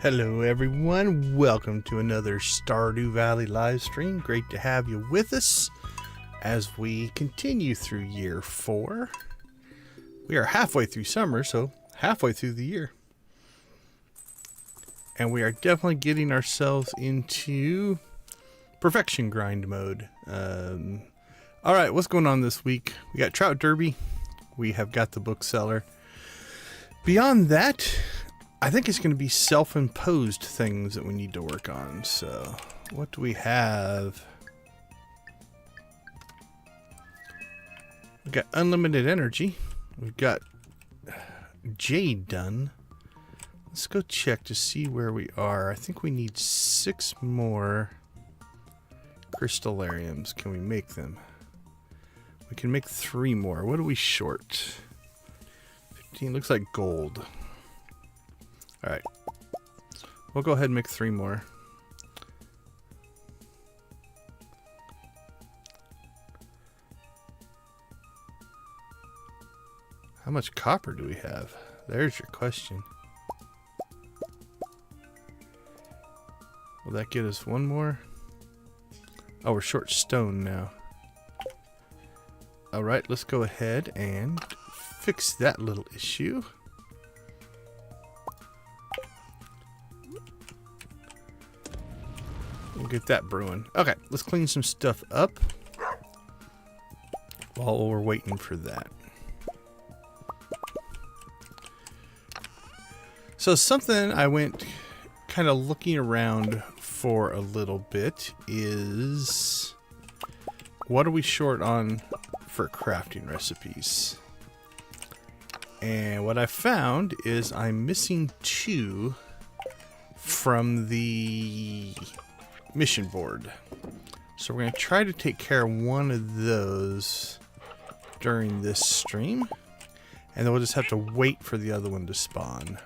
Hello everyone, welcome to another Stardew Valley live stream. Great to have you with us as we continue through year 4. We are halfway through summer, so halfway through the year. And we are definitely getting ourselves into perfection grind mode. Alright, what's going on this week? We got Trout Derby. We have got the bookseller. Beyond that, I think it's going to be self-imposed things that we need to work on. So, what do we have? We've got unlimited energy. We've got jade done. Let's go check to see where we are. I think we need 6 more crystallariums. Can we make them? We can make 3 more. What are we short? 15 looks like gold. Alright. We'll go ahead and make 3 more. How much copper do we have? There's your question. Will that get us 1 more? Oh, we're short stone now. Alright, let's go ahead and fix that little issue. We'll get that brewing. Okay, let's clean some stuff up while we're waiting for that. So something I went kind of looking around for a little bit is what are we short on for crafting recipes? And what I found is I'm missing 2 from the mission board. So we're going to try to take care of one of those during this stream. And then we'll just have to wait for the other one to spawn.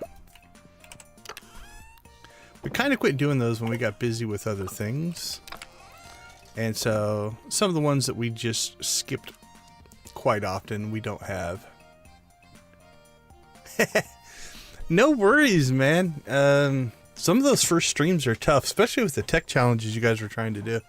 We kind of quit doing those when we got busy with other things. And so some of the ones that we just skipped quite often we don't have. No worries, man. Some of those first streams are tough, especially with the tech challenges you guys were trying to do.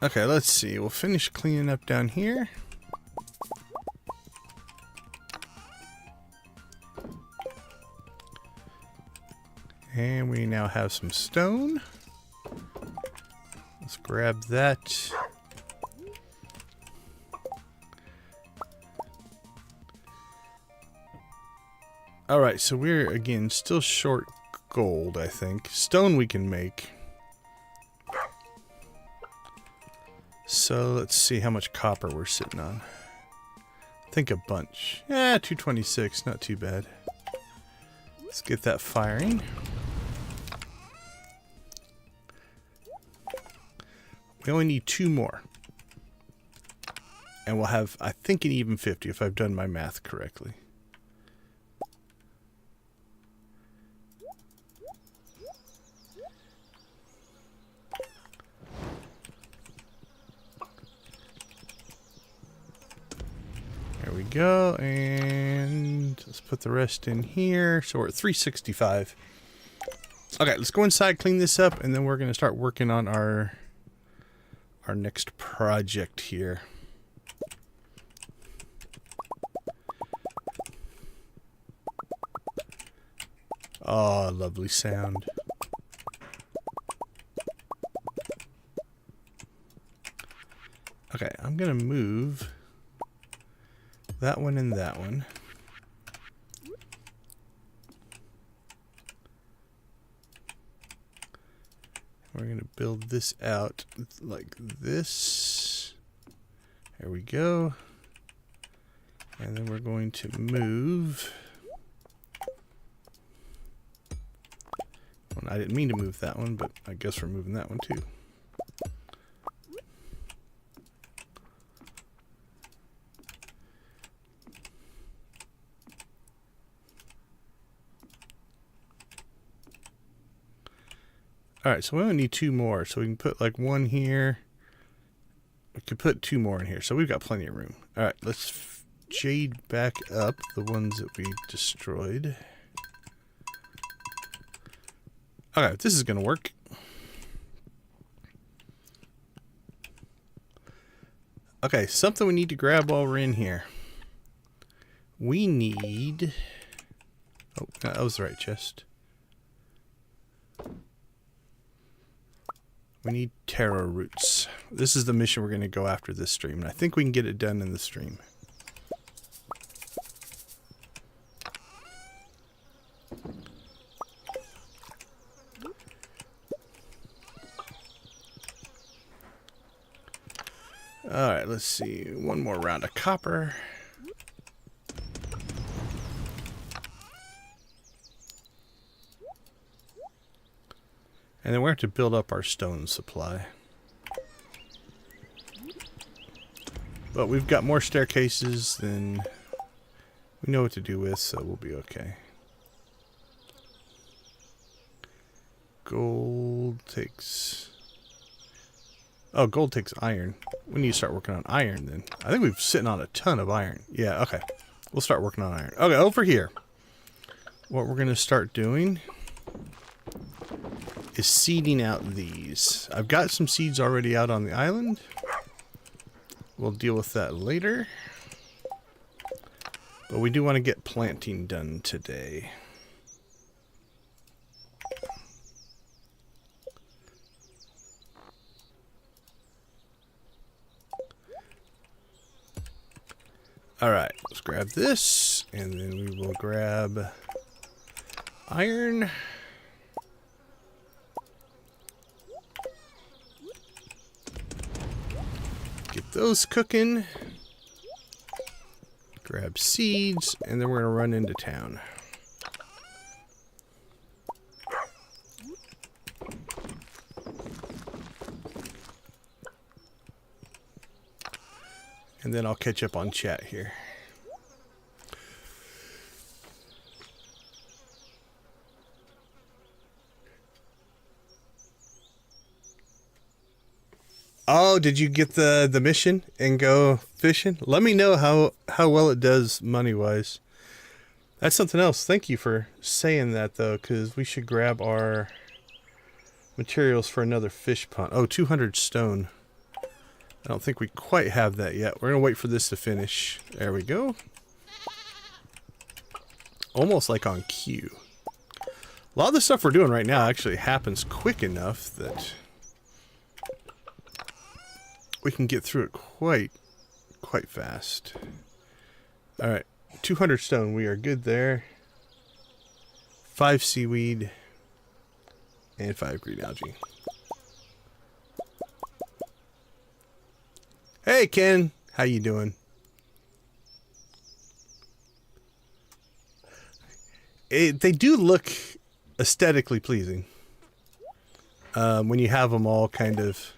Okay, let's see. We'll finish cleaning up down here. And we now have some stone. Let's grab that. Alright, so we're, again, still short gold, I think. Stone we can make. So, let's see how much copper we're sitting on. I think a bunch. Yeah, 226, not too bad. Let's get that firing. We only need 2 more. And we'll have, I think, an even 50 if I've done my math correctly. There we go, and let's put the rest in here. So we're at 365. Okay, let's go inside, clean this up, and then we're going to start working on our next project here. Oh, lovely sound. Okay, I'm going to move that one and that one. We're going to build this out like this. There we go. And then we're going to move. Well, I didn't mean to move that one, but I guess we're moving that one too. Alright, so we only need 2 more, so we can put like 1 here We could put 2 more in here, so we've got plenty of room. All right, let's jade back up the ones that we destroyed. Okay, this is going to work. Okay, something we need to grab while we're in here. We need... Oh, that was the right chest. We need taro roots. This is the mission we're going to go after this stream, and I think we can get it done in the stream. Alright, let's see. 1 more round of copper. And then we have to build up our stone supply. But we've got more staircases than we know what to do with, so we'll be okay. Gold takes... Oh, gold takes iron. We need to start working on iron then. I think we've sitting on a ton of iron. Yeah, okay. We'll start working on iron. Okay, over here. What we're going to start doing is seeding out these. I've got some seeds already out on the island. We'll deal with that later. But we do want to get planting done today. Alright, let's grab this, and then we will grab iron. Get those cooking. Grab seeds, and then we're going to run into town. And then I'll catch up on chat here. Oh, did you get the mission and go fishing? Let me know how well it does money-wise. That's something else. Thank you for saying that, though, because we should grab our materials for another fish pond. Oh, 200 stone. I don't think we quite have that yet. We're going to wait for this to finish. There we go. Almost like on cue. A lot of the stuff we're doing right now actually happens quick enough that we can get through it quite fast. Alright, 200 stone. We are good there. 5 seaweed and 5 green algae. Hey Ken, how you doing? They do look aesthetically pleasing when you have them all kind of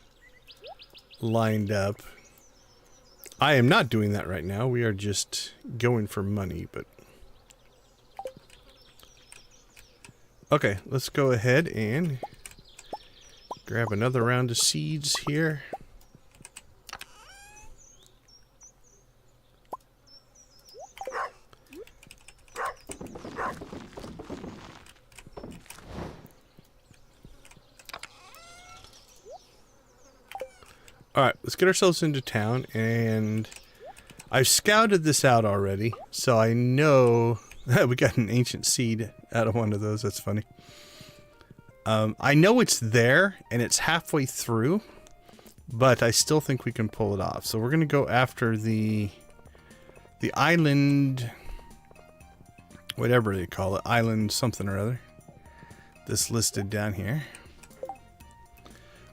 lined up. I am not doing that right now. We are just going for money, but okay, let's go ahead and grab another round of seeds here. Alright, let's get ourselves into town, and I've scouted this out already, so I know we got an ancient seed out of one of those. That's funny. I know it's there, and it's halfway through, but I still think we can pull it off. So we're going to go after the island, whatever they call it, island something or other, that's listed down here.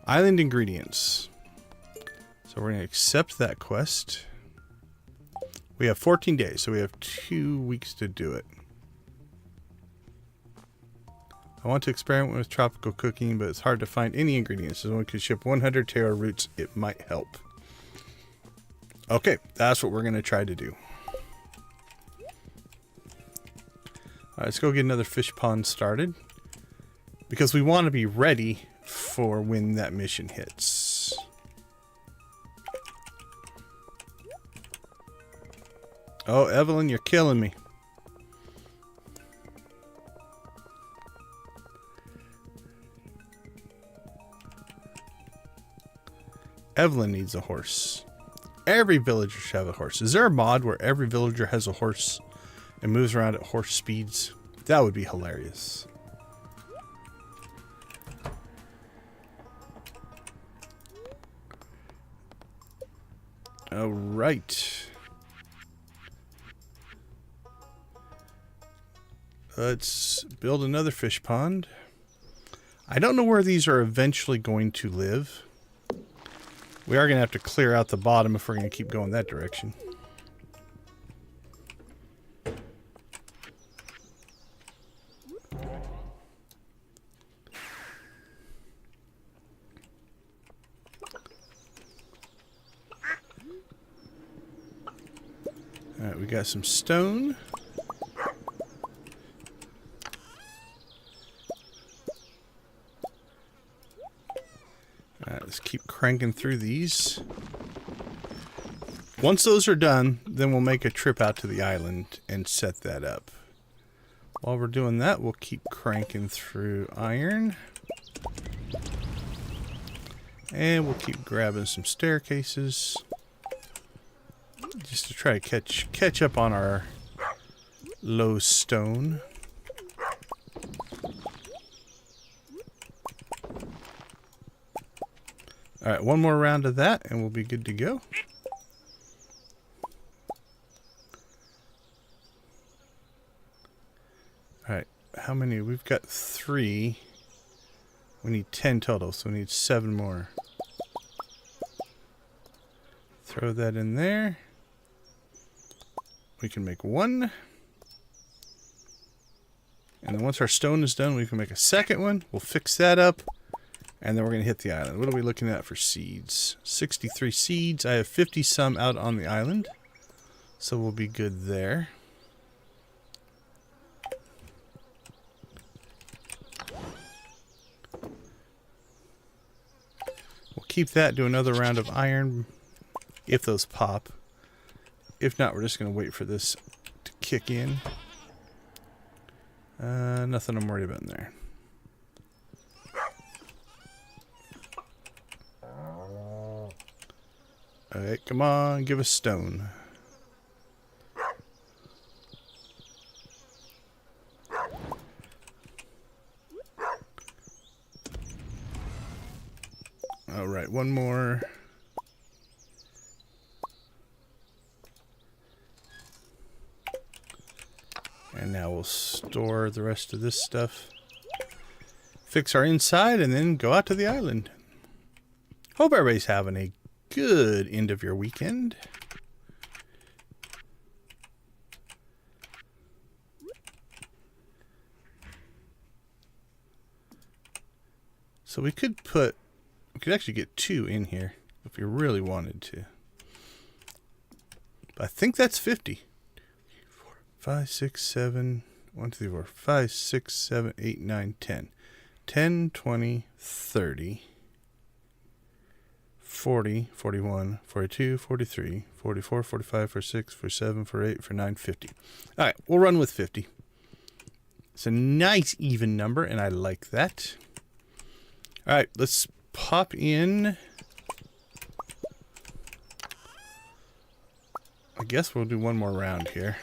Island ingredients. So we're going to accept that quest. We have 14 days, so we have 2 weeks to do it. I want to experiment with tropical cooking, but it's hard to find any ingredients. So one could ship 100 taro roots. It might help. Okay, that's what we're going to try to do. Alright, let's go get another fish pond started. Because we want to be ready for when that mission hits. Oh, Evelyn, you're killing me. Evelyn needs a horse. Every villager should have a horse. Is there a mod where every villager has a horse and moves around at horse speeds? That would be hilarious. All right. Let's build another fish pond. I don't know where these are eventually going to live. We are going to have to clear out the bottom if we're going to keep going that direction. Alright, we got some stone. Alright, let's keep cranking through these. Once those are done, then we'll make a trip out to the island and set that up. While we're doing that, we'll keep cranking through iron. And we'll keep grabbing some staircases. Just to try to catch up on our low stone. Alright, one more round of that and we'll be good to go. Alright, how many? We've got 3. We need 10 total, so we need 7 more. Throw that in there. We can make 1. And then once our stone is done, we can make a second one. We'll fix that up. And then we're going to hit the island. What are we looking at for seeds? 63 seeds. I have 50 some out on the island. So we'll be good there. We'll keep that, do another round of iron if those pop. If not, we're just going to wait for this to kick in. Nothing I'm worried about in there. Alright, come on, give us stone. Alright, one more. And now we'll store the rest of this stuff. Fix our inside and then go out to the island. Hope everybody's having a good end of your weekend. So we could actually get 2 in here if we really wanted to. But I think that's 50. 5, 6, 7, 1, 2, 3, 4, 5, 6, 7, 8, 9, 10. 10, 20, 30. 40, 41, 42, 43, 44, 45, 46, 47, 48, 49, 50. Alright, we'll run with 50. It's a nice even number, and I like that. Alright, let's pop in. I guess we'll do one more round here.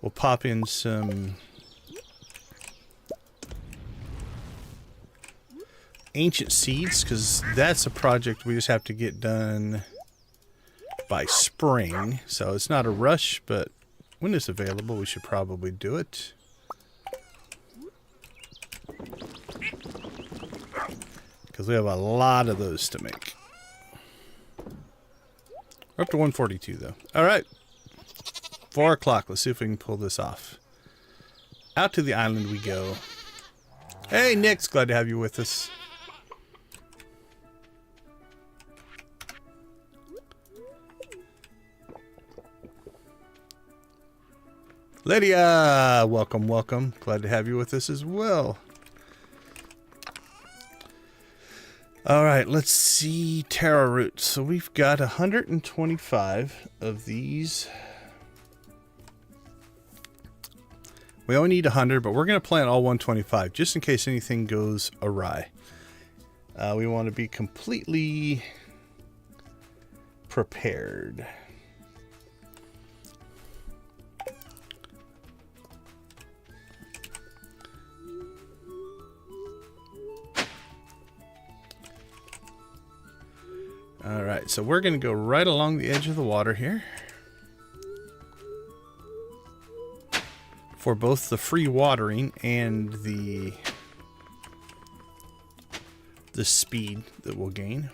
We'll pop in some ancient seeds, because that's a project we just have to get done by spring. So it's not a rush, but when it's available, we should probably do it. Because we have a lot of those to make. We're up to 142, though. Alright. 4 o'clock. Let's see if we can pull this off. Out to the island we go. Hey, Nick's glad to have you with us. Lydia, welcome, welcome. Glad to have you with us as well. All right, let's see taro root. So we've got 125 of these. We only need 100, but we're going to plant all 125 just in case anything goes awry. We want to be completely prepared. All right, so we're going to go right along the edge of the water here for both the free watering and the speed that we'll gain.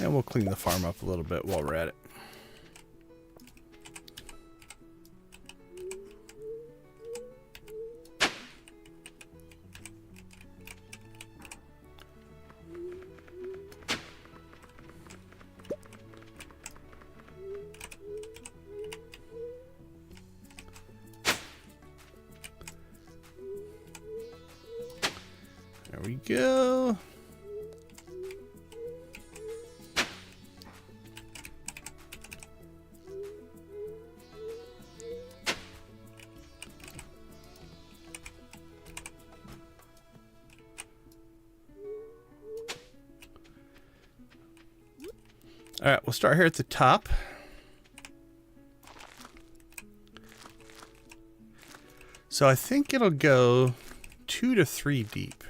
And we'll clean the farm up a little bit while we're at it. There we go. All right, we'll start here at the top. So I think it'll go 2 to 3 deep.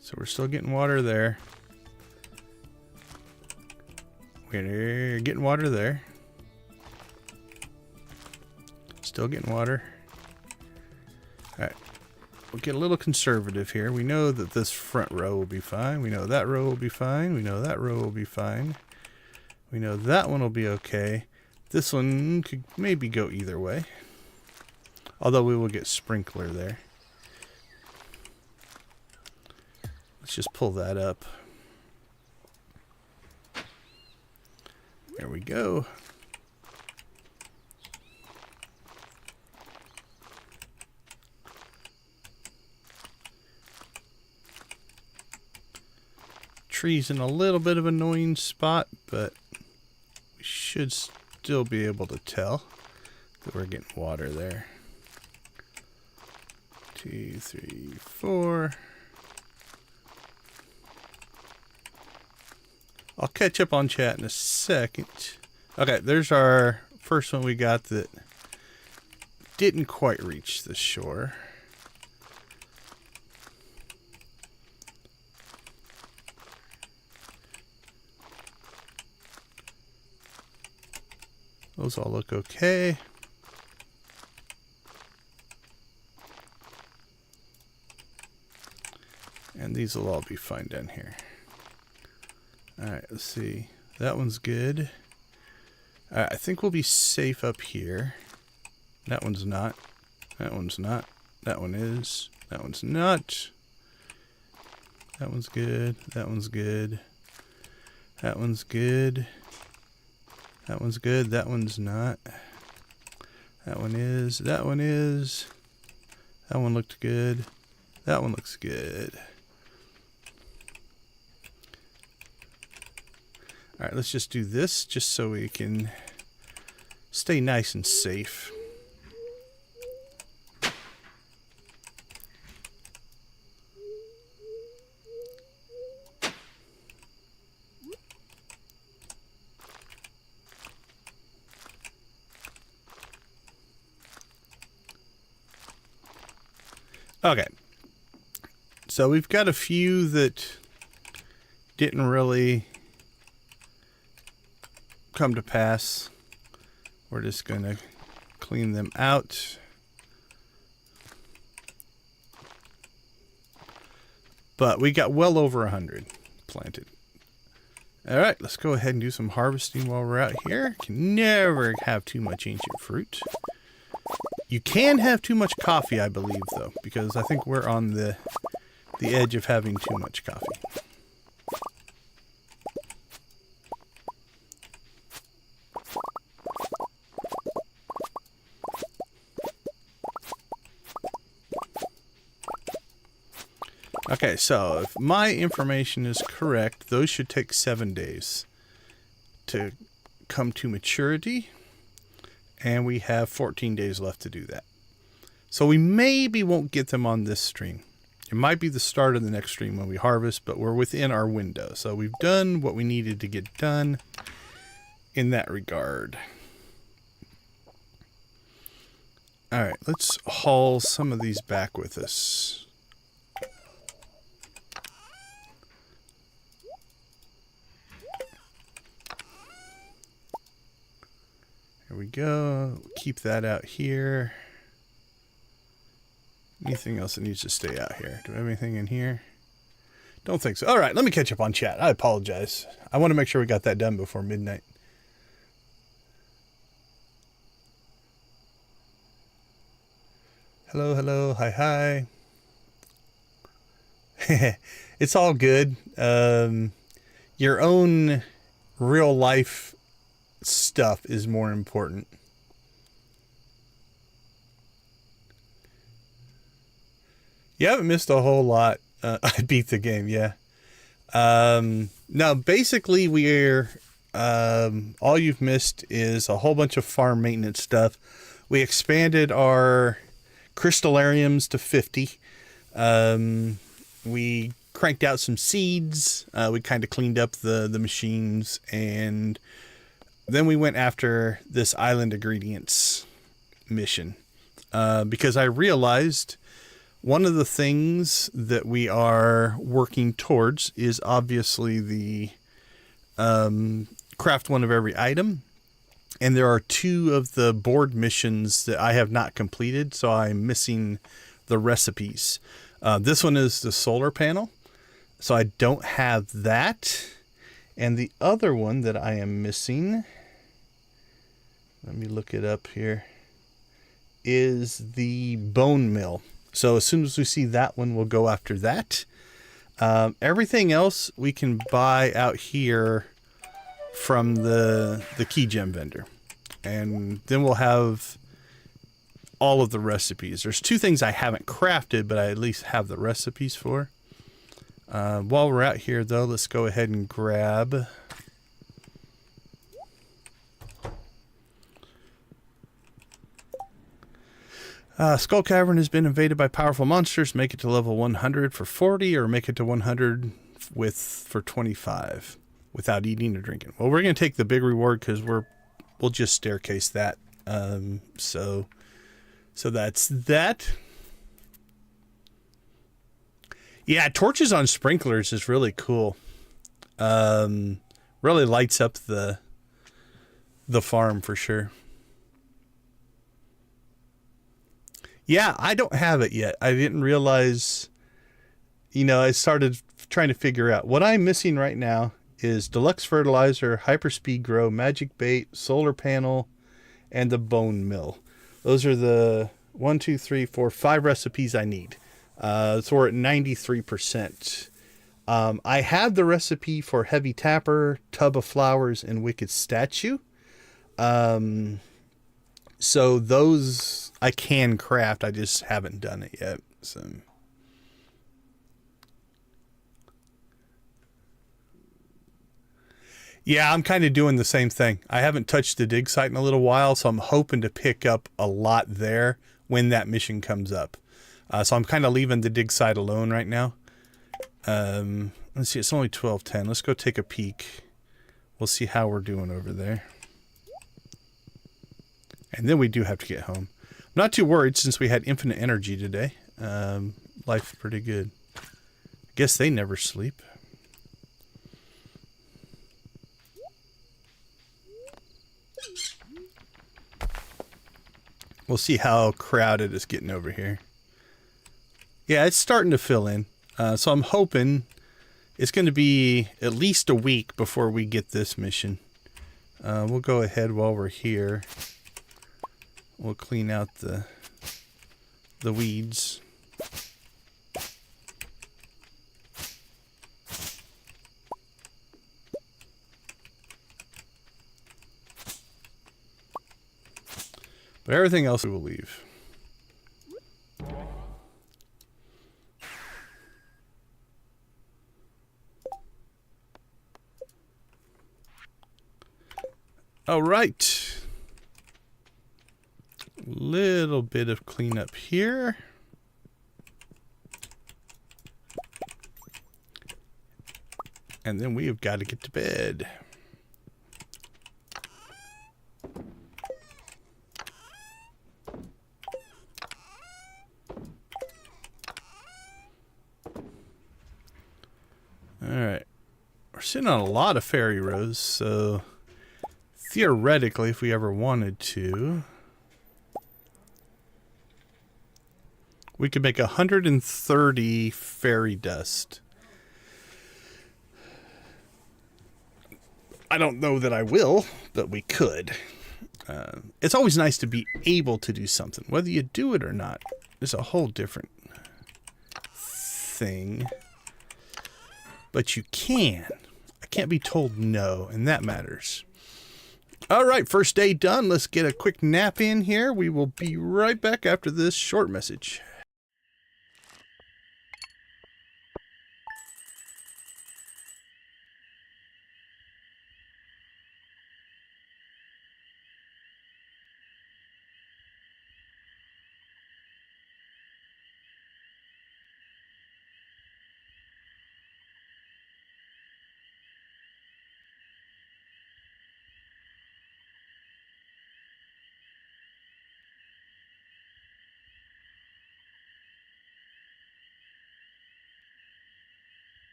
So we're still getting water there. We're getting water there. Still getting water. All right. We'll get a little conservative here. We know that this front row will be fine. We know that row will be fine. We know that row will be fine. We know that one will be okay. This one could maybe go either way. Although we will get sprinkler there. Let's just pull that up. There we go. Trees in a little bit of an annoying spot, but we should still be able to tell that we're getting water there. 2, 3, 4. I'll catch up on chat in a second. Okay, there's our first one we got that didn't quite reach the shore. Those all look okay. And these will all be fine down here. Alright, let's see. That one's good. Alright, I think we'll be safe up here. That one's not. That one's not. That one is. That one's not. That one's good. That one's good. That one's good. That one's good. That one's not. That one is. That one is. That one looked good. That one looks good. All right, let's just do this just so we can stay nice and safe. Okay, so we've got a few that didn't really come to pass. We're just going to clean them out. But we got well over 100 planted. All right, let's go ahead and do some harvesting while we're out here. Can never have too much ancient fruit. You can have too much coffee, I believe, though, because I think we're on the edge of having too much coffee. Okay, so if my information is correct, those should take 7 days to come to maturity. And we have 14 days left to do that. So we maybe won't get them on this stream. It might be the start of the next stream when we harvest, but we're within our window. So we've done what we needed to get done in that regard. All right, let's haul some of these back with us. Here we go. Keep that out here. Anything else that needs to stay out here? Do we have anything in here? Don't think so. All right, let me catch up on chat. I apologize. I want to make sure we got that done before midnight. Hello, hello, hi, hi. It's all good. Your own real life stuff is more important. You haven't missed a whole lot. I beat the game, yeah. No, basically we're all you've missed is a whole bunch of farm maintenance stuff. We expanded our crystallariums to 50. We cranked out some seeds. We kind of cleaned up the machines, and then we went after this island ingredients mission because I realized one of the things that we are working towards is obviously the craft one of every item. And there are 2 of the board missions that I have not completed, so I'm missing the recipes. This one is the solar panel, so I don't have that. And the other one that I am missing, let me look it up here, is the bone mill. So as soon as we see that one, we'll go after that. Everything else we can buy out here from the key gem vendor. And then we'll have all of the recipes. There's 2 things I haven't crafted, but I at least have the recipes for. While we're out here, though, let's go ahead and grab... Skull Cavern has been invaded by powerful monsters. Make it to level 100 for 40, or make it to 100 for 25 without eating or drinking. Well, we're going to take the big reward because we'll just staircase that. So that's that. Yeah, torches on sprinklers is really cool. Really lights up the farm for sure. Yeah, I don't have it yet. I didn't realize, I started trying to figure out what I'm missing right now is deluxe fertilizer, hyperspeed grow, magic bait, solar panel, and the bone mill. Those are the 1, 2, 3, 4, 5 recipes I need. So we're at 93%. I have the recipe for heavy tapper, tub of flowers, and wicked statue. So those I can craft. I just haven't done it yet. So yeah, I'm kind of doing the same thing. I haven't touched the dig site in a little while, so I'm hoping to pick up a lot there when that mission comes up. So I'm kind of leaving the dig site alone right now. Let's see, it's only 12:10. Let's go take a peek. We'll see how we're doing over there. And then we do have to get home. I'm not too worried since we had infinite energy today. Life's pretty good. I guess they never sleep. We'll see how crowded it's getting over here. Yeah, it's starting to fill in. So I'm hoping it's going to be at least a week before we get this mission. We'll go ahead while we're here. We'll clean out the weeds. But everything else we will leave. All right. Little bit of cleanup here. And then we have got to get to bed. All right. We're sitting on a lot of fairy rows, so theoretically, if we ever wanted to, we could make 130 fairy dust. I don't know that I will, but we could. It's always nice to be able to do something. Whether you do it or not is a whole different thing. But you can. I can't be told no, and that matters. All right, first day done. Let's get a quick nap in here. We will be right back after this short message.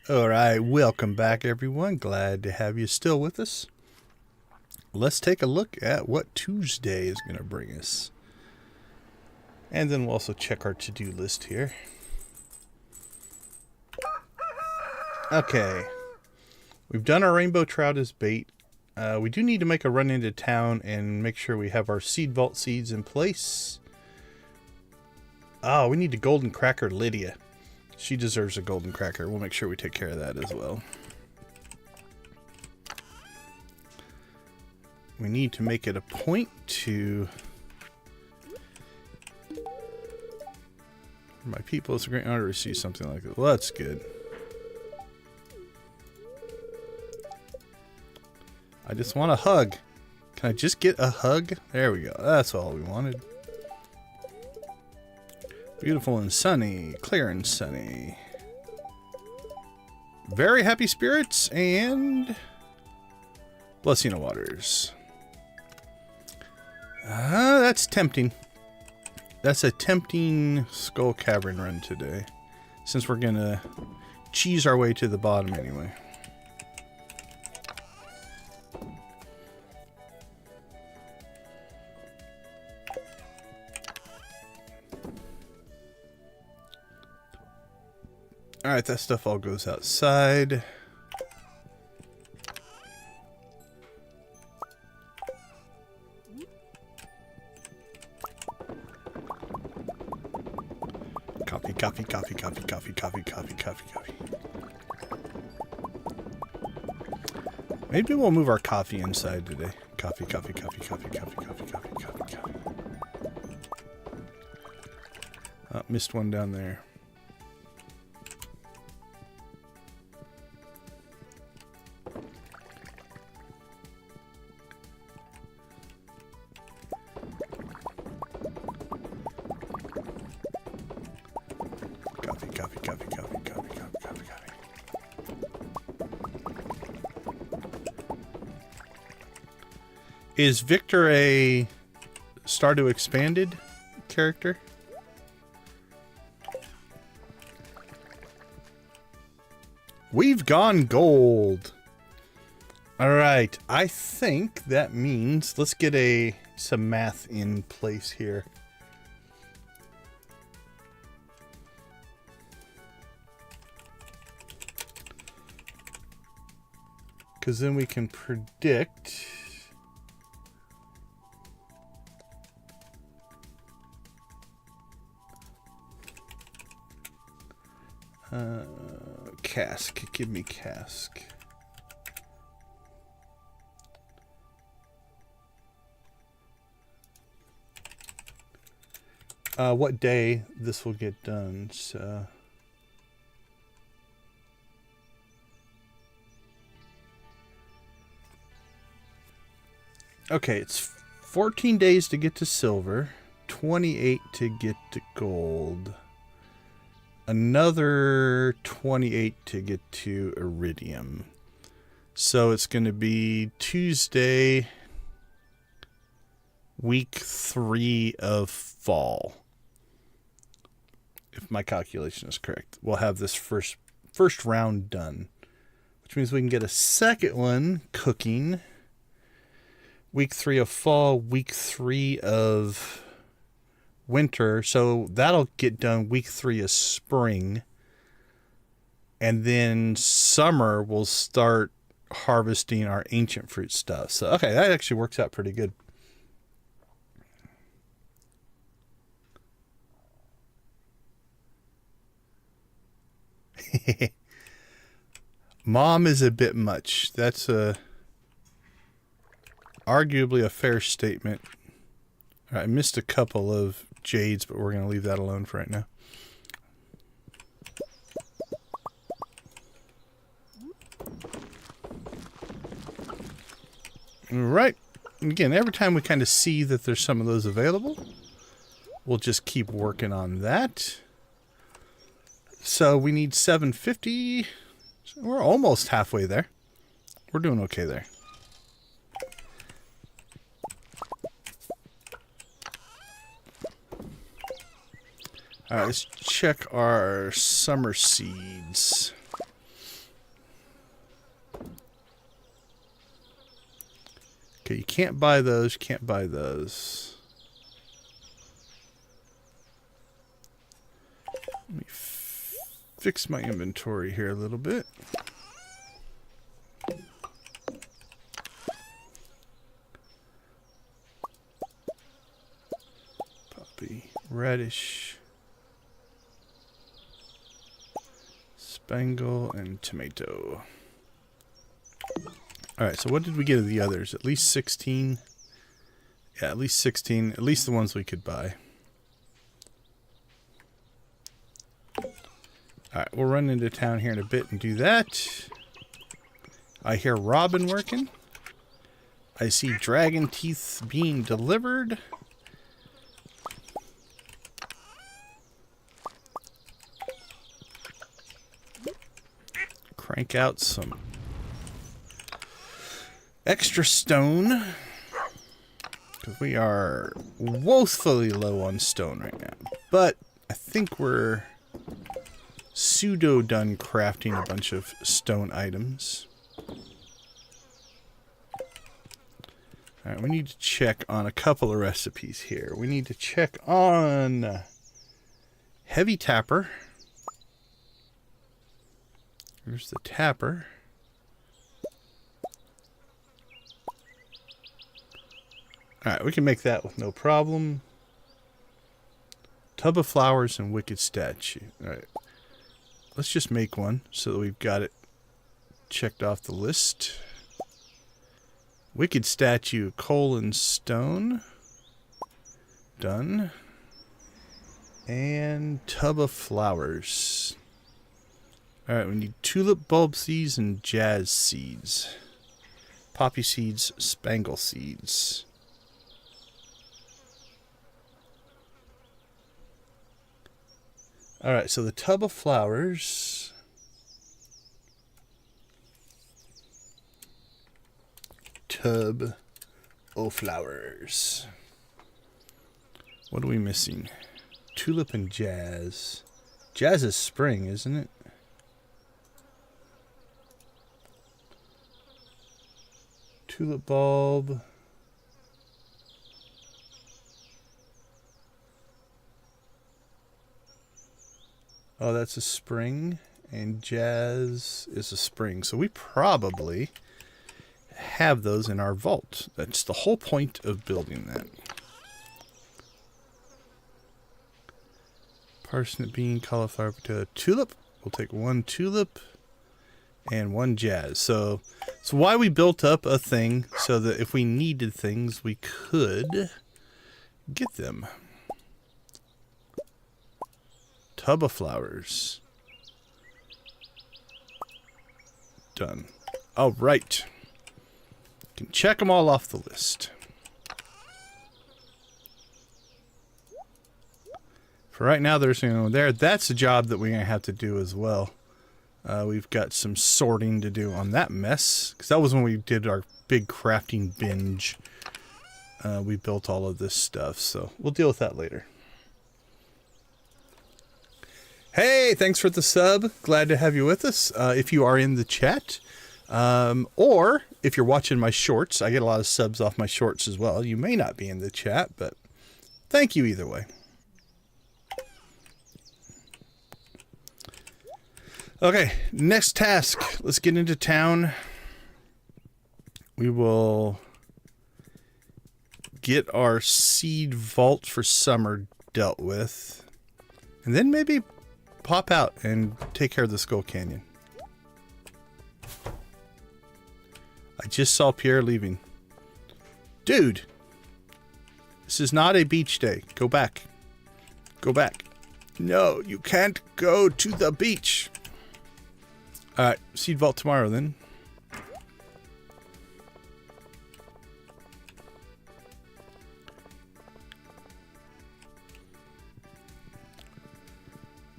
All right, welcome back, everyone. Glad to have you still with us. Let's take a look at what Tuesday is going to bring us. And then we'll also check our to-do list here. Okay. We've done our rainbow trout as bait. We do need to make a run into town and make sure we have our seed vault seeds in place. Oh, we need to golden cracker Lydia. She deserves a golden cracker. We'll make sure we take care of that as well. We need to make it a point to... My people, it's a great honor to receive something like that. Well, that's good. I just want a hug. Can I just get a hug? There we go. That's all we wanted. Beautiful and sunny. Clear and sunny. Very happy spirits and blessing of waters. That's tempting. That's a tempting Skull Cavern run today, since we're gonna cheese our way to the bottom anyway. Alright, that stuff all goes outside. Coffee, coffee, coffee, coffee, coffee, coffee, coffee, coffee, coffee. Maybe we'll move our coffee inside today. Coffee, coffee, coffee, coffee, coffee, coffee, coffee, coffee, coffee. Oh, missed one down there. Coffee, coffee, coffee, coffee, coffee, coffee, coffee, coffee. Is Victor a Stardew Expanded character? We've gone gold. All right, I think that means let's get some math in place here. Because then we can predict. Cask. Give me cask. What day this will get done, so... Okay, it's 14 days to get to silver, 28 to get to gold, another 28 to get to iridium. So it's going to be Tuesday, week 3 of fall. If my calculation is correct, we'll have this first round done, which means we can get a second one cooking. Week 3 of fall, week 3 of winter. So that'll get done week 3 of spring. And then summer we'll start harvesting our ancient fruit stuff. So, okay, that actually works out pretty good. Mom is a bit much. That's arguably a fair statement. All right, I missed a couple of jades, but we're going to leave that alone for right now. All right. And again, every time we kind of see that there's some of those available, we'll just keep working on that. So we need 750. So we're almost halfway there. We're doing okay there. All right, let's check our summer seeds. Okay, you can't buy those, you can't buy those. Let me fix my inventory here a little bit. Poppy, radish, spangle, and tomato. Alright, so what did we get of the others? At least 16? Yeah, at least 16. At least the ones we could buy. Alright, we'll run into town here in a bit and do that. I hear Robin working. I see dragon teeth being delivered. Crank out some extra stone, because we are woefully low on stone right now. But I think we're pseudo done crafting a bunch of stone items. Alright, we need to check on a couple of recipes here. We need to check on Heavy Tapper. Here's the tapper. Alright, we can make that with no problem. Tub of flowers and wicked statue. Alright. Let's just make one so that we've got it checked off the list. Wicked statue, coal and stone. Done. And tub of flowers. Alright, we need tulip bulb seeds and jazz seeds. Poppy seeds, spangle seeds. Alright, so the tub of flowers. Tub of flowers. What are we missing? Tulip and jazz. Jazz is spring, isn't it? Tulip bulb. Oh, that's a spring. And jazz is a spring. So we probably have those in our vault. That's the whole point of building that. Parsnip, bean, cauliflower, potato, tulip. We'll take one tulip and one jazz. So it's why we built up a thing so that if we needed things, we could get them. Tub of flowers. Done. All right. Can check them all off the list. For right now, there's there. That's a job that we're going to have to do as well. We've got some sorting to do on that mess. Because that was when we did our big crafting binge. We built all of this stuff. So we'll deal with that later. Hey, thanks for the sub. Glad to have you with us. If you are in the chat. Or if you're watching my shorts. I get a lot of subs off my shorts as well. You may not be in the chat. But thank you either way. Okay, next task. Let's get into town. We will get our seed vault for summer dealt with. And then maybe pop out and take care of the Skull Canyon. I just saw Pierre leaving. Dude! This is not a beach day. Go back. Go back. No, you can't go to the beach. Alright, seed vault tomorrow then.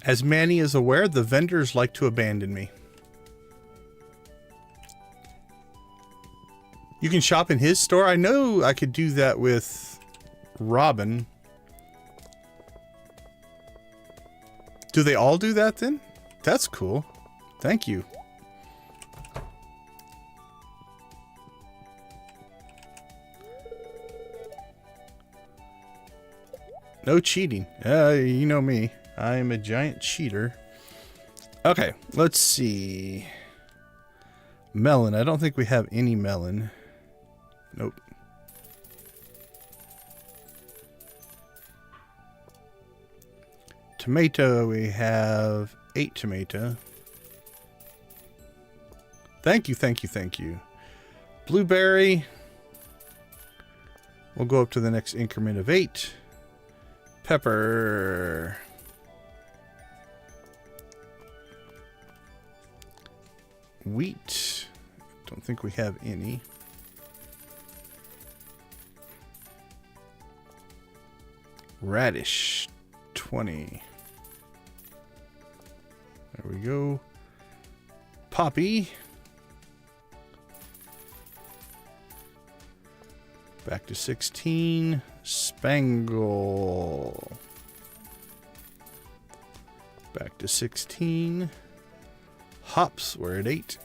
As Manny is aware, the vendors like to abandon me. You can shop in his store? I know I could do that with Robin. Do they all do that then? That's cool. Thank you. No cheating. You know me. I am a giant cheater. Okay, let's see. Melon. I don't think we have any melon. Nope. Tomato. We have 8 tomato. Thank you, thank you, thank you. Blueberry. We'll go up to the next increment of 8. Pepper. Wheat. Don't think we have any. Radish. 20. There we go. Poppy. Back to 16. Spangle. Back to 16. Hops, we're at 8.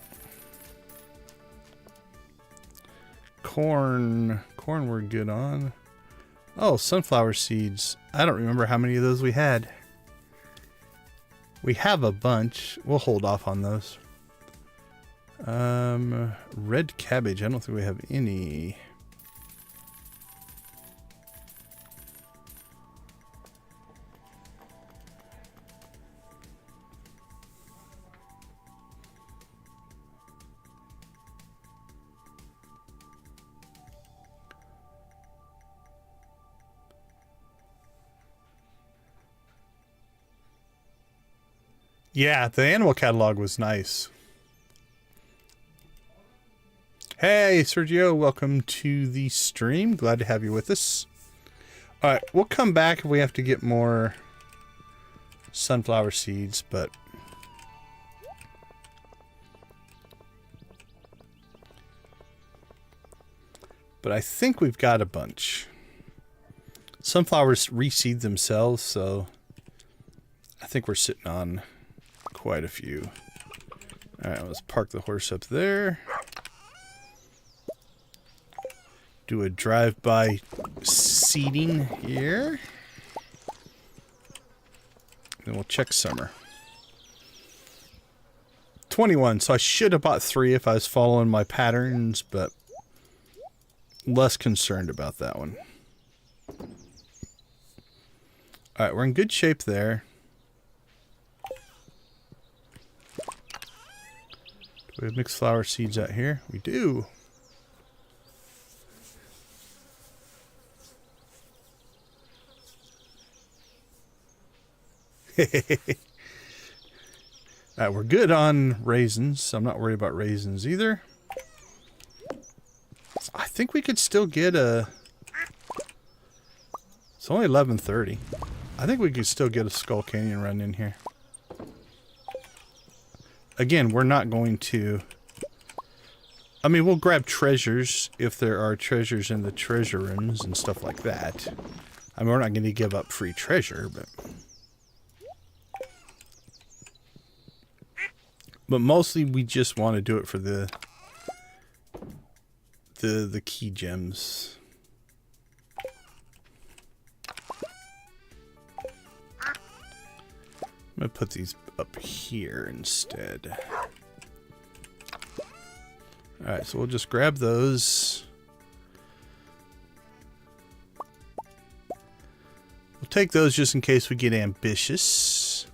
Corn. Corn we're good on. Oh, sunflower seeds. I don't remember how many of those we had. We have a bunch. We'll hold off on those. Red cabbage. I don't think we have any. Yeah, the animal catalog was nice. Hey, Sergio, welcome to the stream. Glad to have you with us. All right, we'll come back if we have to get more sunflower seeds, but I think we've got a bunch. Sunflowers reseed themselves, so I think we're sitting on quite a few. All right, let's park the horse up there. Do a drive-by seeding here. Then we'll check summer. 21, so I should have bought 3 if I was following my patterns, but less concerned about that one. All right, we're in good shape there. Do we have mixed flower seeds out here? We do. Alright, we're good on raisins, so I'm not worried about raisins either. I think we could still get a... It's only 11:30. I think we could still get a Skull Canyon run in here. Again, we're not going to... I mean, we'll grab treasures if there are treasures in the treasure rooms and stuff like that. I mean, we're not going to give up free treasure, but... But mostly we just want to do it for the key gems. I'm going to put these up here instead. Alright, so we'll just grab those. We'll take those just in case we get ambitious.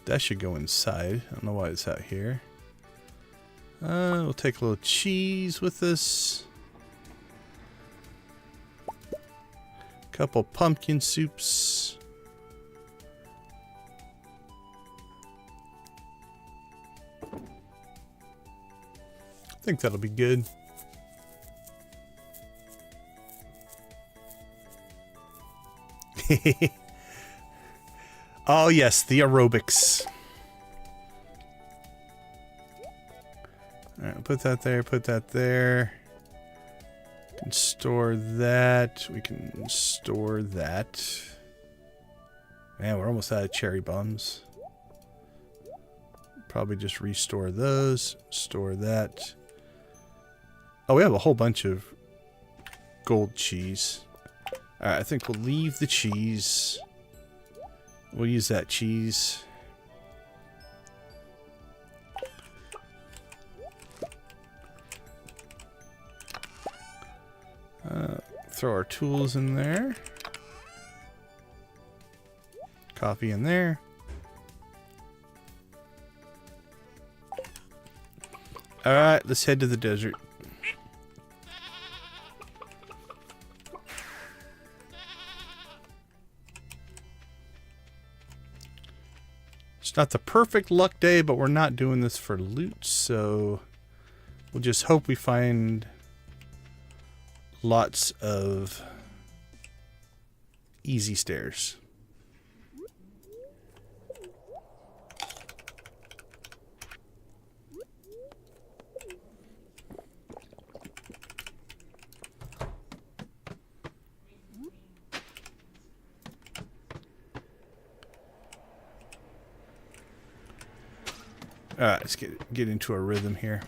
That should go inside. I don't know why it's out here. We'll take a little cheese with us. Couple pumpkin soups. I think that'll be good. Oh yes, the aerobics. Alright, put that there, put that there. We can store that. We can store that. Man, we're almost out of cherry bombs. Probably just restore those. Store that. Oh, we have a whole bunch of gold cheese. Alright, I think we'll leave the cheese. We'll use that cheese. Throw our tools in there. Coffee in there. Alright, let's head to the desert. It's not the perfect luck day, but we're not doing this for loot, so we'll just hope we find lots of easy stairs. All right, let's get into a rhythm here.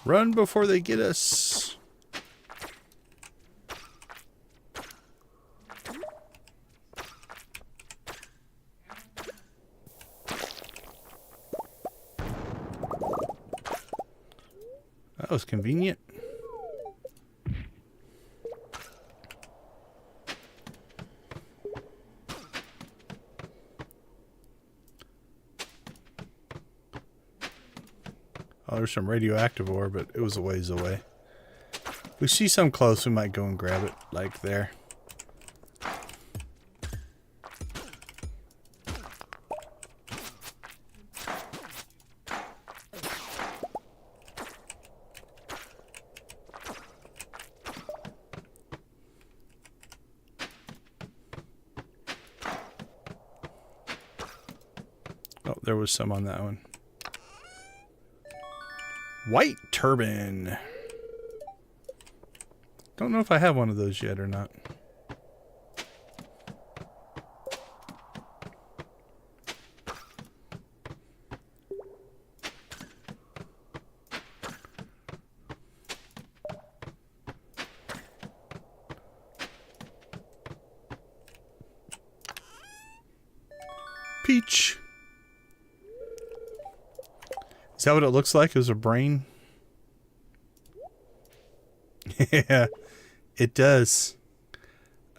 Run before they get us. That was convenient. Oh, there's some radioactive ore, but it was a ways away. If we see some close, we might go and grab it, like there. Oh, there was some on that one. White turban. Don't know if I have one of those yet or not. Peach. Is that what it looks like as a brain? Yeah, it does.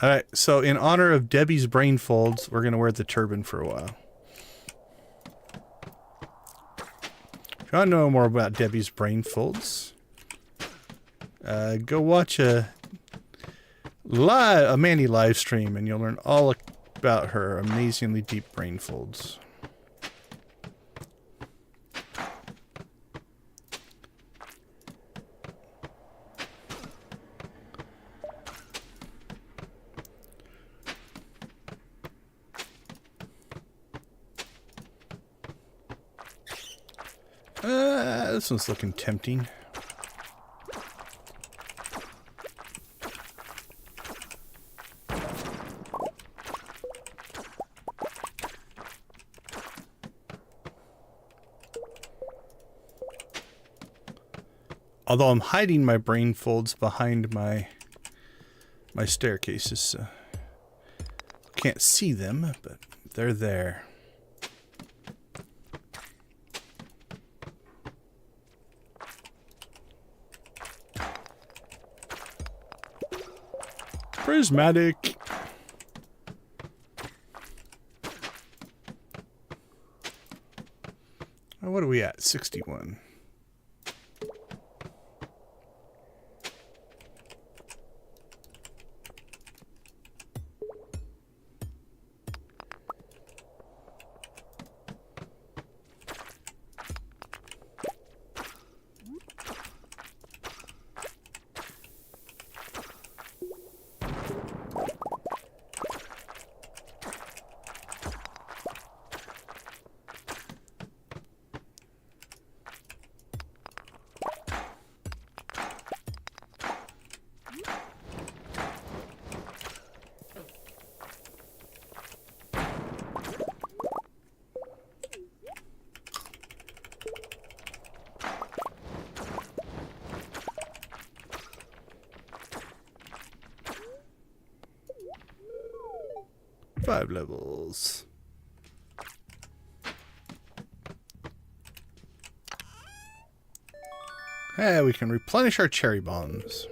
Alright, so in honor of Debbie's brain folds, we're going to wear the turban for a while. If you want to know more about Debbie's brain folds, go watch a Manny live stream and you'll learn all about her amazingly deep brain folds. This one's looking tempting. Although I'm hiding my brain folds behind my staircases, so can't see them, but they're there. Prismatic. Oh, what are we at? 61. Five levels. Hey, we can replenish our cherry bombs.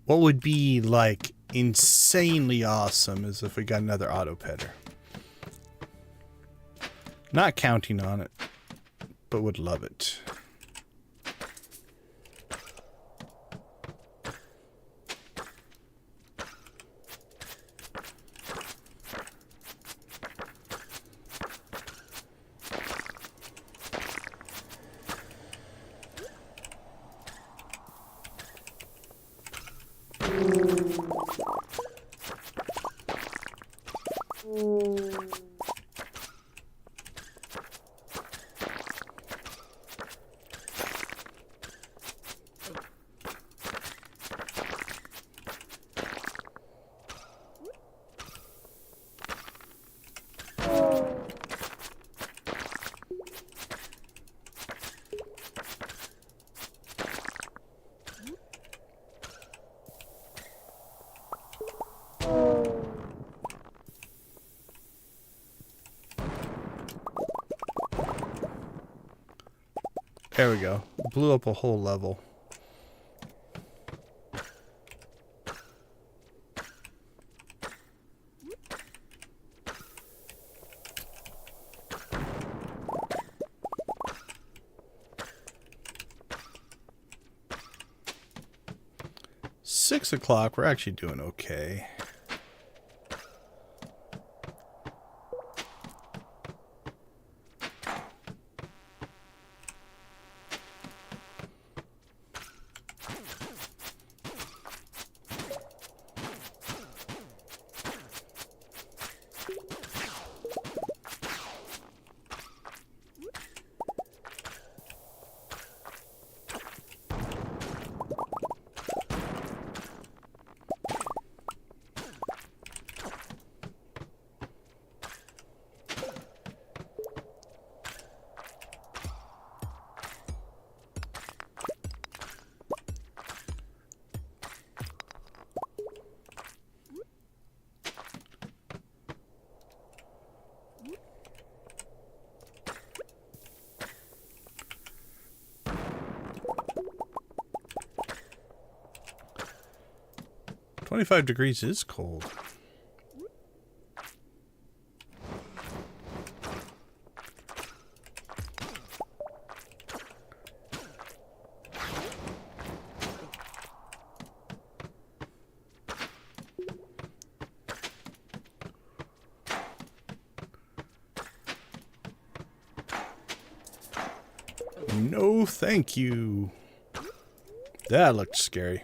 What would be like insanely awesome is if we got another auto petter. Not counting on it, but would love it. There we go. Blew up a whole level. $6 we're actually doing okay. $25 is cold. No, thank you. That looked scary.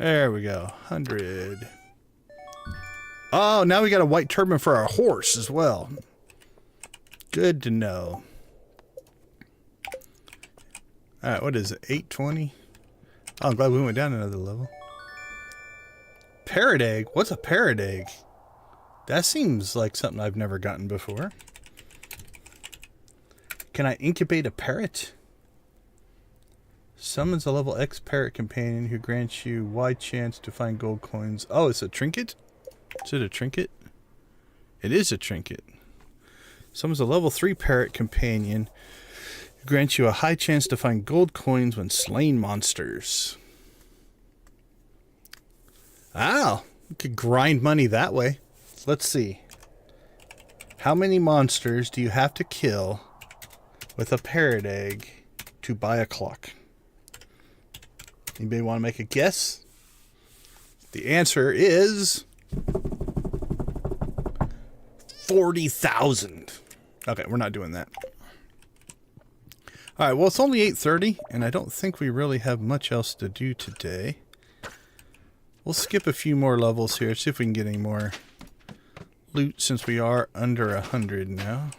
There we go. 100. Oh, now we got a white turban for our horse as well. Good to know. Alright, what is it? 820? Oh, I'm glad we went down another level. Parrot egg? What's a parrot egg? That seems like something I've never gotten before. Can I incubate a parrot? Summons a level X parrot companion who grants you wide chance to find gold coins. Oh, it's a trinket? Is it a trinket? It is a trinket. Summons a level 3 parrot companion who grants you a high chance to find gold coins when slaying monsters. Oh, you could grind money that way. Let's see. How many monsters do you have to kill with a parrot egg to buy a clock? Anybody want to make a guess? The answer is 40,000. Okay, we're not doing that. All right, well, it's only 8:30, and I don't think we really have much else to do today. We'll skip a few more levels here, see if we can get any more loot since we are under 100 now.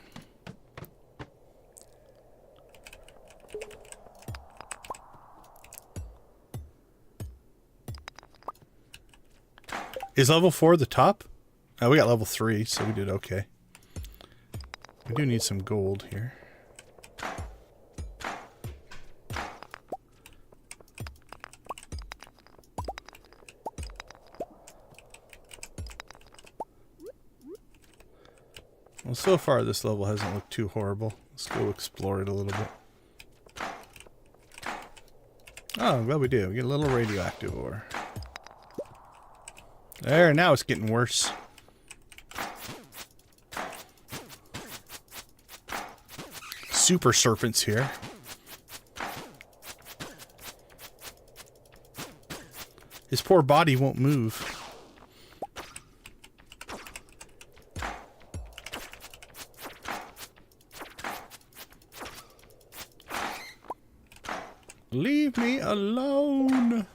Is level 4 the top? Oh, we got level 3, so we did okay. We do need some gold here. Well, so far this level hasn't looked too horrible. Let's go explore it a little bit. Oh, I'm glad we do. We get a little radioactive ore. There, now it's getting worse. Super serpents here. His poor body won't move. Leave me alone.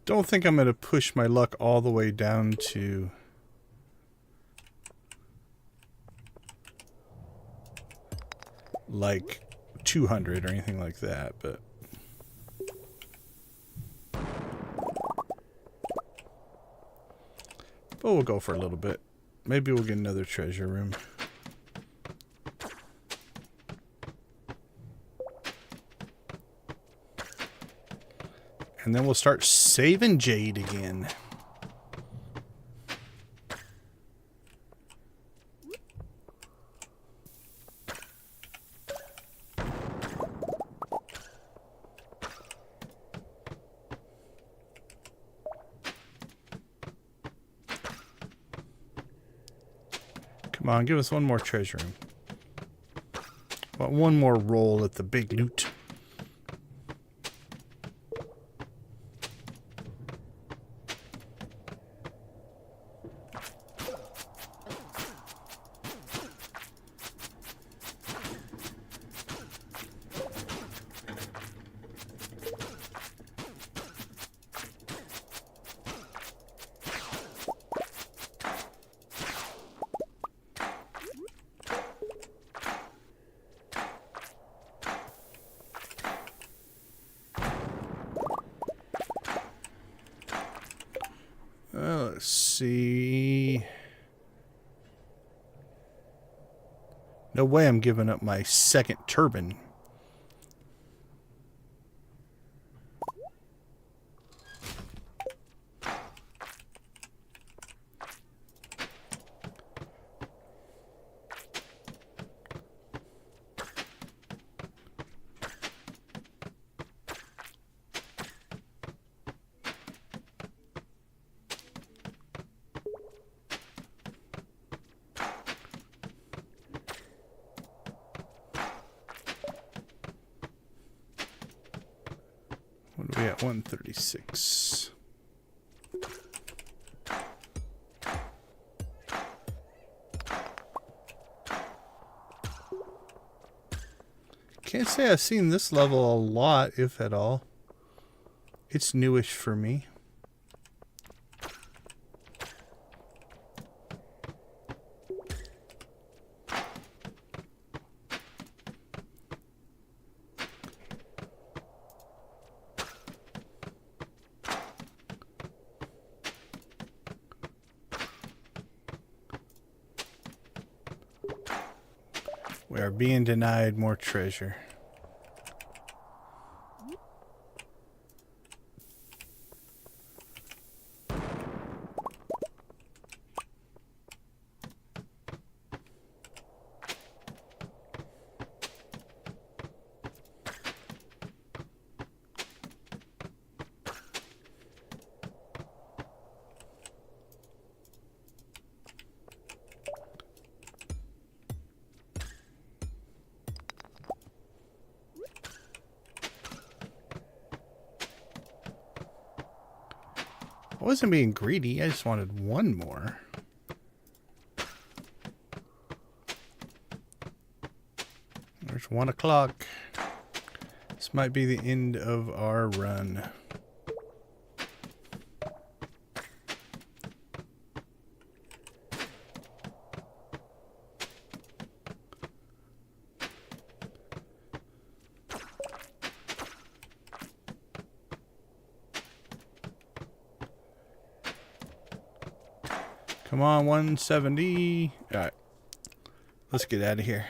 Don't think I'm going to push my luck all the way down to like 200 or anything like that, but we'll go for a little bit. Maybe we'll get another treasure room. And then we'll start saving jade again. Come on, give us one more treasure room. Well, one more roll at the big loot. Let's see. No way I'm giving up my second turban. What are we at? 136. Can't say I've seen this level a lot, if at all. It's newish for me. We are being denied more treasure. I wasn't being greedy, I just wanted one more. There's 1 o'clock. This might be the end of our run. Come on, 170. All right, let's get out of here.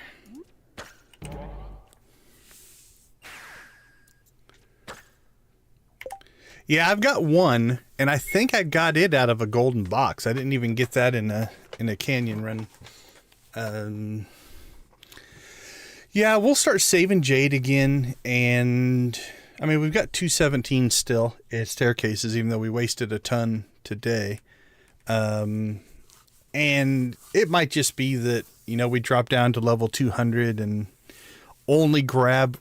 Yeah, I've got one, and I think I got it out of a golden box. I didn't even get that in a canyon run. Yeah, we'll start saving jade again, and I mean we've got 217 still at staircases, even though we wasted a ton today. And it might just be that, You know, we drop down to level 200 and only grab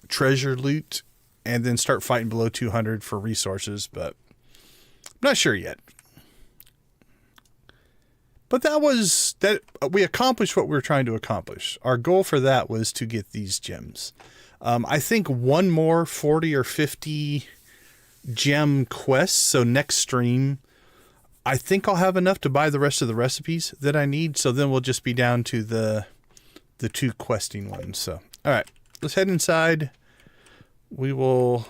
treasure loot and then start fighting below 200 for resources, but I'm not sure yet. But we accomplished what we were trying to accomplish. Our goal for that was to get these gems. I think one more 40 or 50 gem quests. So next stream, I think I'll have enough to buy the rest of the recipes that I need. So then we'll just be down to the 2 questing ones. So, all right, let's head inside. We will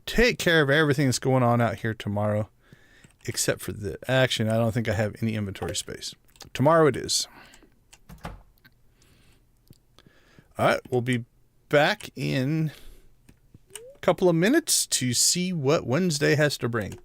take care of everything that's going on out here tomorrow, except for the action. I don't think I have any inventory space. Tomorrow it is. All right, we'll be back in a couple of minutes to see what Wednesday has to bring.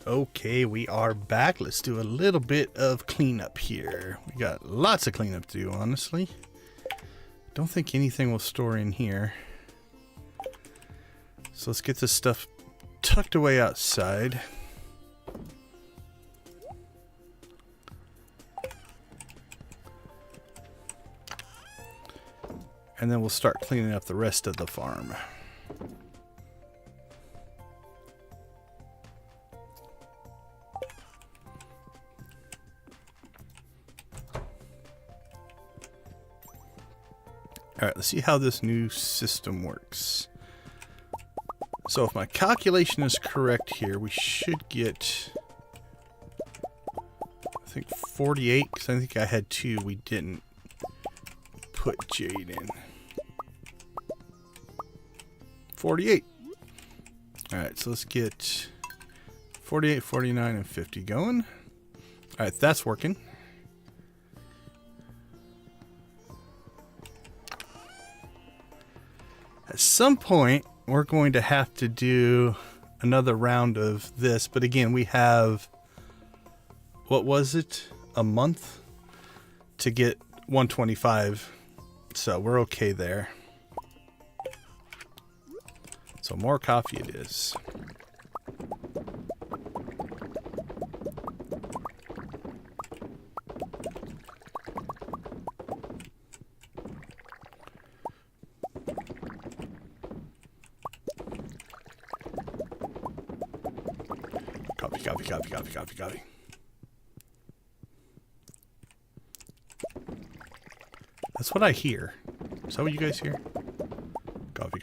Okay, we are back. Let's do a little bit of cleanup here. We got lots of cleanup to do, honestly. Don't think anything will store in here. So let's get this stuff tucked away outside. And then we'll start cleaning up the rest of the farm. All right, let's see how this new system works. So if my calculation is correct here, we should get, I think 48, because I think I had 2 we didn't put jade in. 48. All right, so let's get 48, 49, and 50 going. All right, that's working. At some point, we're going to have to do another round of this. But again, we have, what was it? A month to get 125. So we're okay there. So more coffee it is. Coffee. That's what I hear. Is that what you guys hear? Coffee.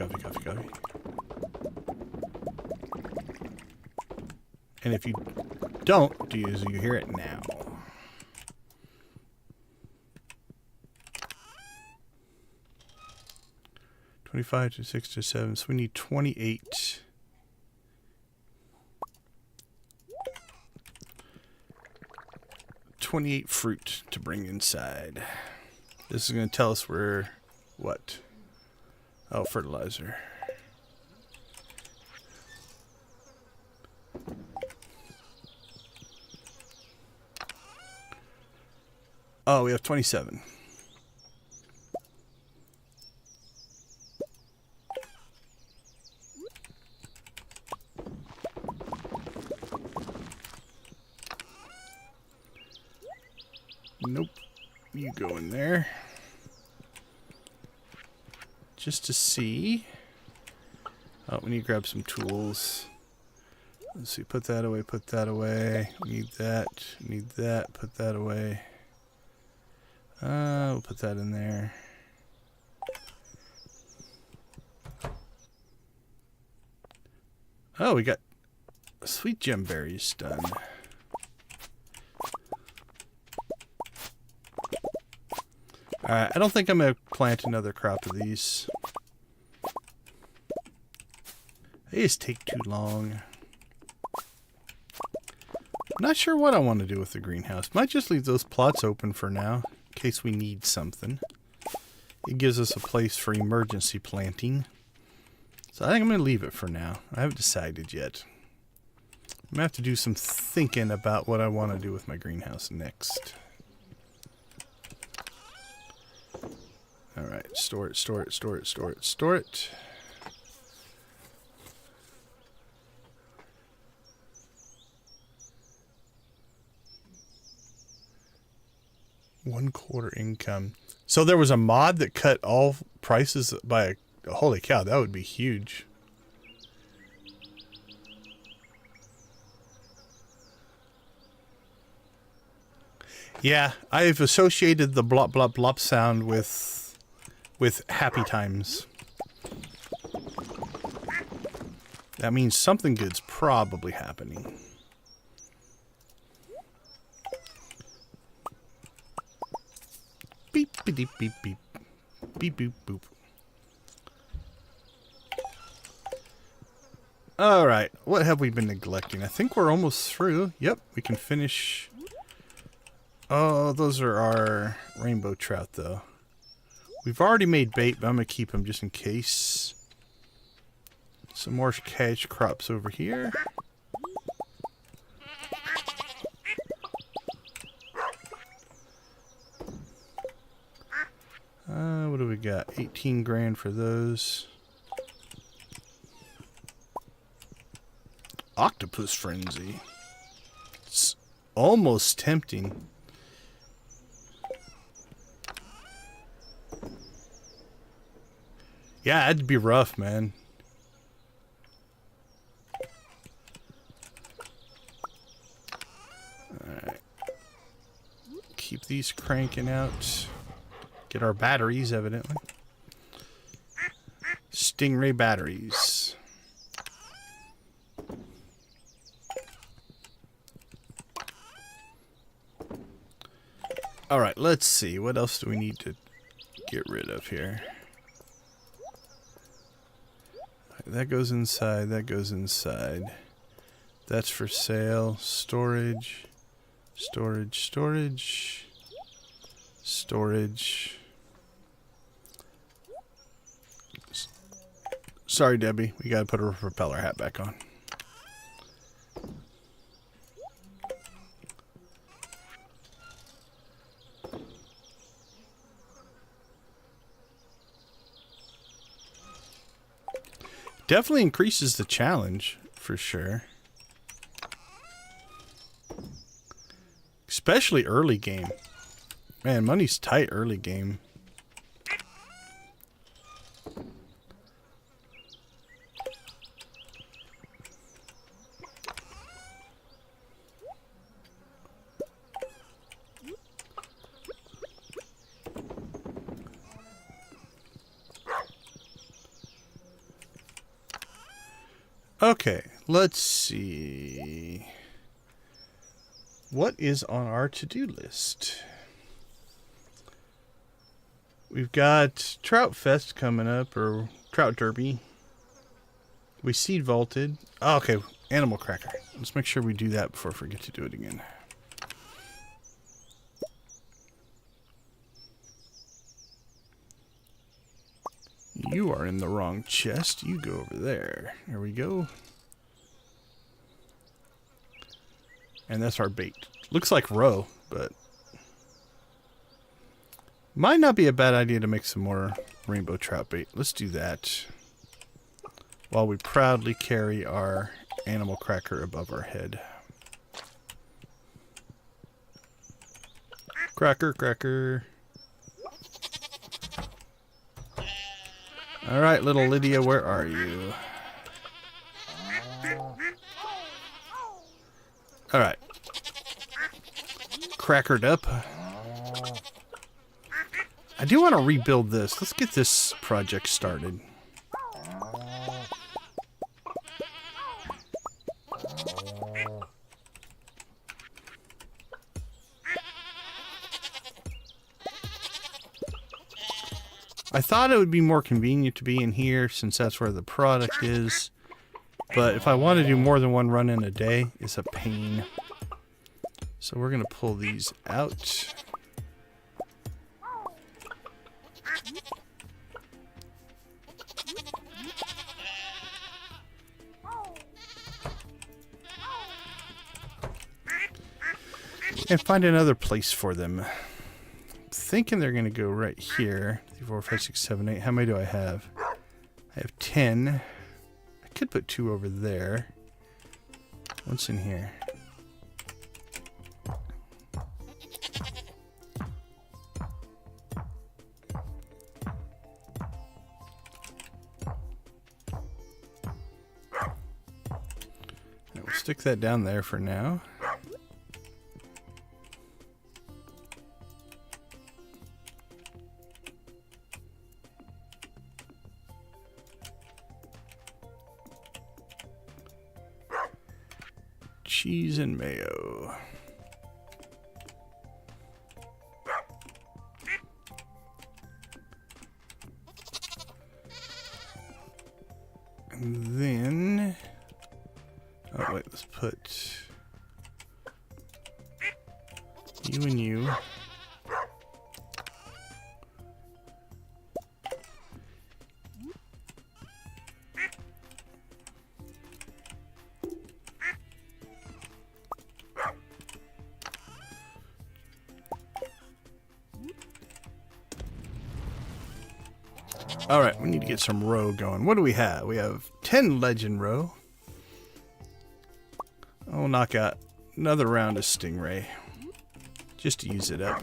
And if you don't, do you hear it now? $25 to $6 to $7, so we need 28. $28 fruit to bring inside. This is going to tell us we're what? Oh, fertilizer. Oh, we have 27. Nope. You go in there. Just to see. Oh, we need to grab some tools. Let's see. Put that away. Put that away. Need that. Need that. Put that away. We'll put that in there. Oh, we got sweet gem berries done. Alright, I don't think I'm going to plant another crop of these. They just take too long. I'm not sure what I want to do with the greenhouse. Might just leave those plots open for now, in case we need something. It gives us a place for emergency planting. So I think I'm going to leave it for now. I haven't decided yet. I'm going to have to do some thinking about what I want to do with my greenhouse next. Alright, store it, store it, store it, store it, store it. $1/4 income. So there was a mod that cut all prices by holy cow, that would be huge. Yeah, I've associated the blop blop blop sound with happy times. That means something good's probably happening. Beep beep beep beep. Beep boop boop. Alright, what have we been neglecting? I think we're almost through. Yep, we can finish. Oh, those are our rainbow trout, though. We've already made bait, but I'm going to keep them just in case. Some more cash crops over here. What do we got? 18 grand for those. Octopus frenzy. It's almost tempting. Yeah, that'd be rough, man. Alright. Keep these cranking out. Get our batteries, evidently. Stingray batteries. Alright, let's see. What else do we need to get rid of here? That goes inside. That goes inside. That's for sale. Storage. Storage. Storage. Storage. Sorry, Debbie. We gotta put her propeller hat back on. Definitely increases the challenge, for sure. Especially early game. Man, money's tight early game. Okay, let's see. What is on our to-do list? We've got Trout Fest coming up, or Trout Derby. We seed vaulted. Oh, okay, animal cracker. Let's make sure we do that before I forget to do it again. You are in the wrong chest. You go over there. There we go. And that's our bait. Looks like roe, but might not be a bad idea to make some more rainbow trout bait. Let's do that while we proudly carry our animal cracker above our head. Cracker, cracker. All right, little Lydia, where are you? All right. Crackered up. I do want to rebuild this. Let's get this project started. I thought it would be more convenient to be in here since that's where the product is. But if I want to do more than one run in a day, it's a pain. So we're going to pull these out. And find another place for them. I'm thinking they're going to go right here. 3, 4, 5, 6, 7, 8. How many do I have? I have 10. I could put 2 over there. What's in here? And we'll stick that down there for now. Cheese and mayo. And then, oh wait, let's put you and you. Alright, we need to get some roe going. What do we have? We have 10 legend roe. I'll knock out another round of stingray. Just to use it up.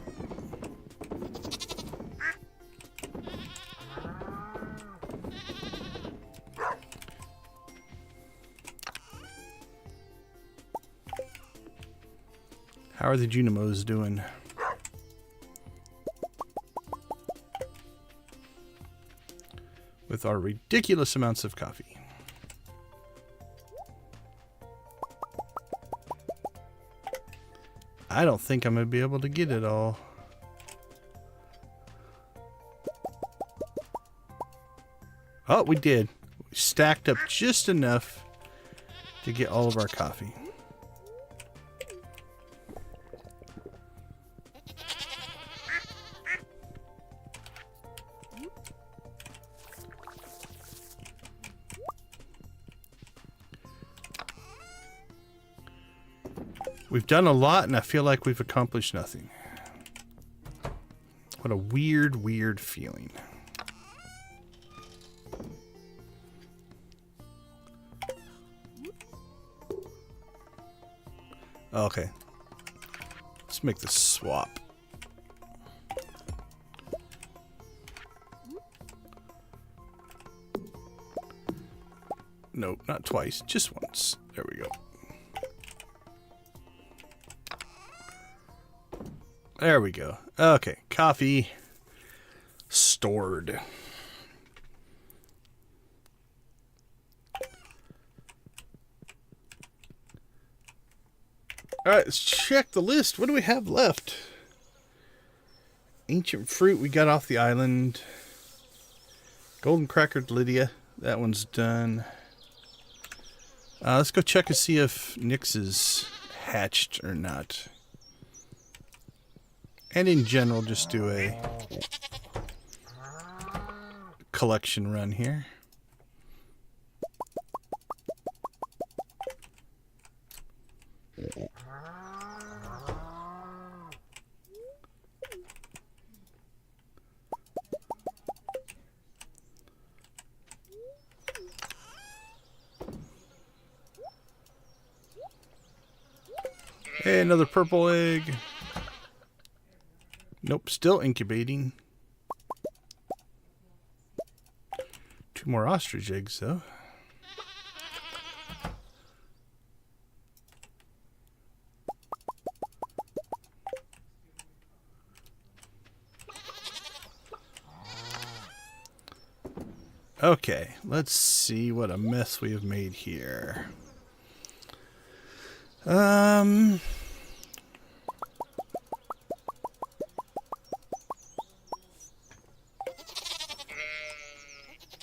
How are the Junimos doing? With our ridiculous amounts of coffee. I don't think I'm going to be able to get it all. Oh, we did. We stacked up just enough to get all of our coffee. We've done a lot, and I feel like we've accomplished nothing. What a weird, weird feeling. Okay. Let's make the swap. Nope, not twice, just once. There we go. There we go. Okay, coffee stored. Alright, let's check the list. What do we have left? Ancient fruit we got off the island. Golden crackered Lydia. That one's done. Let's go check and see if Nyx is hatched or not. And in general, just do a collection run here. Hey, another purple egg. Nope, still incubating. 2 more ostrich eggs, though. Okay, let's see what a mess we have made here.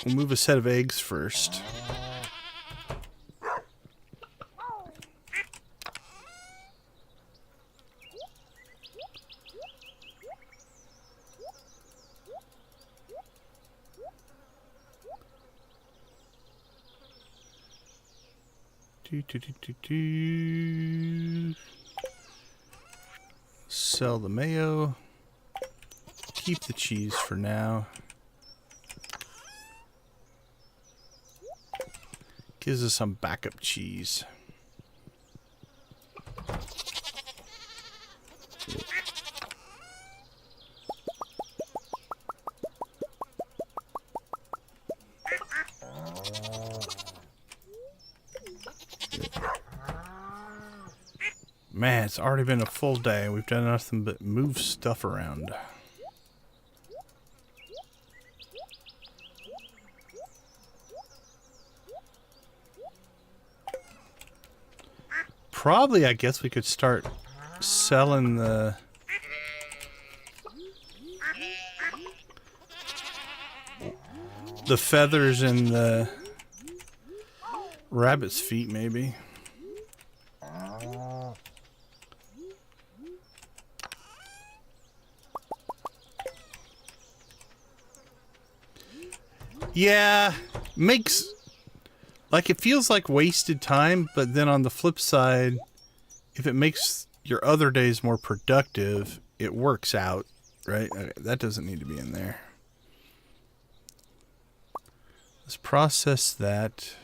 We'll move a set of eggs first. Sell the mayo. Keep the cheese for now. Gives us some backup cheese. Man, it's already been a full day. We've done nothing but move stuff around. Probably, I guess we could start selling the feathers and the rabbit's feet, maybe. Yeah, makes... like, it feels like wasted time, but then on the flip side, if it makes your other days more productive, it works out, right? That doesn't need to be in there. Let's process that.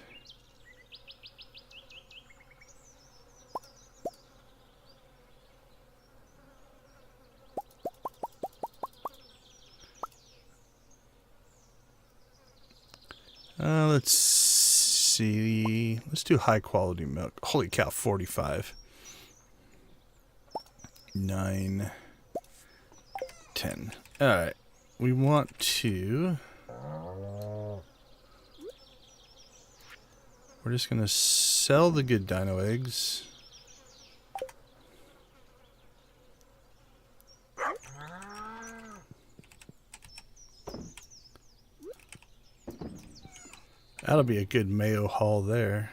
Let's see. Let's do high quality milk. Holy cow, 45. 9, 10. Alright. We want to... we're just going to sell the good dino eggs. That'll be a good mayo haul there.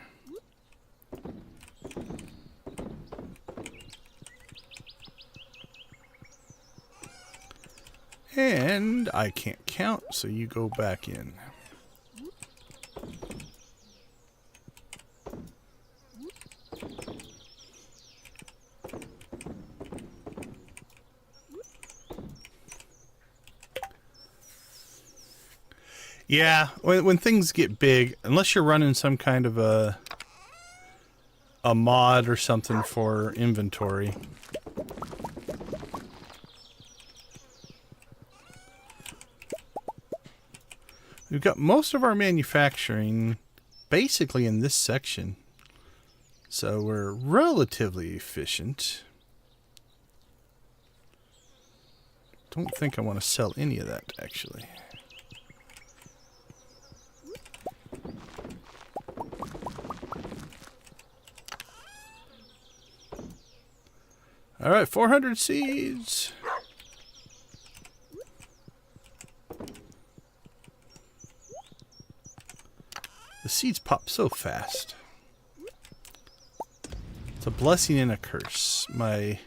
And I can't count, so you go back in. Yeah, when things get big, unless you're running some kind of a mod or something for inventory. We've got most of our manufacturing basically in this section. So we're relatively efficient. Don't think I want to sell any of that, actually. All right, 400 seeds. The seeds pop so fast. It's a blessing and a curse. My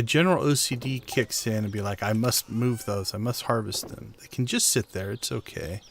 general OCD kicks in and be like, I must move those. I must harvest them. They can just sit there. It's okay.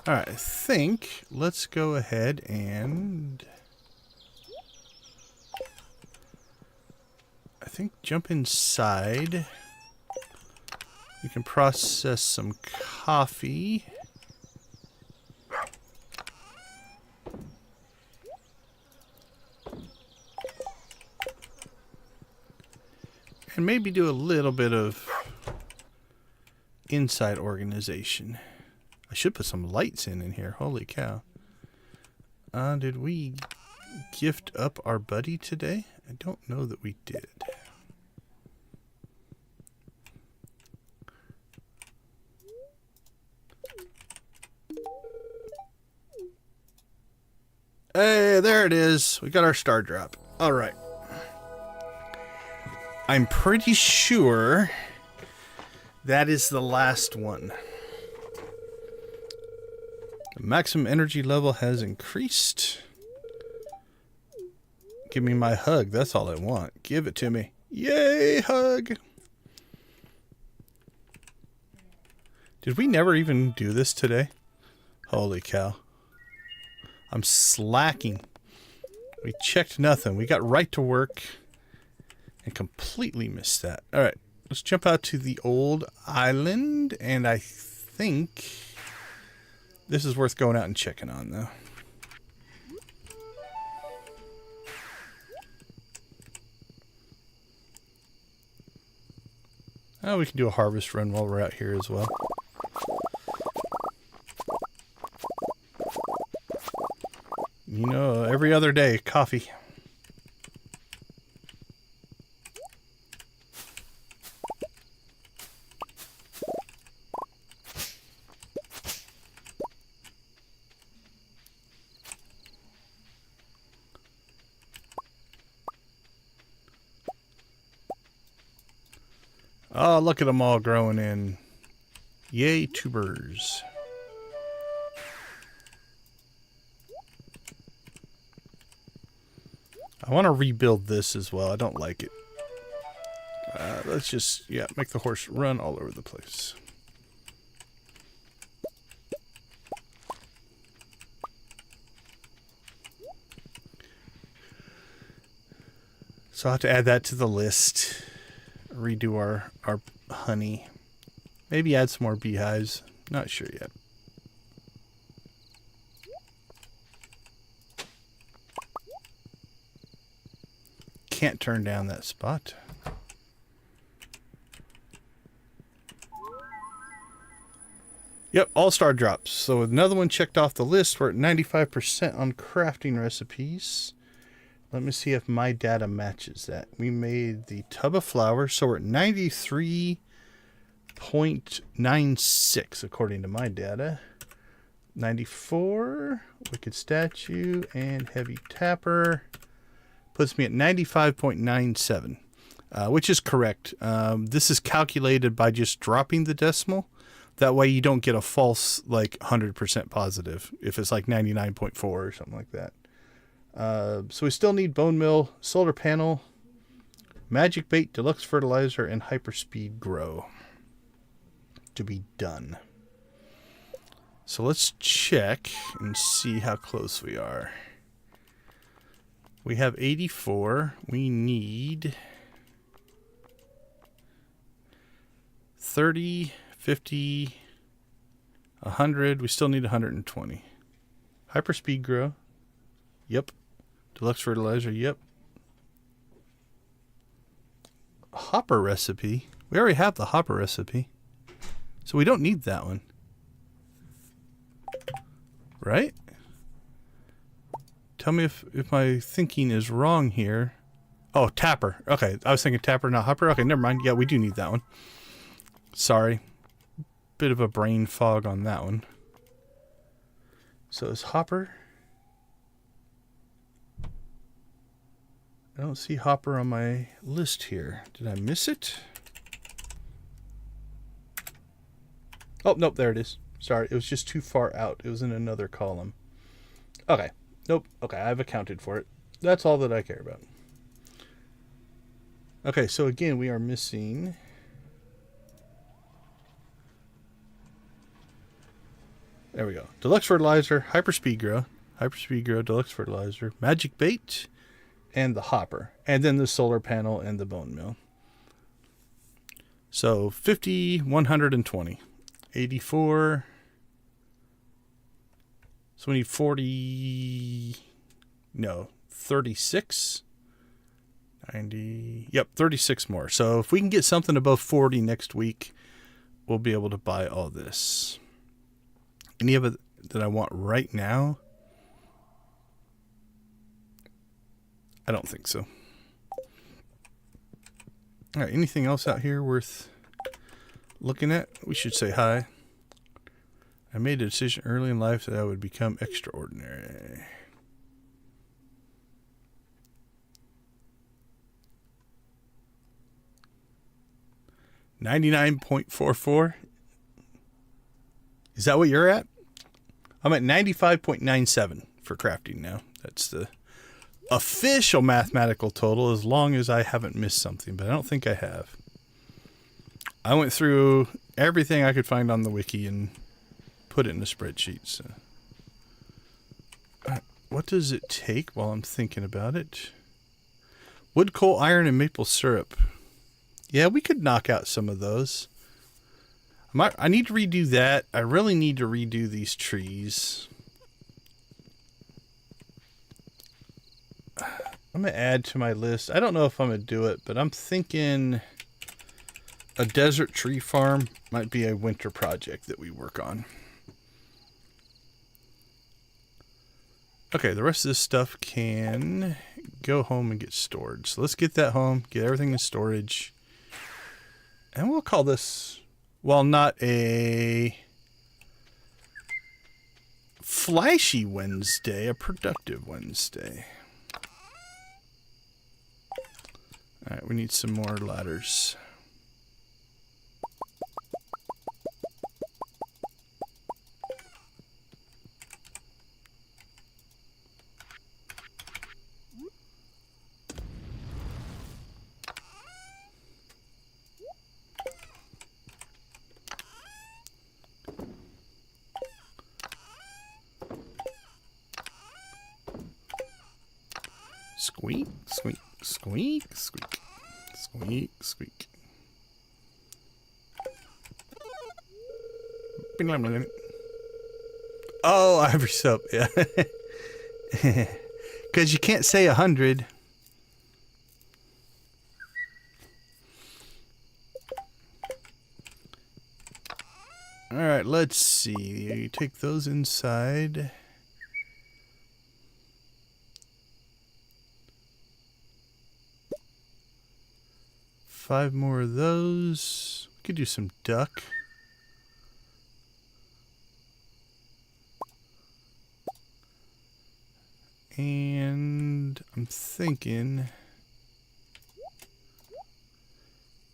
Alright, I think let's go ahead and jump inside. We can process some coffee. And maybe do a little bit of inside organization. I should put some lights in here. Holy cow. Did we gift up our buddy today? I don't know that we did. Hey, there it is. We got our star drop. All right. I'm pretty sure that is the last one. The maximum energy level has increased. Give me my hug. That's all I want. Give it to me. Yay, hug. Did we never even do this today? Holy cow. I'm slacking. We checked nothing. We got right to work and completely missed that. All right. Let's jump out to the old island. And I think this is worth going out and checking on, though. Oh, we can do a harvest run while we're out here as well. You know, every other day, coffee. Oh, look at them all growing in. Yay, tubers. I want to rebuild this as well. I don't like it. Let's just, yeah, make the horse run all over the place. So I'll have to add that to the list. Redo our honey. Maybe add some more beehives. Not sure yet. Can't turn down that spot. Yep, all star drops. So another one checked off the list. We're at 95% on crafting recipes. Let me see if my data matches that. We made the tub of flour, so we're at 93.96 according to my data. 94, wicked statue, and heavy tapper. Puts me at 95.97, which is correct. This is calculated by just dropping the decimal. That way you don't get a false, like, 100% positive if it's like 99.4 or something like that. So we still need bone mill, solar panel, magic bait, deluxe fertilizer, and hyperspeed grow to be done. So let's check and see how close we are. We have 84. We need 30, 50, 100. We still need 120. Hyperspeed grow. Yep. Deluxe fertilizer. Yep. Hopper recipe. We already have the hopper recipe. So we don't need that one. Right? Tell me if my thinking is wrong here. Oh, tapper. Okay, I was thinking tapper, not hopper. Okay, never mind. Yeah, we do need that one. Sorry. Bit of a brain fog on that one. So is hopper... I don't see hopper on my list here. Did I miss it? Oh, nope, there it is. Sorry, it was just too far out. It was in another column. Okay. Nope. Okay, I've accounted for it. That's all that I care about. Okay, so again, we are missing... There we go. Deluxe fertilizer, hyperspeed grow, deluxe fertilizer, magic bait, and the hopper, and then the solar panel and the bone meal. So 50, 120, 84. So we need 40. No, 36. 90. Yep, 36 more. So if we can get something above 40 next week, we'll be able to buy all this. Any of it that I want right now? I don't think so. All right, anything else out here worth looking at? We should say hi. I made a decision early in life that I would become extraordinary. $99.44. Is that what you're at? I'm at 95.97 for crafting now. That's the official mathematical total, as long as I haven't missed something, but I don't think I have. I went through everything I could find on the wiki and put it in a spreadsheet. So. What does it take while I'm thinking about it? Wood, coal, iron, and maple syrup. Yeah, we could knock out some of those. I need to redo that. I really need to redo these trees. I'm going to add to my list. I don't know if I'm going to do it, but I'm thinking a desert tree farm might be a winter project that we work on. Okay, the rest of this stuff can go home and get stored. So let's get that home, get everything in storage. And we'll call this, well, not a flashy Wednesday, a productive Wednesday. All right, we need some more ladders. Squeak, squeak, squeak, squeak, squeak, squeak. Oh, ivory soap, yeah. Because you can't say 100. All right, let's see. You take those inside. Five more of those. We could do some duck. And I'm thinking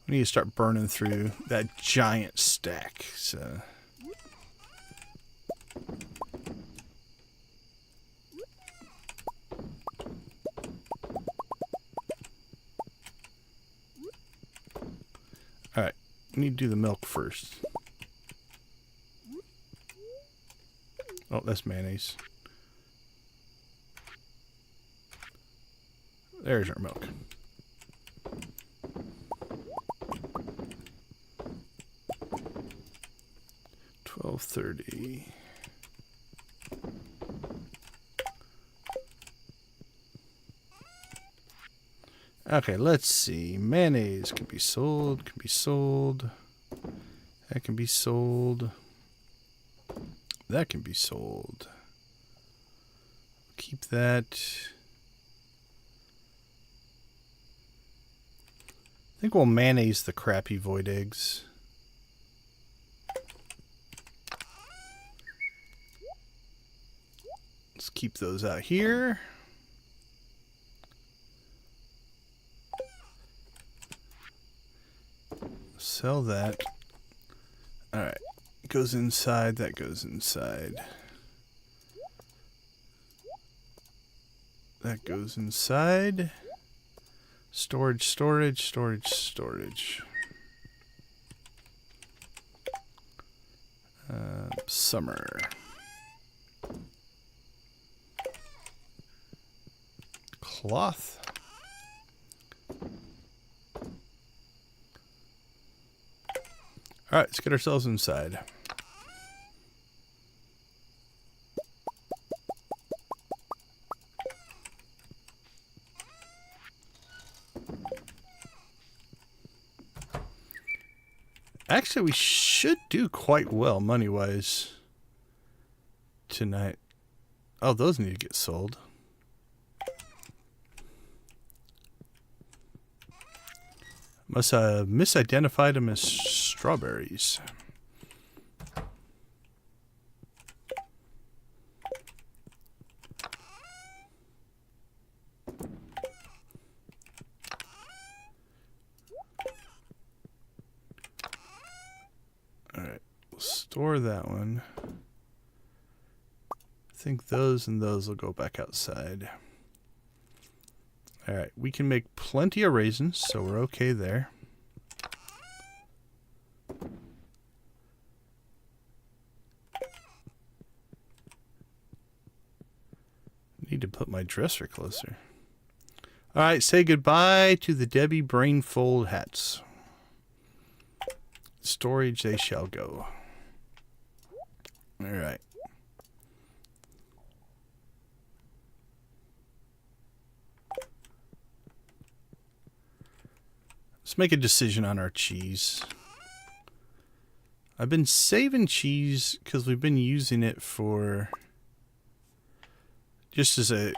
we need to start burning through that giant stack. So all right, we need to do the milk first. Oh, that's mayonnaise. There's our milk. $12.30. Okay, let's see. Mayonnaise can be sold, That can be sold. That can be sold. Keep that. I think we'll mayonnaise the crappy void eggs. Let's keep those out here. Sell that. Alright. Goes inside. That goes inside. That goes inside. Storage, storage, storage, storage. Summer. Cloth. Alright, let's get ourselves inside. Actually, we should do quite well money-wise tonight. Oh, those need to get sold. Must have misidentified them as strawberries. Alright, we'll store that one. I think those and those will go back outside. Alright, we can make plenty of raisins, so we're okay there. Need to put my dresser closer. Alright, say goodbye to the Debbie Brainfold hats. Storage they shall go. Alright. Let's make a decision on our cheese. I've been saving cheese because we've been using it for just as a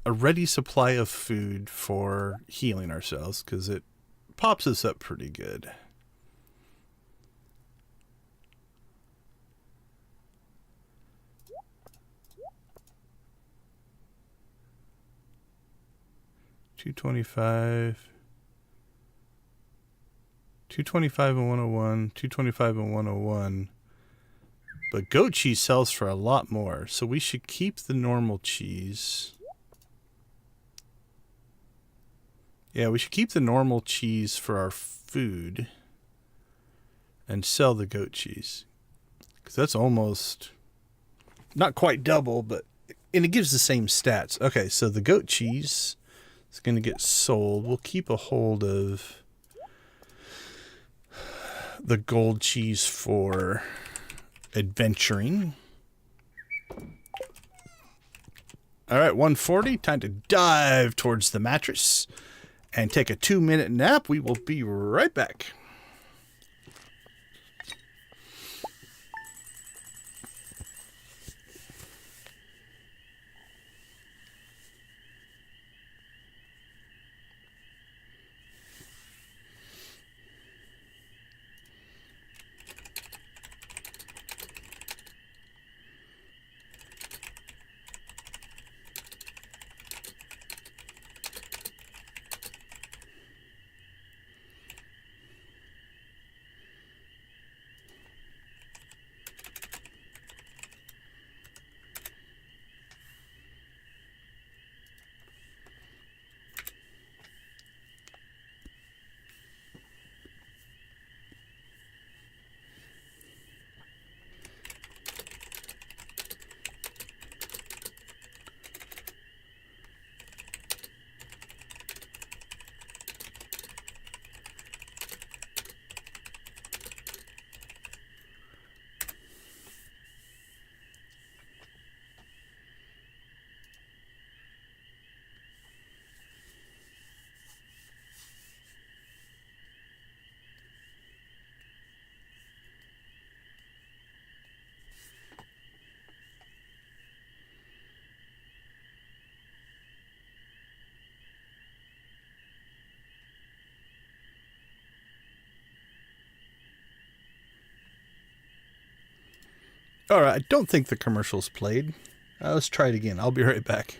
ready supply of food for healing ourselves, because it pops us up pretty good. $2.25. 225 and 101, 225 and 101. But goat cheese sells for a lot more, so we should keep the normal cheese. Yeah, we should keep the normal cheese for our food and sell the goat cheese. Because that's almost, not quite double, but, and it gives the same stats. Okay, so the goat cheese is going to get sold. We'll keep a hold of the gold cheese for adventuring. Alright, 140. Time to dive towards the mattress and take a 2-minute nap. We will be right back. All right, I don't think the commercial's played. Let's try it again. I'll be right back.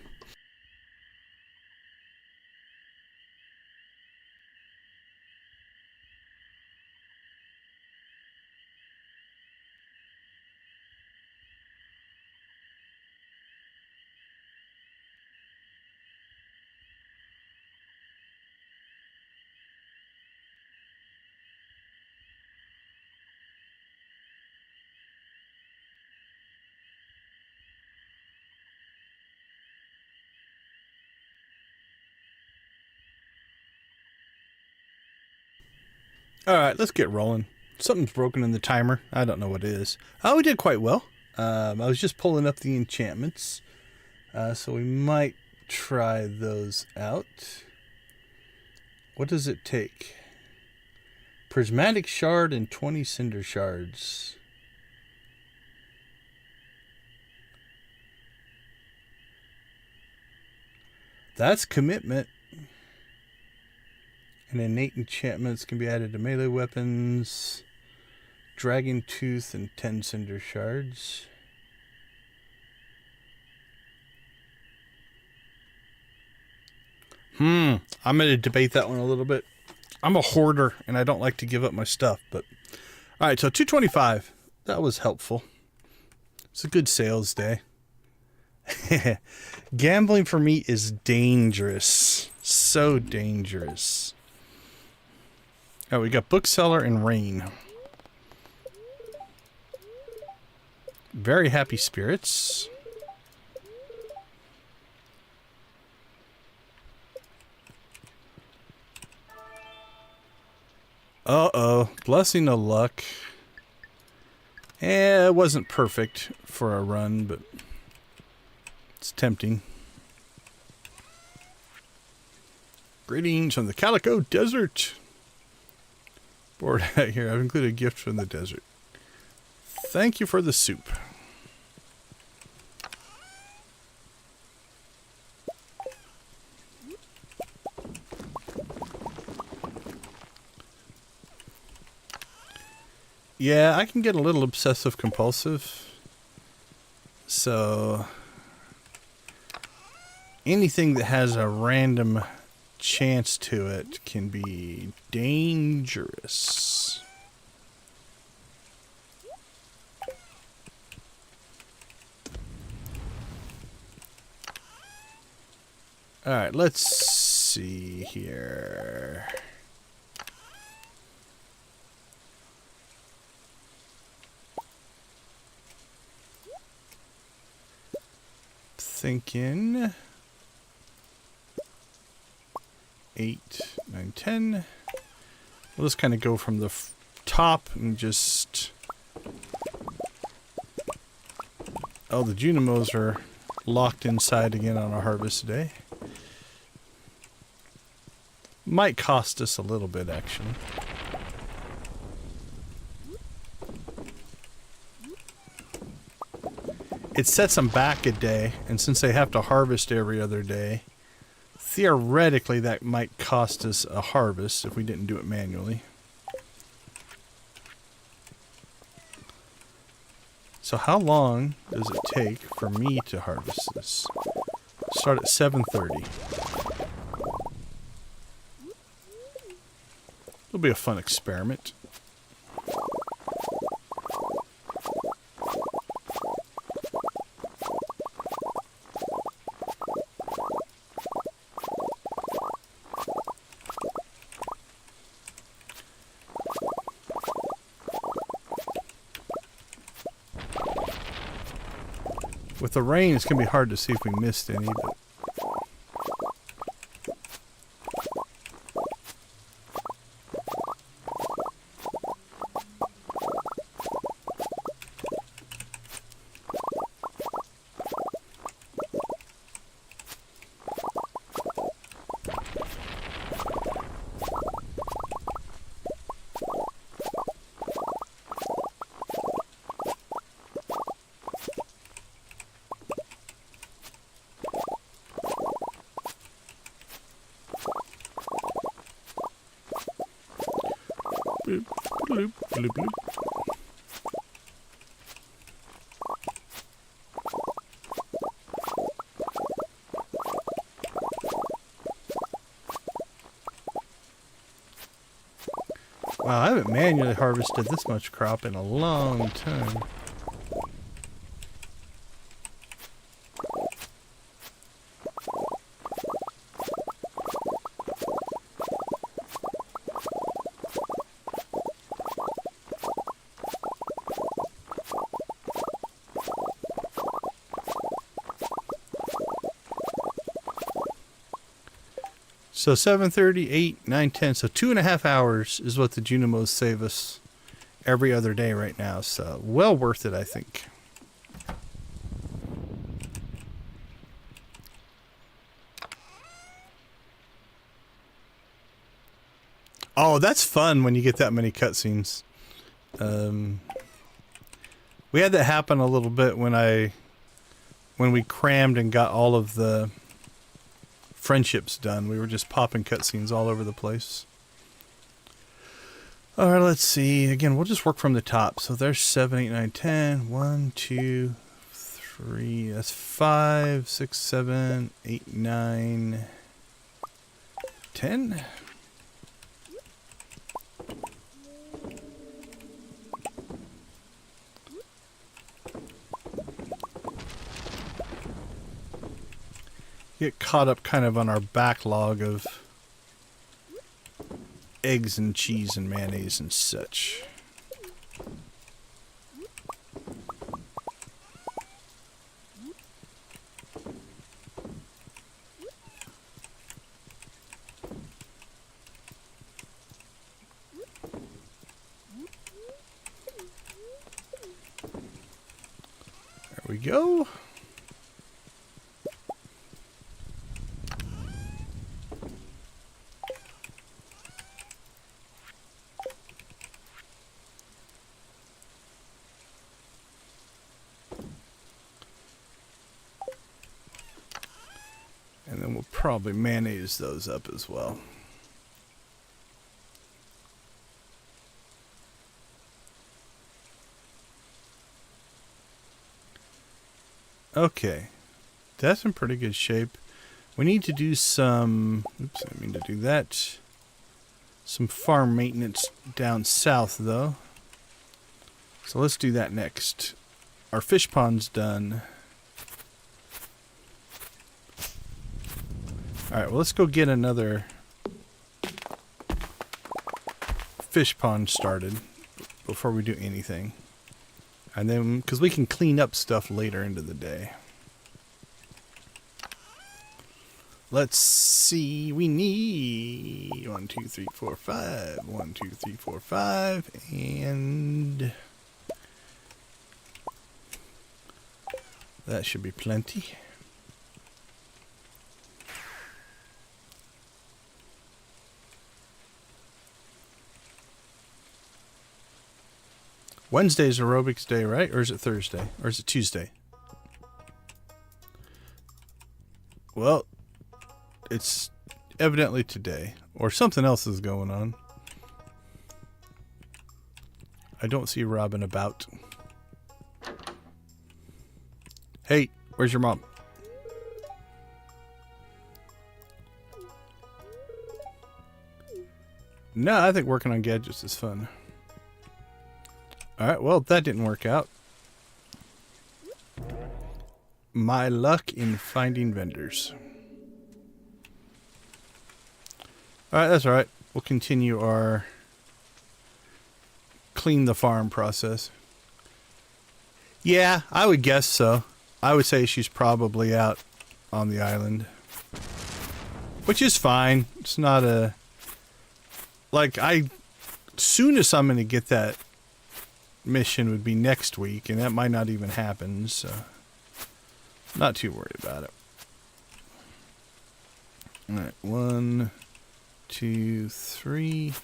All right, let's get rolling. Something's broken in the timer. I don't know what it is. Oh, we did quite well. I was just pulling up the enchantments. So we might try those out. What does it take? Prismatic shard and 20 cinder shards. That's commitment. And innate enchantments can be added to melee weapons. Dragon tooth and 10 cinder shards. I'm going to debate that one a little bit. I'm a hoarder and I don't like to give up my stuff, but all right, so 225. That was helpful. It's a good sales day. Gambling for me is dangerous. So dangerous. Oh, we got bookseller and rain. Very happy spirits. Uh-oh. Blessing of luck. It wasn't perfect for a run, but it's tempting. Greetings from the Calico Desert. Board out here. I've included a gift from the desert. Thank you for the soup. Yeah, I can get a little obsessive compulsive. So anything that has a random chance to it can be dangerous. All right, let's see here. Thinking 8, 9, 10. We'll just kind of go from the top and just... Oh, the Junimos are locked inside again on a harvest day. Might cost us a little bit, actually. It sets them back a day, and since they have to harvest every other day, theoretically that might cost us a harvest if we didn't do it manually. So how long does it take for me to harvest this? Start at 7:30. It'll be a fun experiment. With the rain, it's going to be hard to see if we missed any, but... Bloop, bloop, bloop, bloop. Wow, I haven't manually harvested this much crop in a long time. So 7:30, 8, 9, 10. So 2.5 hours is what the Junimos save us every other day right now. So well worth it, I think. Oh, that's fun when you get that many cutscenes. We had that happen a little bit when we crammed and got all of the friendships done. We were just popping cutscenes all over the place. All right, let's see. Again, we'll just work from the top. So there's 7, 8, 9, 10. 1, 2, 3. That's 5, 6, 7, 8, 9, 10. Get caught up kind of on our backlog of eggs and cheese and mayonnaise and such. There we go. And then we'll probably mayonnaise those up as well. Okay, that's in pretty good shape. We need to do some, oops, I mean to do that. Some farm maintenance down south though. So let's do that next. Our fish pond's done. Alright, well let's go get another fish pond started before we do anything. And then, because we can clean up stuff later into the day. Let's see, we need 1, 2, 3, 4, 5. 1, 2, 3, 4, 5. And that should be plenty. Wednesday's aerobics day, right? Or is it Thursday? Or is it Tuesday? Well, it's evidently today. Or something else is going on. I don't see Robin about. Hey, where's your mom? No, I think working on gadgets is fun. Alright, well, that didn't work out. My luck in finding vendors. Alright, that's alright. We'll continue our clean the farm process. Yeah, I would guess so. I would say she's probably out on the island. Which is fine. It's not a... Like, soonest I'm going to get that mission would be next week, and that might not even happen, so not too worried about it. Alright, 1, 2, 3.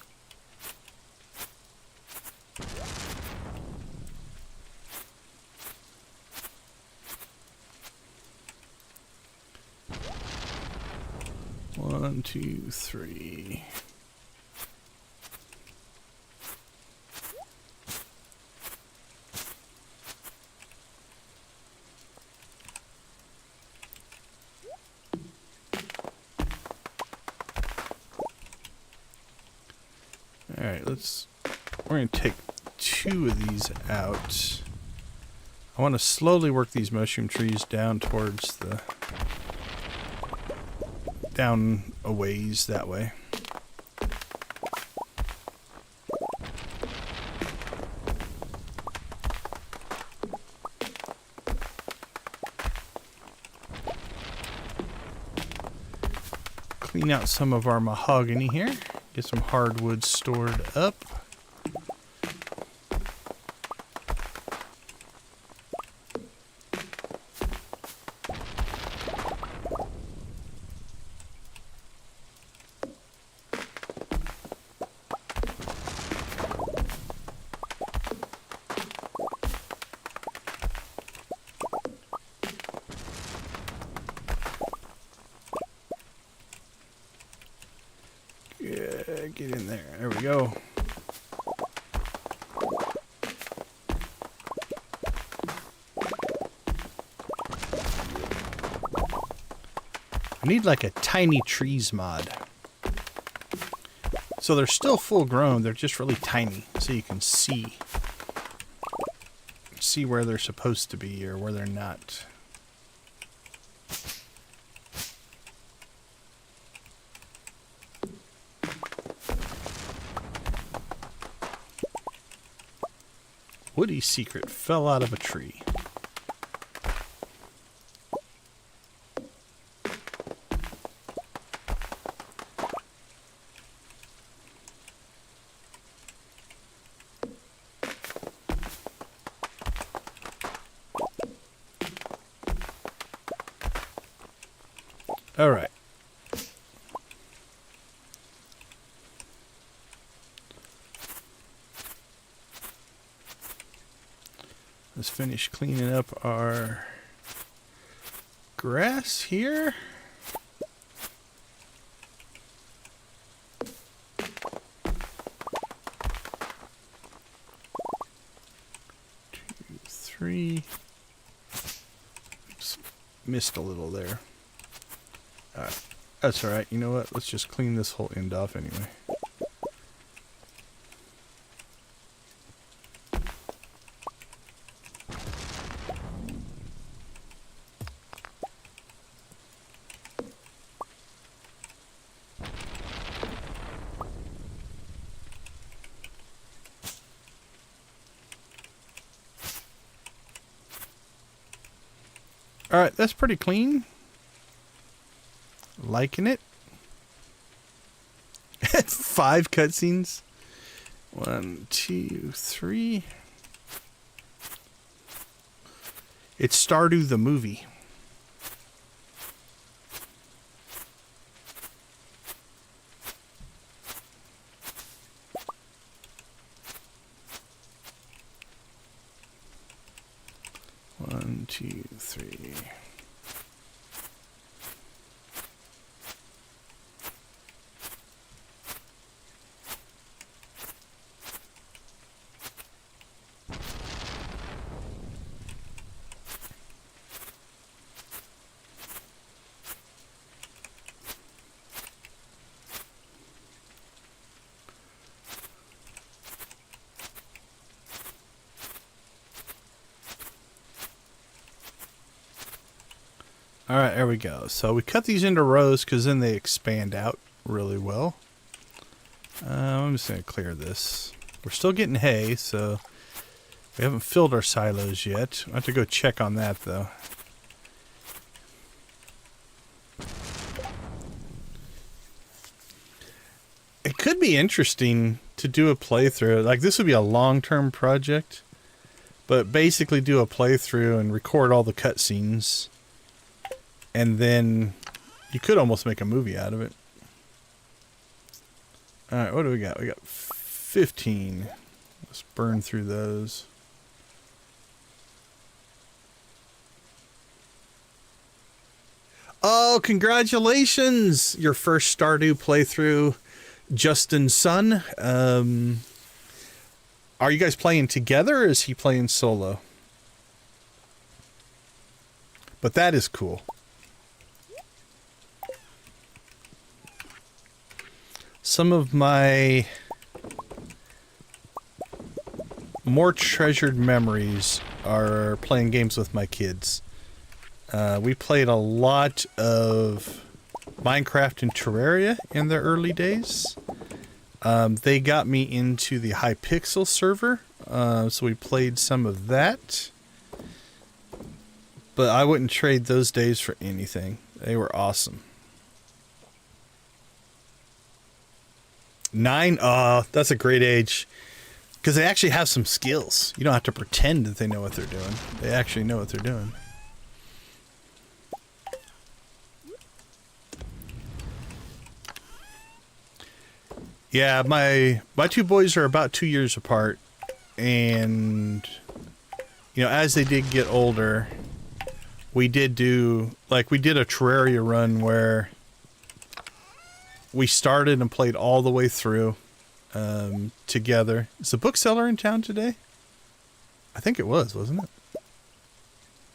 One, two, three. Alright, let's We're going to take 2 of these out. I want to slowly work these mushroom trees down towards the... down a ways that way. Clean out some of our mahogany here. Get some hardwood stored up. Yeah, get in there. There we go. I need like a tiny trees mod. So they're still full grown, they're just really tiny, so you can see where they're supposed to be or where they're not. Woody secret fell out of a tree. All right. Let's finish cleaning up our grass here. Two, 3. Oops, missed a little there. That's all right. You know what? Let's just clean this whole end off anyway. All right, that's pretty clean. Liking it. 5 cutscenes. 1, 2, 3. It's Stardew the movie. One, two, 3. All right, there we go. So we cut these into rows because then they expand out really well. I'm just going to clear this. We're still getting hay, so we haven't filled our silos yet. I have to go check on that, though. It could be interesting to do a playthrough. Like, this would be a long-term project, but basically do a playthrough and record all the cutscenes. And then you could almost make a movie out of it. Alright, what do we got? We got 15. Let's burn through those. Oh, congratulations! Your first Stardew playthrough, Justin's son. Are you guys playing together or is he playing solo? But that is cool. Some of my more treasured memories are playing games with my kids. We played a lot of Minecraft and Terraria in their early days. They got me into the Hypixel server, so we played some of that. But I wouldn't trade those days for anything. They were awesome. 9? That's a great age. Because they actually have some skills. You don't have to pretend that they know what they're doing. They actually know what they're doing. Yeah, my two boys are about 2 years apart. And, you know, as they did get older, we did do, like, we did a Terraria run where we started and played all the way through together. Is the bookseller in town today? I think it was, wasn't it?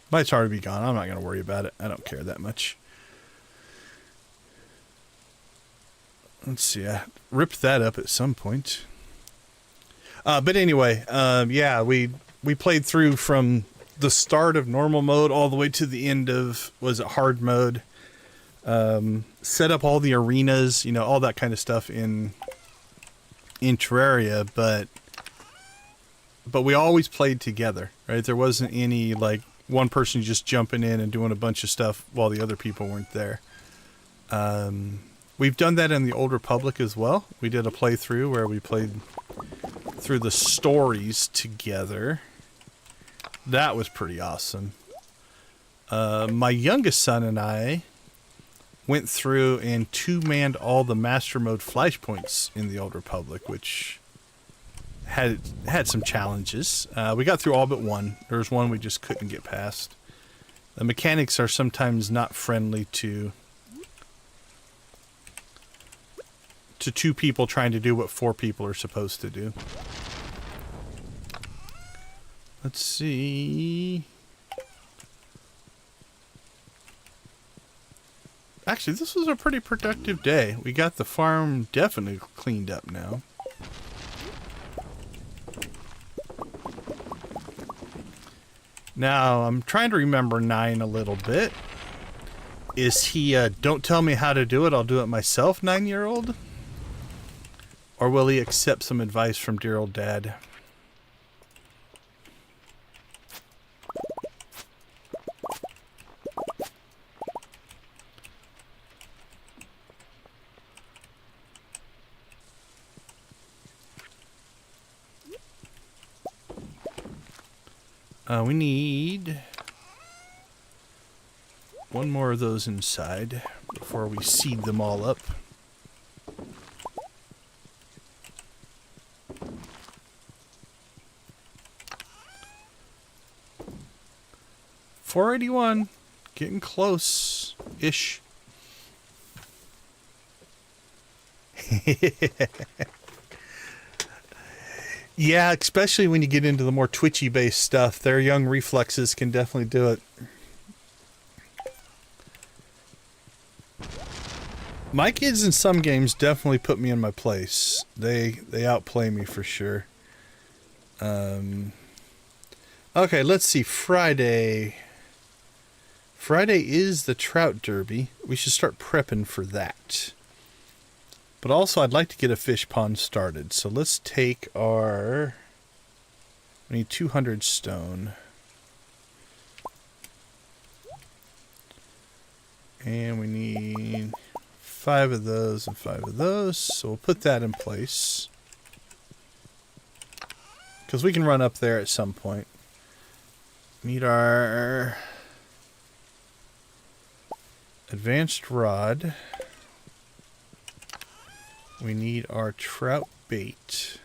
Might's already be gone. I'm not going to worry about it. I don't care that much. Let's see. I ripped that up at some point. But anyway, yeah, we played through from the start of normal mode all the way to the end of, was it hard mode? Set up all the arenas, you know, all that kind of stuff in Terraria, but we always played together, right? There wasn't any, like, one person just jumping in and doing a bunch of stuff while the other people weren't there. We've done that in the Old Republic as well. We did a playthrough where we played through the stories together. That was pretty awesome. My youngest son and I went through and two-manned all the Master Mode flashpoints in the Old Republic, which had some challenges. We got through all but one. There was one we just couldn't get past. The mechanics are sometimes not friendly to two people trying to do what 4 people are supposed to do. Let's see. Actually, this was a pretty productive day. We got the farm definitely cleaned up now. Now, I'm trying to remember 9 a little bit. Is he don't tell me how to do it, I'll do it myself 9-year-old? Or will he accept some advice from dear old dad? We need one more of those inside before we seed them all up. $481, getting close-ish. Yeah, especially when you get into the more twitchy-based stuff. Their young reflexes can definitely do it. My kids in some games definitely put me in my place. They outplay me for sure. Okay, let's see. Friday. Friday is the Trout Derby. We should start prepping for that. But also, I'd like to get a fish pond started. So let's take our... We need 200 stone. And we need 5 of those and 5 of those. So we'll put that in place. Because we can run up there at some point. Need our advanced rod. We need our trout bait.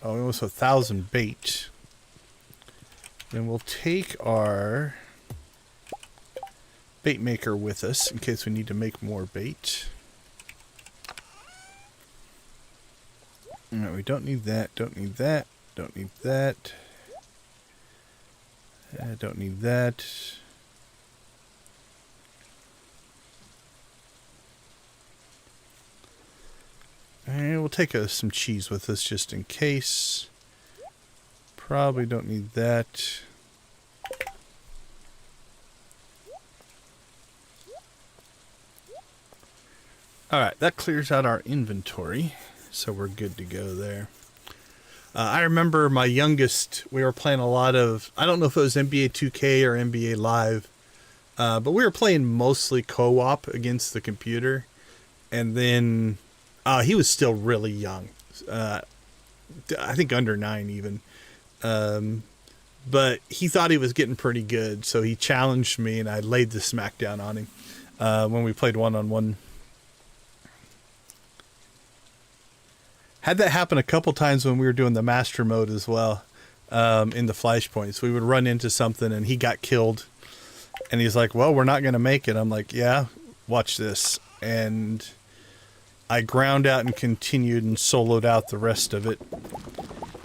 Oh, almost 1,000 bait. Then we'll take our bait maker with us in case we need to make more bait. No, we don't need that, don't need that, don't need that. I don't need that. And we'll take some cheese with us just in case. Probably don't need that. Alright, that clears out our inventory. So we're good to go there. I remember my youngest, we were playing a lot of, I don't know if it was NBA 2K or NBA Live, but we were playing mostly co-op against the computer. And then he was still really young. I think under 9 even. But he thought he was getting pretty good. So he challenged me and I laid the smackdown on him when we played one-on-one. Had that happen a couple times when we were doing the master mode as well, in the flashpoints. We would run into something and he got killed. And he's like, well, we're not going to make it. I'm like, yeah, watch this. And I ground out and continued and soloed out the rest of it.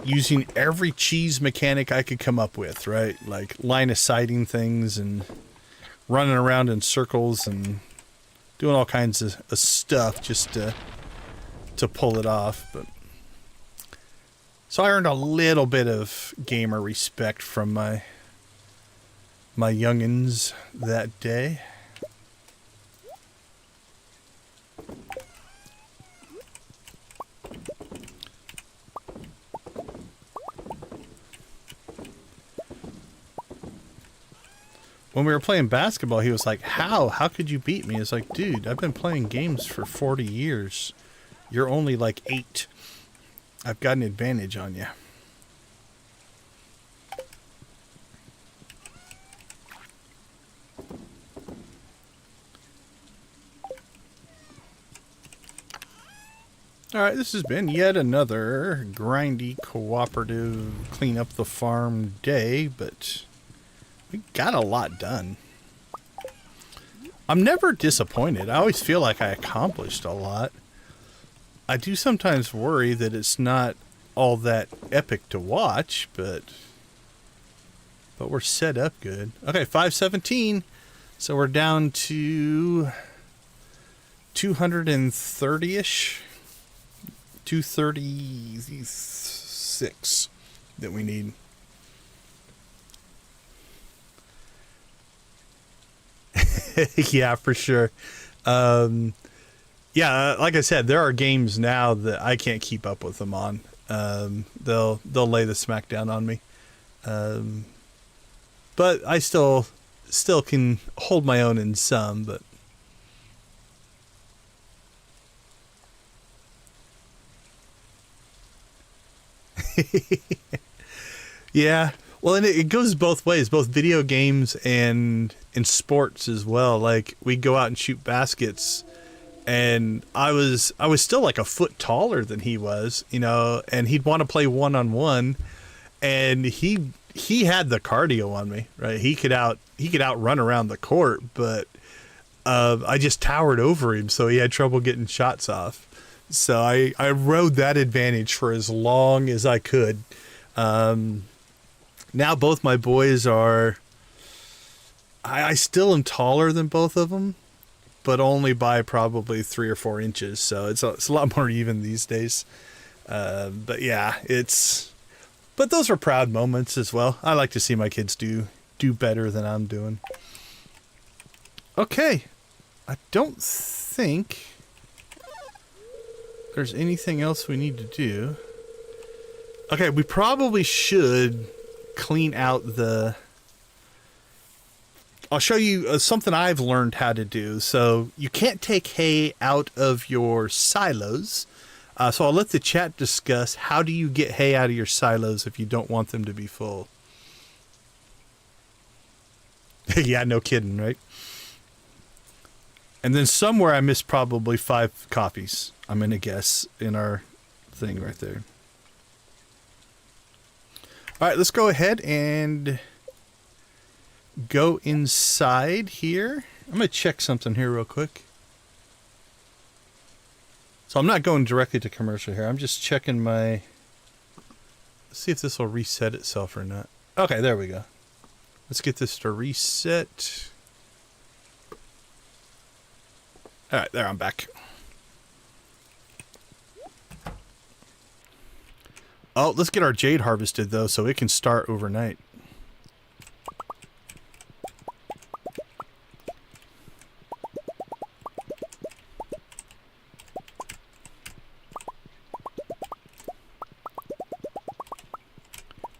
Using every cheese mechanic I could come up with, right? Like line of sighting things and running around in circles and doing all kinds of stuff just to pull it off. But so I earned a little bit of gamer respect from my youngins that day. When we were playing basketball, he was like, how could you beat me? It's like, dude, I've been playing games for 40 years. You're only like 8. I've got an advantage on you. Alright, this has been yet another grindy, cooperative, clean up the farm day, but we got a lot done. I'm never disappointed. I always feel like I accomplished a lot. I do sometimes worry that it's not all that epic to watch, but we're set up good. Okay, 517. So we're down to 230-ish. 236 that we need. Yeah, for sure. Yeah, like I said, there are games now that I can't keep up with them on. They'll lay the smackdown on me. But I still can hold my own in some, but yeah. Well, and it goes both ways, both video games and in sports as well. Like we go out and shoot baskets, and I was still like a foot taller than he was, you know, and he'd want to play one-on-one, and he had the cardio on me, right? He could outrun around the court, but I just towered over him, so he had trouble getting shots off. So I rode that advantage for as long as I could. Now both my boys are... I still am taller than both of them, but only by probably 3 or 4 inches. So it's a lot more even these days. But yeah, but those are proud moments as well. I like to see my kids do better than I'm doing. Okay. I don't think there's anything else we need to do. Okay, we probably should clean out the... I'll show you something I've learned how to do. So you can't take hay out of your silos. So I'll let the chat discuss how do you get hay out of your silos if you don't want them to be full. Yeah, no kidding, right? And then somewhere I missed probably 5 coffees, I'm going to guess, in our thing right there. All right, let's go ahead and go inside here. I'm going to check something here real quick. So I'm not going directly to commercial here. I'm just checking my... Let's see if this will reset itself or not. Okay, there we go. Let's get this to reset. All right, there, I'm back. Oh, let's get our jade harvested, though, so it can start overnight.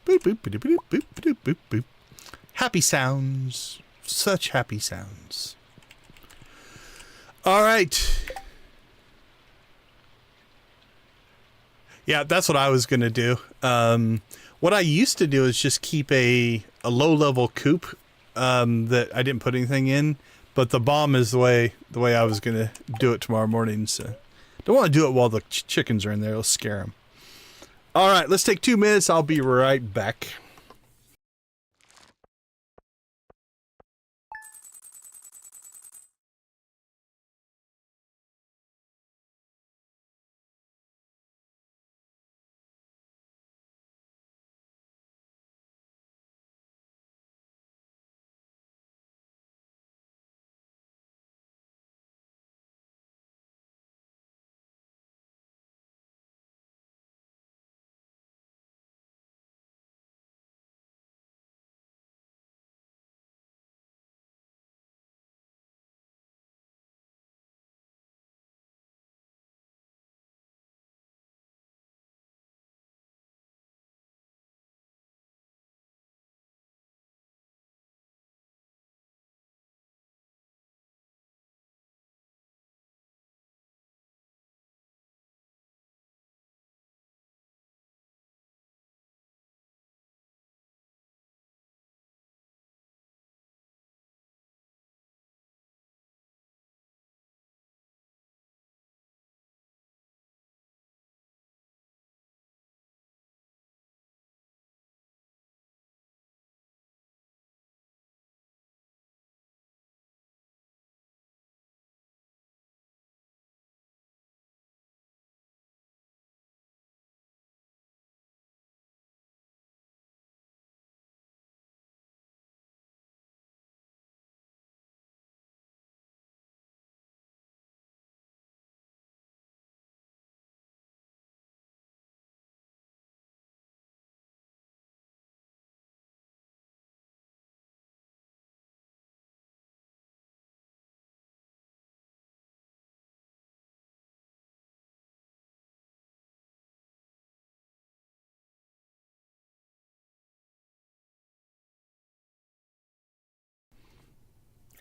Boop, boop, boop, boop, boop, boop, boop, boop. Happy sounds. Such happy sounds. All right. Yeah, that's what I was going to do. What I used to do is just keep a low-level coop that I didn't put anything in. But the bomb is the way I was going to do it tomorrow morning. So don't want to do it while the chickens are in there. It'll scare them. All right, let's take 2 minutes. I'll be right back.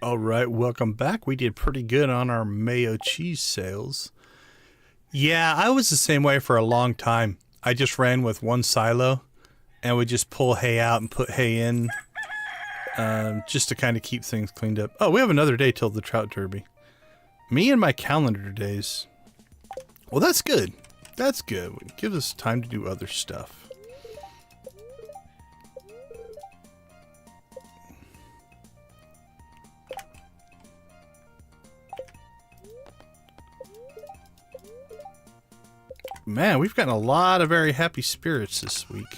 All right, welcome back. We did pretty good on our mayo cheese sales. Yeah, I was the same way for a long time. I just ran with one silo and would just pull hay out and put hay in just to kind of keep things cleaned up. Oh, we have another day till the Trout Derby. Me and my calendar days. Well, that's good. That's good. It gives us time to do other stuff. Man, we've gotten a lot of very happy spirits this week.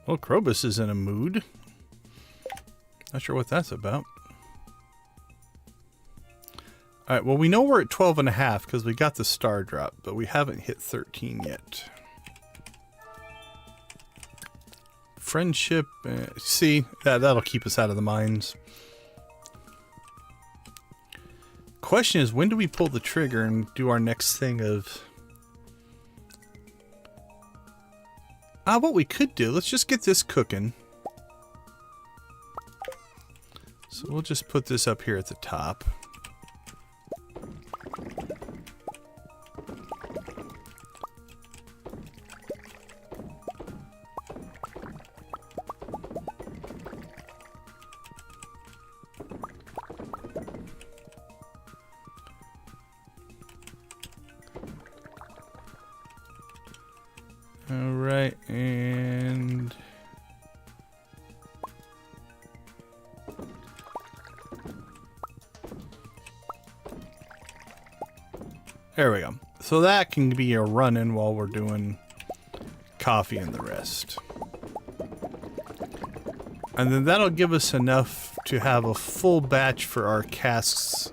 Well, Krobus is in a mood. Not sure what that's about. Alright, well, we know we're at 12.5 because we got the star drop, but we haven't hit 13 yet. Friendship, see, that'll keep us out of the mines. Question is, when do we pull the trigger and do our next thing of... what we could do, let's just get this cooking. So we'll just put this up here at the top. Alright, and... there we go. So that can be a run-in while we're doing coffee and the rest. And then that'll give us enough to have a full batch for our casks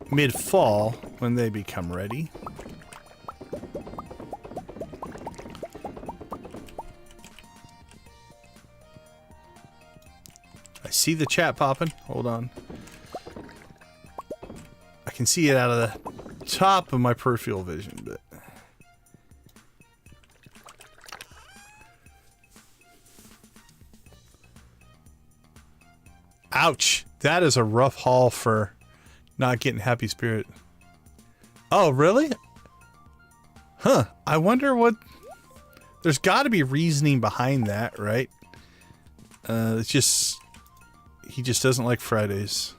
mid-fall when they become ready. I see the chat popping. Hold on. I can see it out of the top of my peripheral vision, but... Ouch! That is a rough haul for not getting Happy Spirit. Oh, really? Huh. I wonder what... There's got to be reasoning behind that, right? It's just... He just doesn't like Fridays.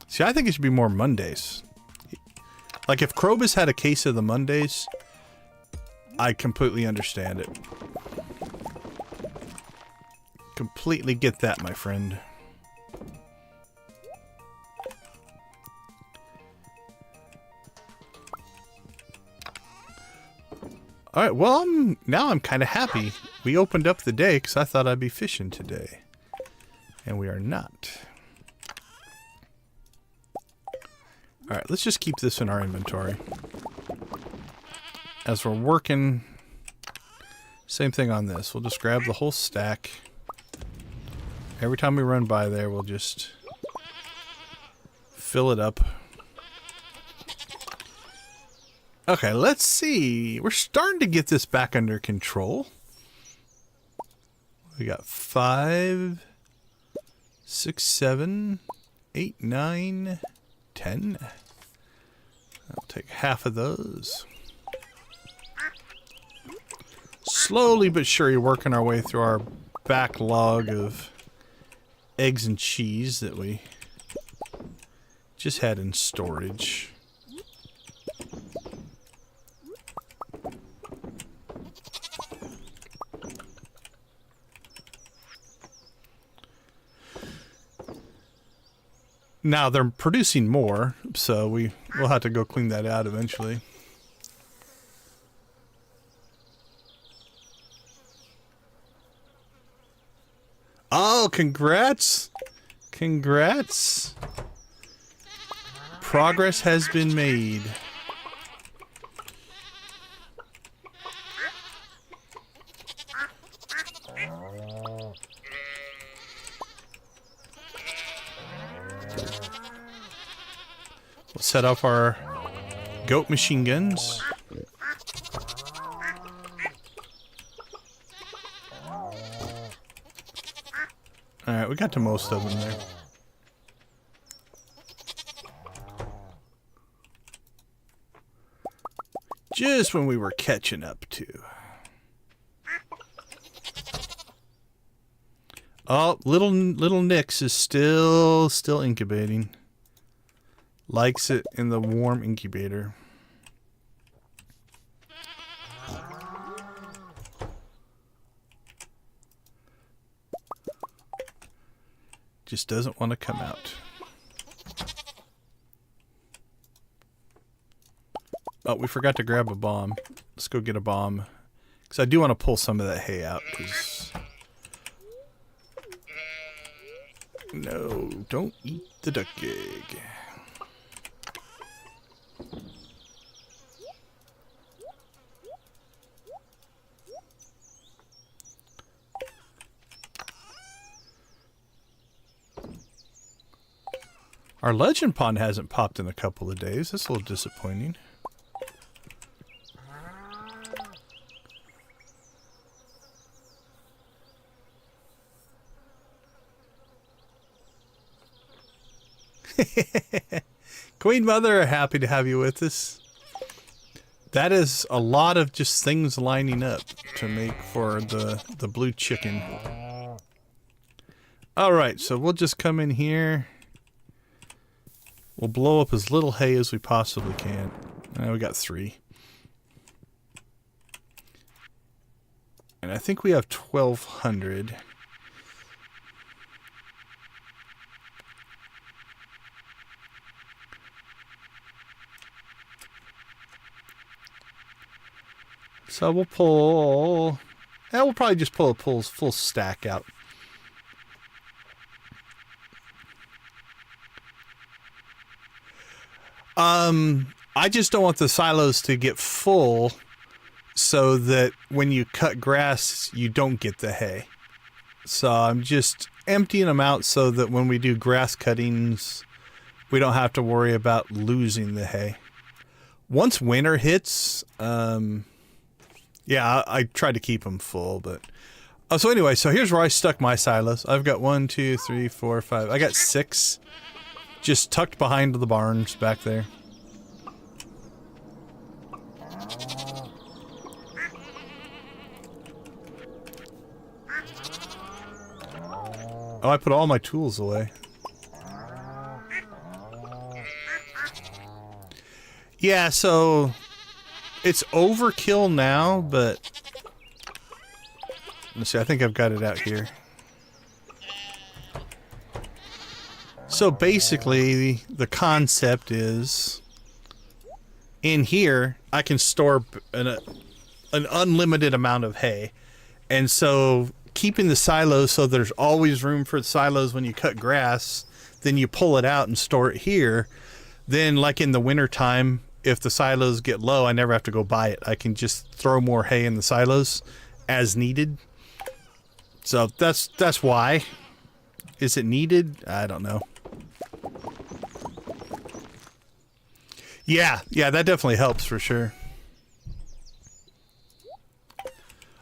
See, I think it should be more Mondays. Like, if Krobus had a case of the Mondays, I completely understand it. Completely get that, my friend. Alright, well, now I'm kind of happy. We opened up the day because I thought I'd be fishing today. And we are not. Alright, let's just keep this in our inventory. As we're working, same thing on this. We'll just grab the whole stack. Every time we run by there, we'll just fill it up. Okay, let's see. We're starting to get this back under control. We got 5, 6, 7, 8, 9, 10. I'll take half of those. Slowly but surely working our way through our backlog of eggs and cheese that we just had in storage. Now they're producing more, so we'll have to go clean that out eventually. Oh, congrats! Congrats! Progress has been made. We'll set up our goat machine guns. Alright, we got to most of them there. Just when we were catching up to. Oh, little Nix is still incubating. Likes it in the warm incubator. Just doesn't want to come out. Oh, we forgot to grab a bomb. Let's go get a bomb. Because I do want to pull some of that hay out. Cause... No, don't eat the duck egg. Our legend pond hasn't popped in a couple of days. That's a little disappointing. Queen Mother, happy to have you with us. That is a lot of just things lining up to make for the blue chicken. Alright, so we'll just come in here. We'll blow up as little hay as we possibly can. We got 3. And I think we have 1,200. So we'll pull we'll probably just pull a full stack out. I just don't want the silos to get full so that when you cut grass, you don't get the hay. So I'm just emptying them out so that when we do grass cuttings, we don't have to worry about losing the hay. Once winter hits, yeah, I try to keep them full, but... so anyway, so here's where I stuck my silos. I've got 1, 2, 3, 4, 5... I got 6 just tucked behind the barns back there. Oh, I put all my tools away. Yeah, so it's overkill now, but let's see, I think I've got it out here. So basically, the concept is in here, I can store an unlimited amount of hay. And so keeping the silos so there's always room for the silos when you cut grass, then you pull it out and store it here. Then like in the winter time, if the silos get low, I never have to go buy it. I can just throw more hay in the silos as needed. So that's why. Is it needed? I don't know. Yeah, that definitely helps for sure.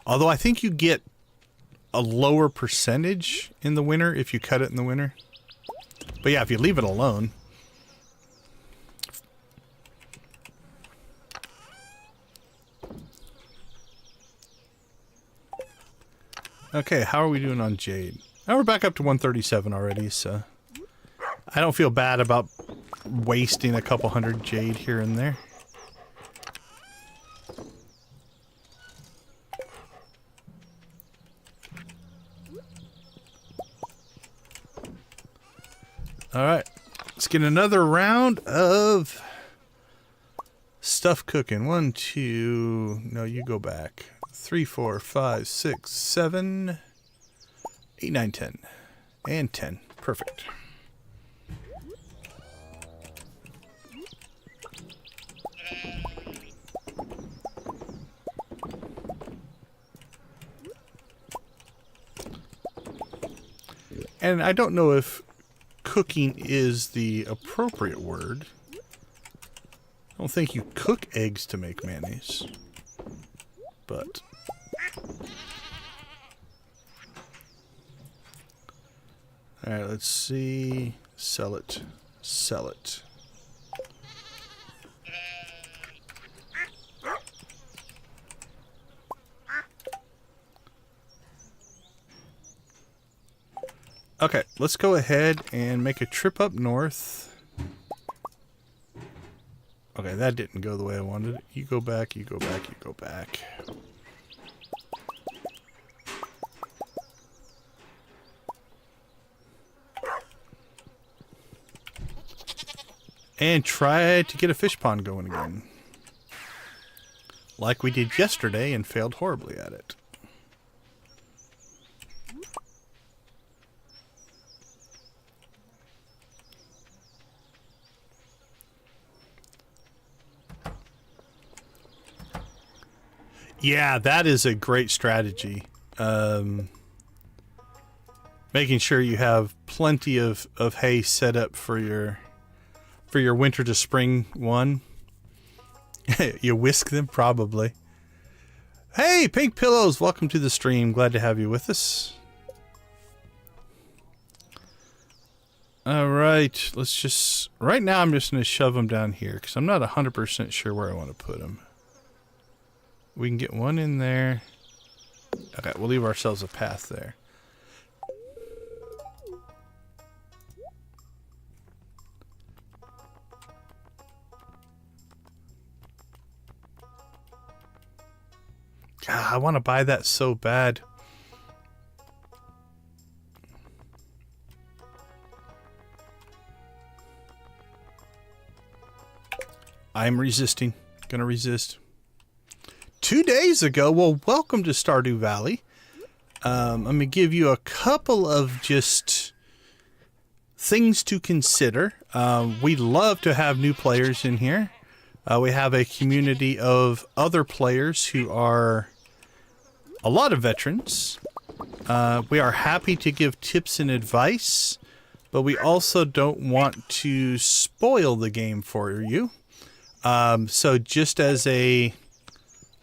Although I think you get a lower percentage in the winter if you cut it in the winter. But yeah, if you leave it alone. Okay, how are we doing on jade? Now we're back up to 137 already, so I don't feel bad about wasting a couple hundred jade here and there. Alright, let's get another round of stuff cooking. 1, 2, no, you go back. 3, 4, 5, 6, 7, 8, 9, 10. And 10. Perfect. And I don't know if cooking is the appropriate word. I don't think you cook eggs to make mayonnaise. But alright, let's see. Sell it. Sell it. Okay, let's go ahead and make a trip up north. Okay, that didn't go the way I wanted it. You go back, you go back, you go back. And try to get a fish pond going again. Like we did yesterday and failed horribly at it. Yeah, that is a great strategy. Making sure you have plenty of hay set up for your winter to spring one. You whisk them, probably. Hey, Pink Pillows, welcome to the stream. Glad to have you with us. All right, let's just... Right now, I'm just going to shove them down here because I'm not 100% sure where I want to put them. We can get one in there. Okay, we'll leave ourselves a path there. God, I want to buy that so bad. I'm resisting. Gonna resist. 2 days ago. Well, welcome to Stardew Valley. I'm going to give you a couple of just things to consider. We love to have new players in here. We have a community of other players who are a lot of veterans. We are happy to give tips and advice, but we also don't want to spoil the game for you. So just as a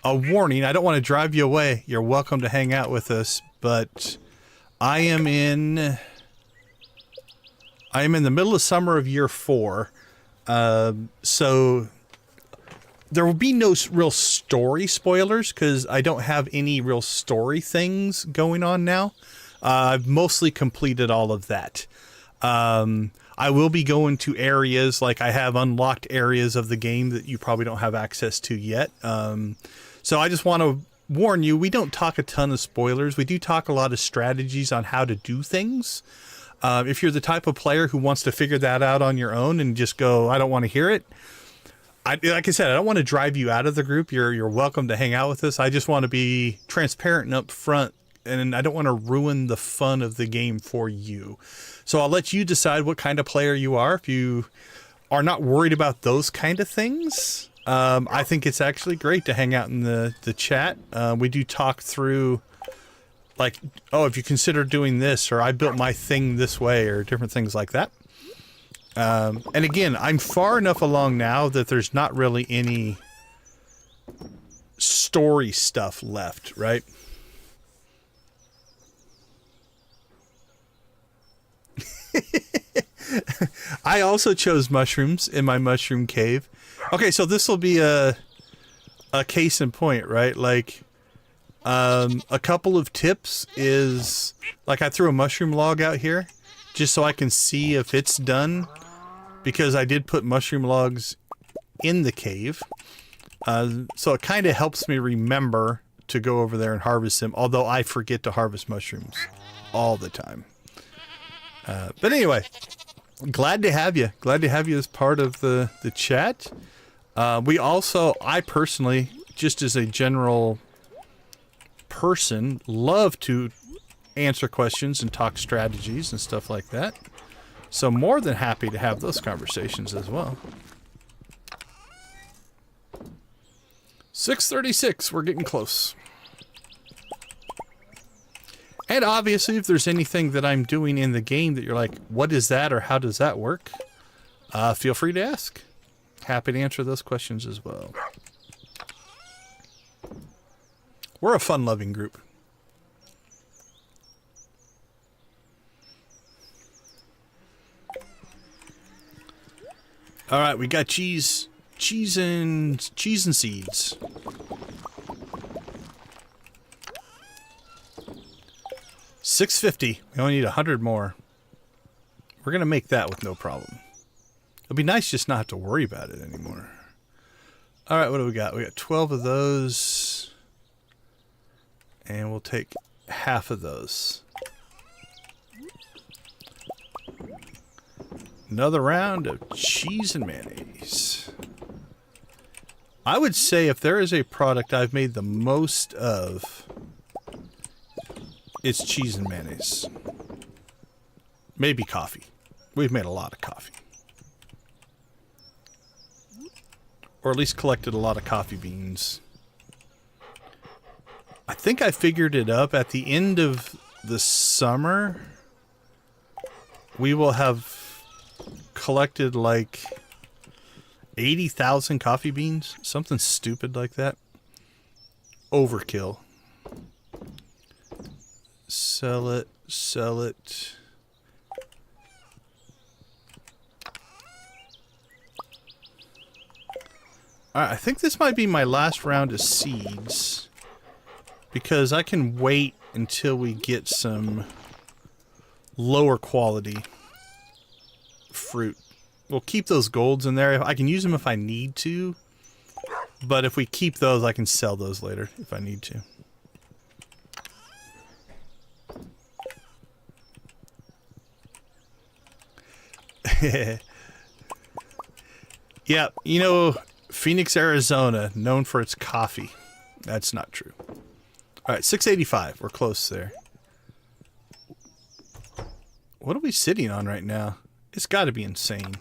warning, I don't want to drive you away. You're welcome to hang out with us, but I am in the middle of summer of year 4. So there will be no real story spoilers because I don't have any real story things going on now. I've mostly completed all of that. I will be going to areas, like I have unlocked areas of the game that you probably don't have access to yet. So I just want to warn you, we don't talk a ton of spoilers. We do talk a lot of strategies on how to do things. If you're the type of player who wants to figure that out on your own and just go, I don't want to hear it. Like I said, I don't want to drive you out of the group. You're welcome to hang out with us. I just want to be transparent and upfront, and I don't want to ruin the fun of the game for you. So I'll let you decide what kind of player you are. If you are not worried about those kind of things, I think it's actually great to hang out in the chat. We do talk through, like, oh, if you consider doing this, or I built my thing this way, or different things like that. And again, I'm far enough along now that there's not really any story stuff left, right? I also chose mushrooms in my mushroom cave. Okay, so this will be a case in point, right? Like, a couple of tips is, like, I threw a mushroom log out here just so I can see if it's done, because I did put mushroom logs in the cave. So it kind of helps me remember to go over there and harvest them, although I forget to harvest mushrooms all the time. But anyway, glad to have you. Glad to have you as part of the chat. I personally, just as a general person, love to answer questions and talk strategies and stuff like that. So more than happy to have those conversations as well. 6:36, we're getting close. And obviously, if there's anything that I'm doing in the game that you're like, what is that, or how does that work? Feel free to ask. Happy to answer those questions as well. We're a fun-loving group. All right, we got cheese and seeds. $6.50. We only need 100 more. We're gonna make that with no problem. It'll be nice just not have to worry about it anymore. All right, what do we got? We got 12 of those, and we'll take half of those. Another round of cheese and mayonnaise. I would say if there is a product I've made the most of, it's cheese and mayonnaise. Maybe coffee. We've made a lot of coffee. Or at least collected a lot of coffee beans. I think I figured it up. At the end of the summer, we will have collected like 80,000 coffee beans, something stupid like that. Overkill. Sell it. Alright, I think this might be my last round of seeds, because I can wait until we get some lower quality fruit. We'll keep those golds in there. I can use them if I need to, but if we keep those, I can sell those later if I need to. Yeah, you know, Phoenix, Arizona, known for its coffee. That's not true. All right, 685. We're close there. What are we sitting on right now? It's got to be insane.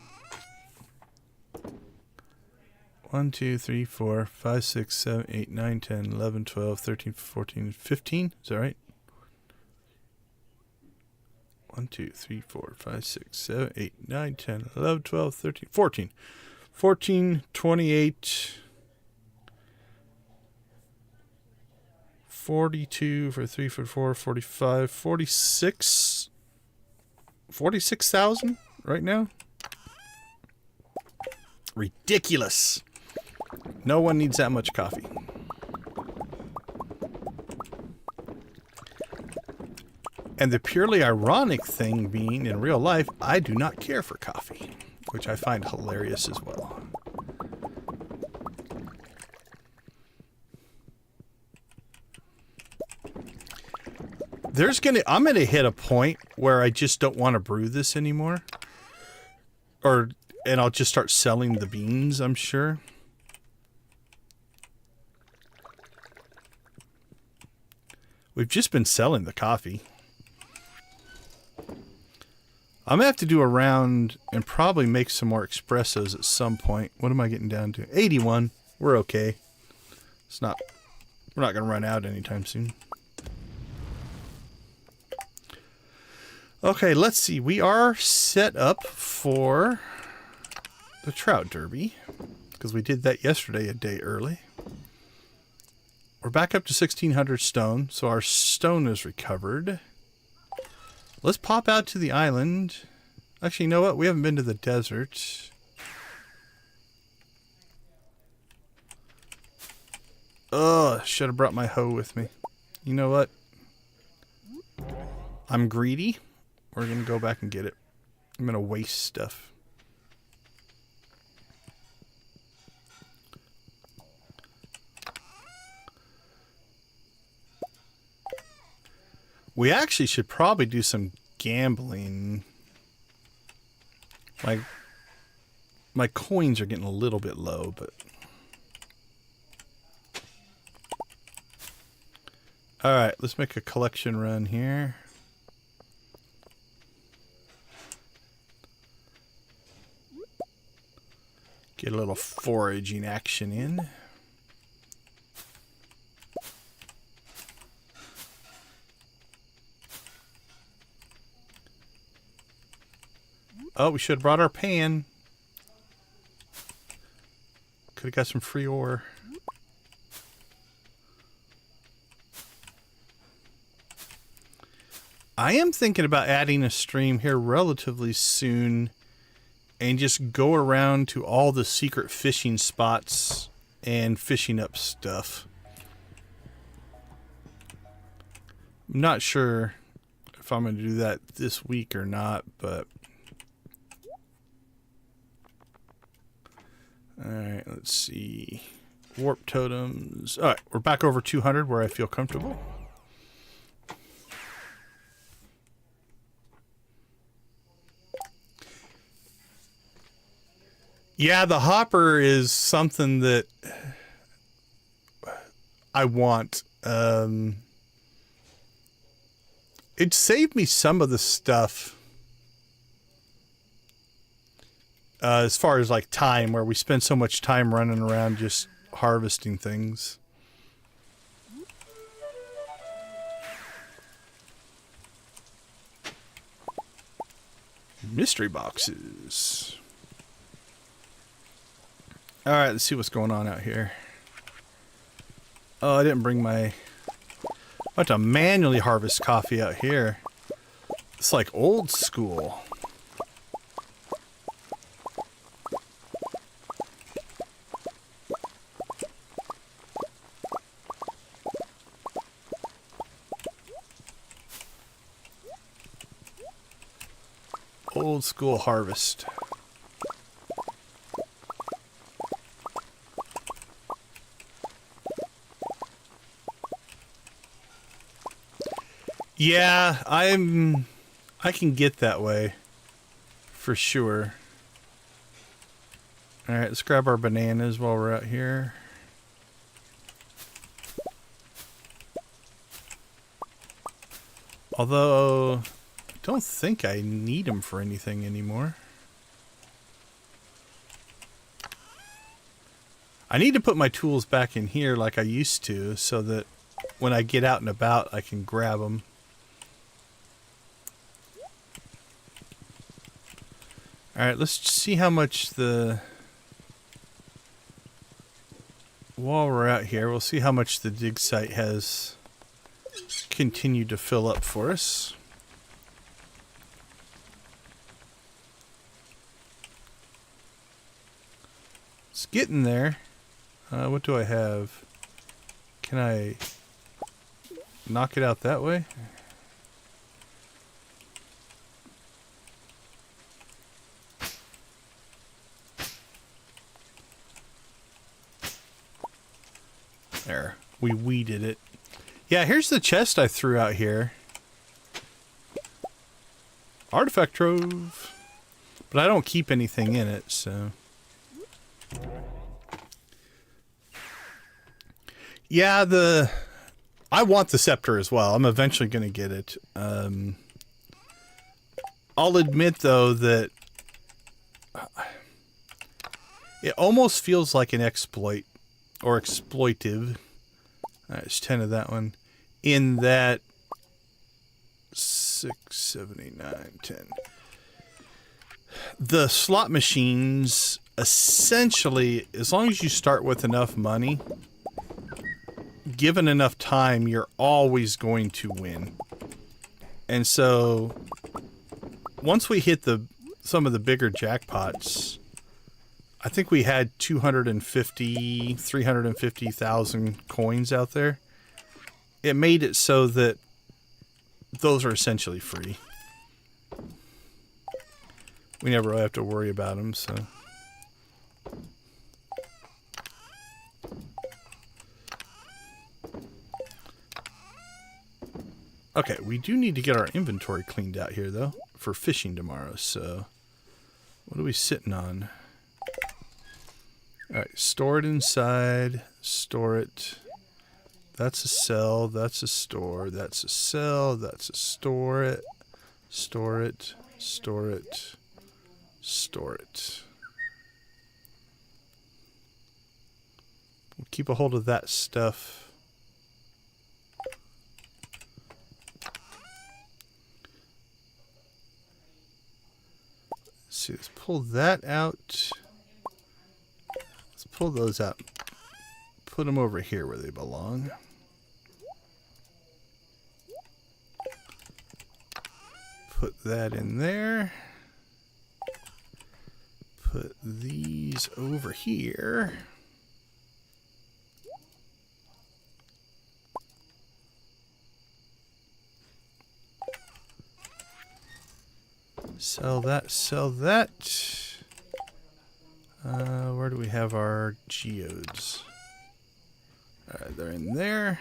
1, 2, 3, 4, 5, 6, 7, 8, 9, 10, 11, 12, 13, 14, 15. Is that right? 1, 2, 3, 4, 5, 6, 7, 8, 9, 10, 11, 12, 13, 14. 14, 28, 42 for 3 for 4, 45, 46, 46,000 right now. Ridiculous. No one needs that much coffee. And the purely ironic thing being, in real life, I do not care for coffee, which I find hilarious as well. I'm gonna hit a point where I just don't want to brew this anymore. And I'll just start selling the beans, I'm sure. We've just been selling the coffee. I'm going to have to do a round and probably make some more espressos at some point. What am I getting down to? 81. We're okay. We're not going to run out anytime soon. Okay, let's see. We are set up for the Trout Derby because we did that yesterday a day early. We're back up to 1,600 stone, so our stone is recovered. Let's pop out to the island. Actually, you know what? We haven't been to the desert. Ugh, should have brought my hoe with me. You know what? I'm greedy. We're going to go back and get it. I'm going to waste stuff. We actually should probably do some gambling. My coins are getting a little bit low, but... Alright, let's make a collection run here. Get a little foraging action in. Oh, we should have brought our pan. Could have got some free ore. I am thinking about adding a stream here relatively soon and just go around to all the secret fishing spots and fishing up stuff. I'm not sure if I'm going to do that this week or not, but... Alright, let's see. Warp totems. Alright, we're back over 200 where I feel comfortable. Yeah, the hopper is something that I want. It saved me some of the stuff. As far as like time, where we spend so much time running around just harvesting things. Mystery boxes. Alright, let's see what's going on out here. Oh, I didn't bring my... I have to manually harvest coffee out here. It's like old school. Old school harvest. Yeah, I can get that way for sure. All right, let's grab our bananas while we're out here. Although, I don't think I need them for anything anymore. I need to put my tools back in here like I used to, so that when I get out and about, I can grab them. Alright, let's see how much the... While we're out here, we'll see how much the dig site has continued to fill up for us. It's getting there. What do I have? Can I knock it out that way? There. We weeded it. Yeah, here's the chest I threw out here. Artifact trove. But I don't keep anything in it, so... Yeah, I want the scepter as well. I'm eventually going to get it. I'll admit, though, that it almost feels like an exploit or exploitive. It's 10 of that one. In that 6, 7, 8, 9, 10. The slot machines, essentially, as long as you start with enough money, given enough time, you're always going to win. And so, once we hit some of the bigger jackpots, I think we had 350,000 coins out there. It made it so that those are essentially free. We never really have to worry about them, so... Okay, we do need to get our inventory cleaned out here, though, for fishing tomorrow, so... What are we sitting on? Alright, store it inside, store it. That's a sell, that's a store, that's a sell, that's a store it, store it, store it, store it. We'll keep a hold of that stuff. Let's see, let's pull that out. Let's pull those out. Put them over here where they belong. Put that in there. Put these over here. Sell that, sell that. Where do we have our geodes? Alright, they're in there.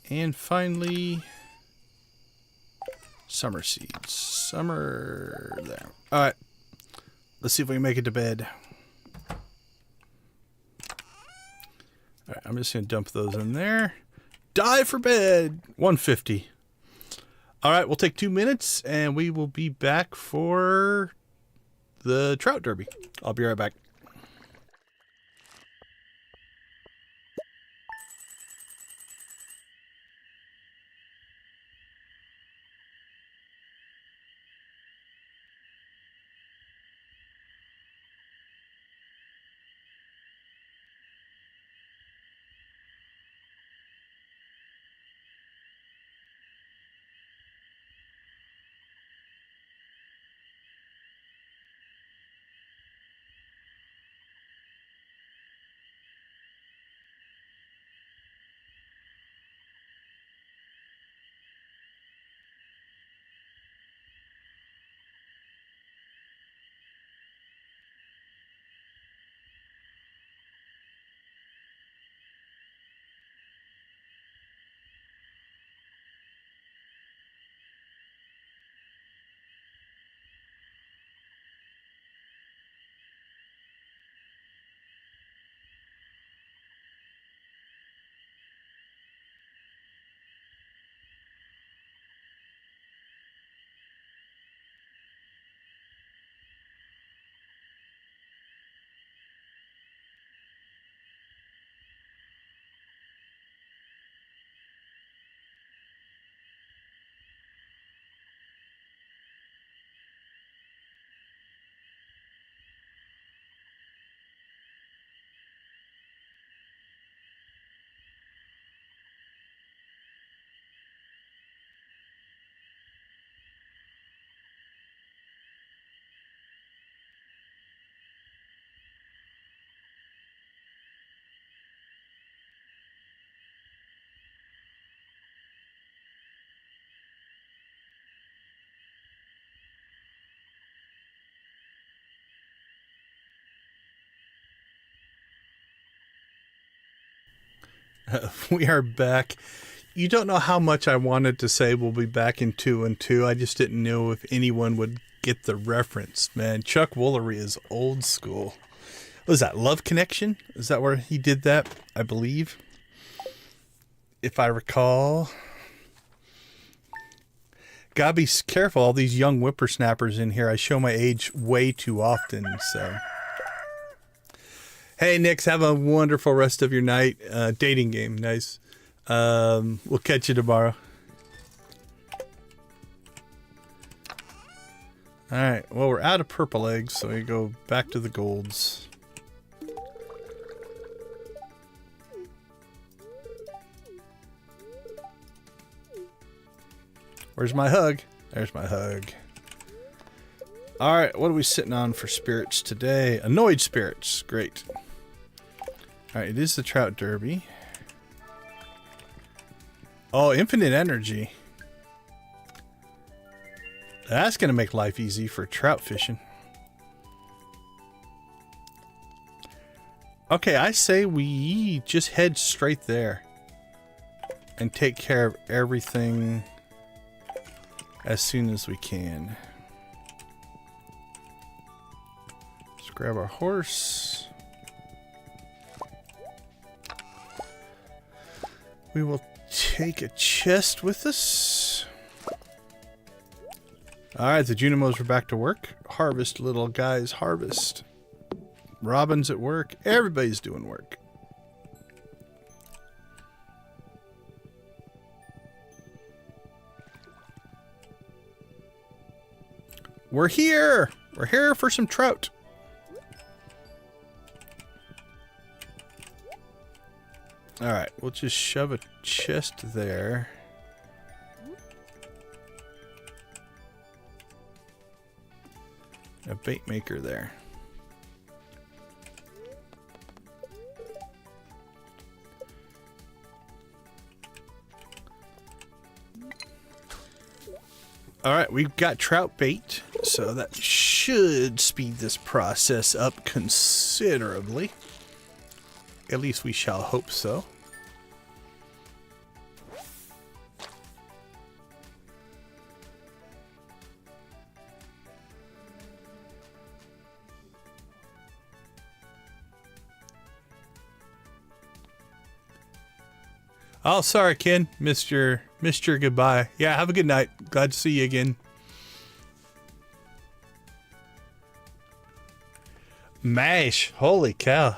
And finally, summer seeds. Summer there. Alright, let's see if we can make it to bed. Alright, I'm just going to dump those in there. Die for bed! 150. Alright, we'll take 2 minutes and we will be back for the Trout Derby. I'll be right back. We are back. You don't know how much I wanted to say we'll be back in 2 and 2. I just didn't know if anyone would get the reference. Man, Chuck Woolery is old school. What was that, Love Connection? Is that where he did that? I believe. If I recall. Gotta be careful, all these young whippersnappers in here. I show my age way too often, so. Hey, Nix, have a wonderful rest of your night. Dating game, nice. We'll catch you tomorrow. Alright, well, we're out of purple eggs, so we go back to the golds. Where's my hug? There's my hug. Alright, what are we sitting on for spirits today? Annoyed spirits. Great. Alright, it is the Trout Derby. Oh, infinite energy. That's going to make life easy for trout fishing. Okay, I say we just head straight there. And take care of everything as soon as we can. Let's grab our horse. We will take a chest with us. Alright, the Junimos are back to work. Harvest, little guys, harvest. Robin's at work. Everybody's doing work. We're here! We're here for some trout. Alright, we'll just shove a chest there. A bait maker there. Alright, we've got trout bait, so that should speed this process up considerably. At least we shall hope so. Oh, sorry, Ken. Missed your goodbye. Yeah, have a good night. Glad to see you again. MASH. Holy cow.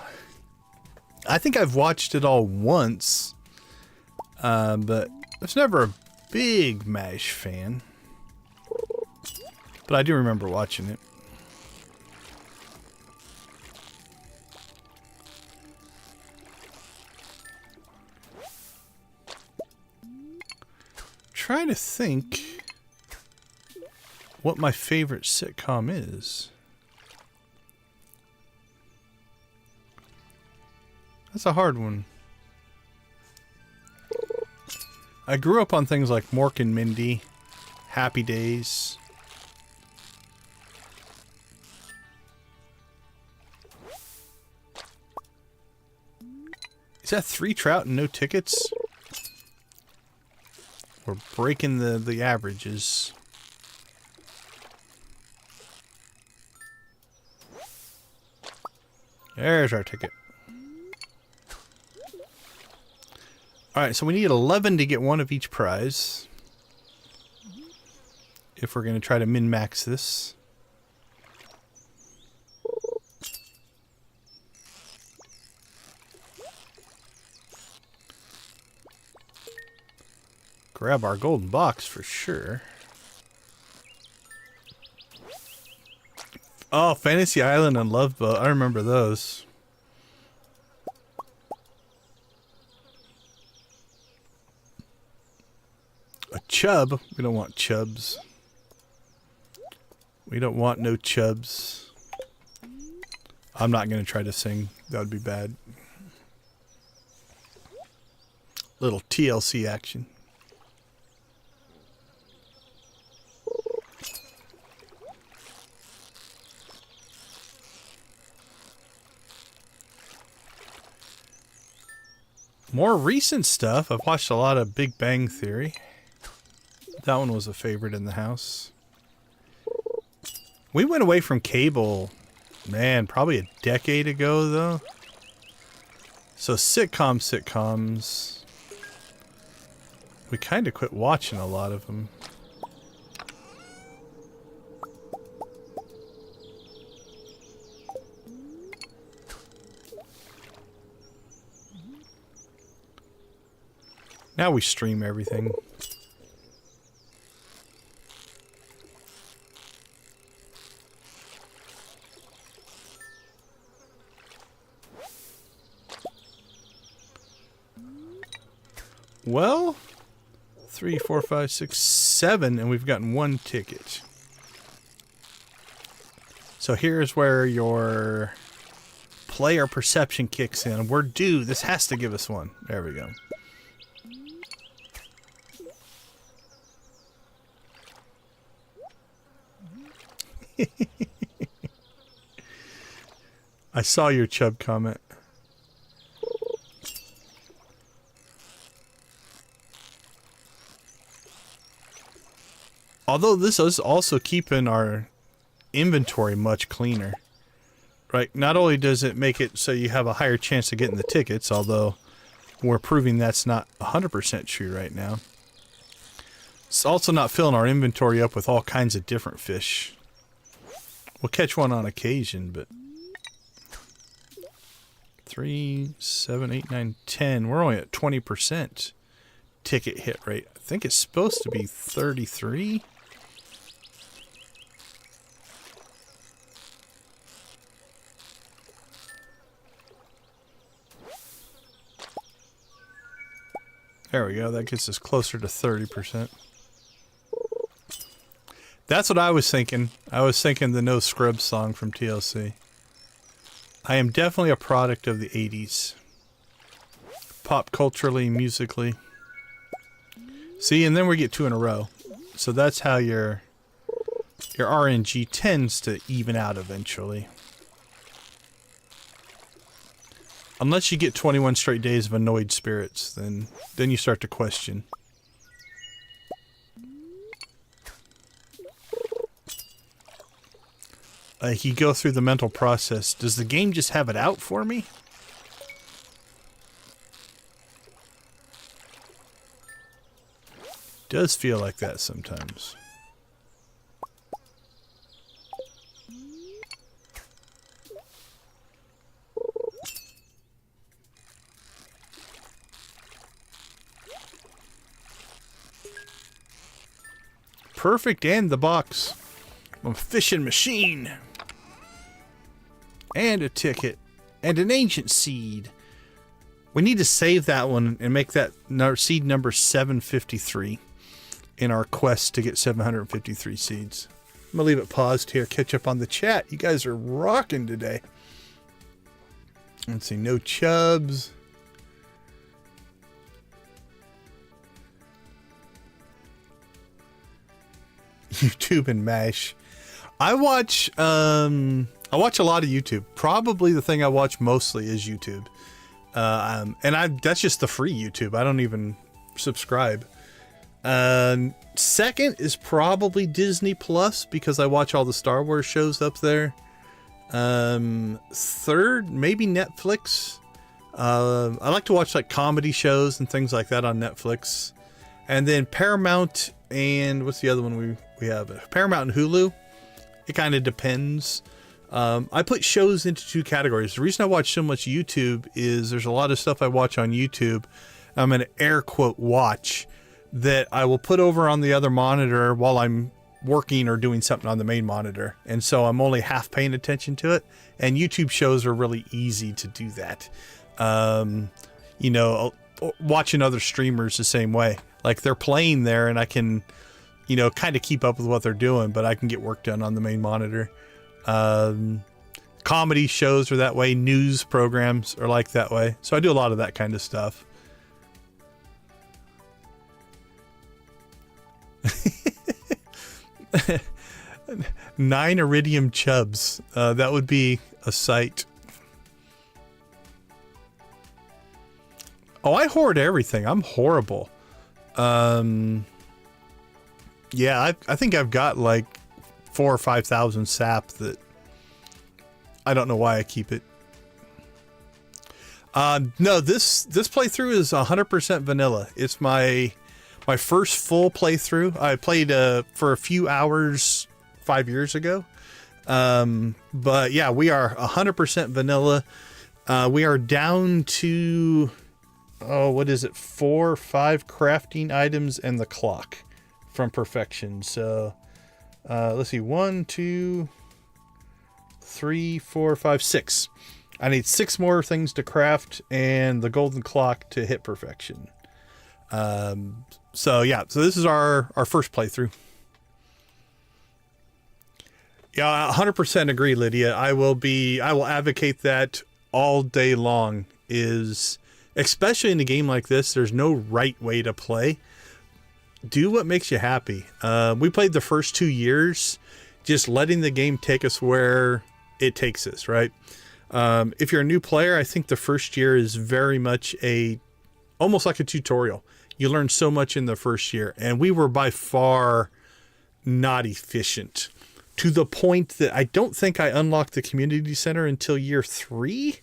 I think I've watched it all once, but I was never a big MASH fan. But I do remember watching it. Trying to think what my favorite sitcom is. That's a hard one. I grew up on things like Mork and Mindy, Happy Days. Is that 3 trout and no tickets? We're breaking the averages. There's our ticket. Alright, so we need 11 to get one of each prize. If we're going to try to min-max this. Grab our golden box for sure. Oh, Fantasy Island and Love Boat. I remember those. A chub? We don't want chubs. We don't want no chubs. I'm not going to try to sing. That would be bad. Little TLC action. More recent stuff. I've watched a lot of Big Bang Theory. That one was a favorite in the house. We went away from cable, man, probably a decade ago, though. So sitcoms. We kind of quit watching a lot of them. Now we stream everything. Well, 3, 4, 5, 6, 7, and we've gotten 1 ticket. So here's where your player perception kicks in. We're due. This has to give us 1. There we go. I saw your Chubb comment. Although this is also keeping our inventory much cleaner. Right? Not only does it make it so you have a higher chance of getting the tickets, although we're proving that's not 100% true right now. It's also not filling our inventory up with all kinds of different fish. We'll catch one on occasion, but 3, 7, 8, 9, 10. We're only at 20% ticket hit rate. I think it's supposed to be 33. There we go. That gets us closer to 30%. That's what I was thinking. I was thinking the No Scrubs song from TLC. I am definitely a product of the 80s. Pop culturally, musically. See, and then we get 2 in a row. So that's how your RNG tends to even out eventually. Unless you get 21 straight days of annoyed spirits, then you start to question. You go through the mental process. Does the game just have it out for me? Does feel like that sometimes. Perfect, and the box. I'm a fishing machine. And a ticket. And an ancient seed. We need to save that one and make that seed number 753 in our quest to get 753 seeds. I'm going to leave it paused here, catch up on the chat. You guys are rocking today. Let's see, no chubs. YouTube and MASH. I watch a lot of YouTube. Probably the thing I watch mostly is YouTube. That's just the free YouTube. I don't even subscribe. Second is probably Disney Plus because I watch all the Star Wars shows up there. Third, maybe Netflix. I like to watch like comedy shows and things like that on Netflix. And then Paramount and what's the other one we have? Paramount and Hulu. It kind of depends. I put shows into 2 categories. The reason I watch so much YouTube is there's a lot of stuff I watch on YouTube. I'm going to air quote watch that I will put over on the other monitor while I'm working or doing something on the main monitor. And so I'm only half paying attention to it. And YouTube shows are really easy to do that. You know, watching other streamers the same way. Like they're playing there and I can, you know, kind of keep up with what they're doing, but I can get work done on the main monitor. Comedy shows are that way. News programs are like that way. So I do a lot of that kind of stuff. Nine iridium chubs. That would be a sight. Oh, I hoard everything. I'm horrible. Yeah, I think I've got like 4,000 or 5,000 sap that I don't know why I keep it. No, this playthrough is 100% vanilla. It's my first full playthrough. I played for a few hours 5 years ago. But yeah, we are 100% vanilla. We are down to, oh, what is it? 4 or 5 crafting items and the clock from perfection. So, let's see, 1, 2, 3, 4, 5, 6. I need 6 more things to craft and the golden clock to hit perfection. So yeah, so this is our first playthrough. Yeah, 100% agree, Lydia. I will advocate that all day long. Is especially in a game like this, there's no right way to play. Do what makes you happy. We played the first 2 years, just letting the game take us where it takes us, right? If you're a new player, I think the first year is very much almost like a tutorial. You learn so much in the first year, and we were by far not efficient, to the point that I don't think I unlocked the community center until year 3,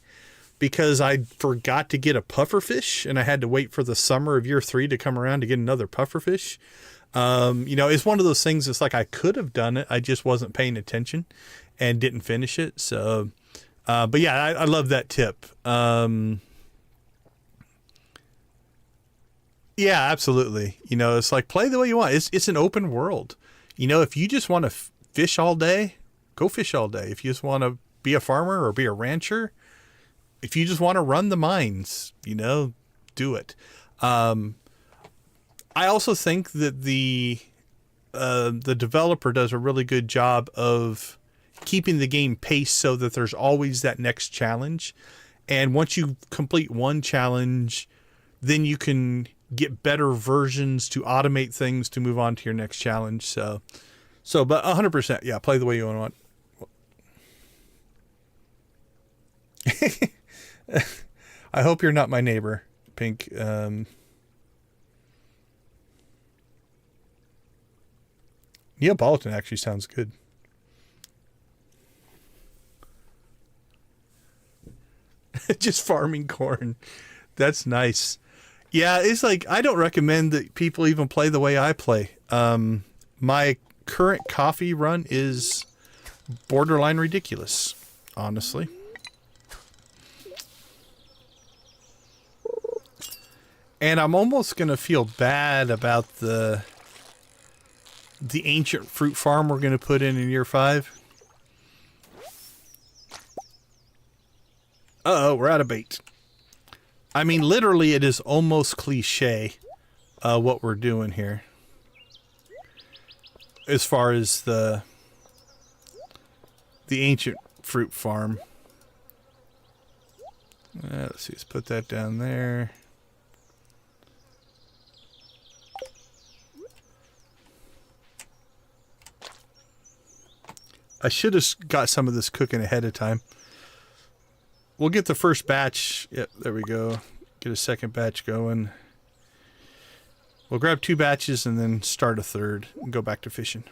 because I forgot to get a pufferfish, and I had to wait for the summer of year 3 to come around to get another pufferfish. It's one of those things. It's like I could have done it, I just wasn't paying attention and didn't finish it. So, but yeah, I love that tip. Yeah, absolutely. It's like, play the way you want. It's an open world. If you just want to fish all day, go fish all day. If you just want to be a farmer or be a rancher, if you just want to run the mines, do it. I also think that the developer does a really good job of keeping the game paced so that there's always that next challenge. And once you complete one challenge, then you can get better versions to automate things to move on to your next challenge. So but 100%, yeah, play the way you want. I hope you're not my neighbor, Pink. Neapolitan actually sounds good. Just farming corn. That's nice. Yeah, it's like, I don't recommend that people even play the way I play. My current coffee run is borderline ridiculous, honestly. And I'm almost going to feel bad about the ancient fruit farm we're going to put in year 5. Uh-oh, we're out of bait. I mean, literally, it is almost cliche what we're doing here. As far as the ancient fruit farm. Let's see, let's put that down there. I should have got some of this cooking ahead of time. We'll get the first batch. Yep, there we go. Get a second batch going. We'll grab 2 batches and then start a third and go back to fishing.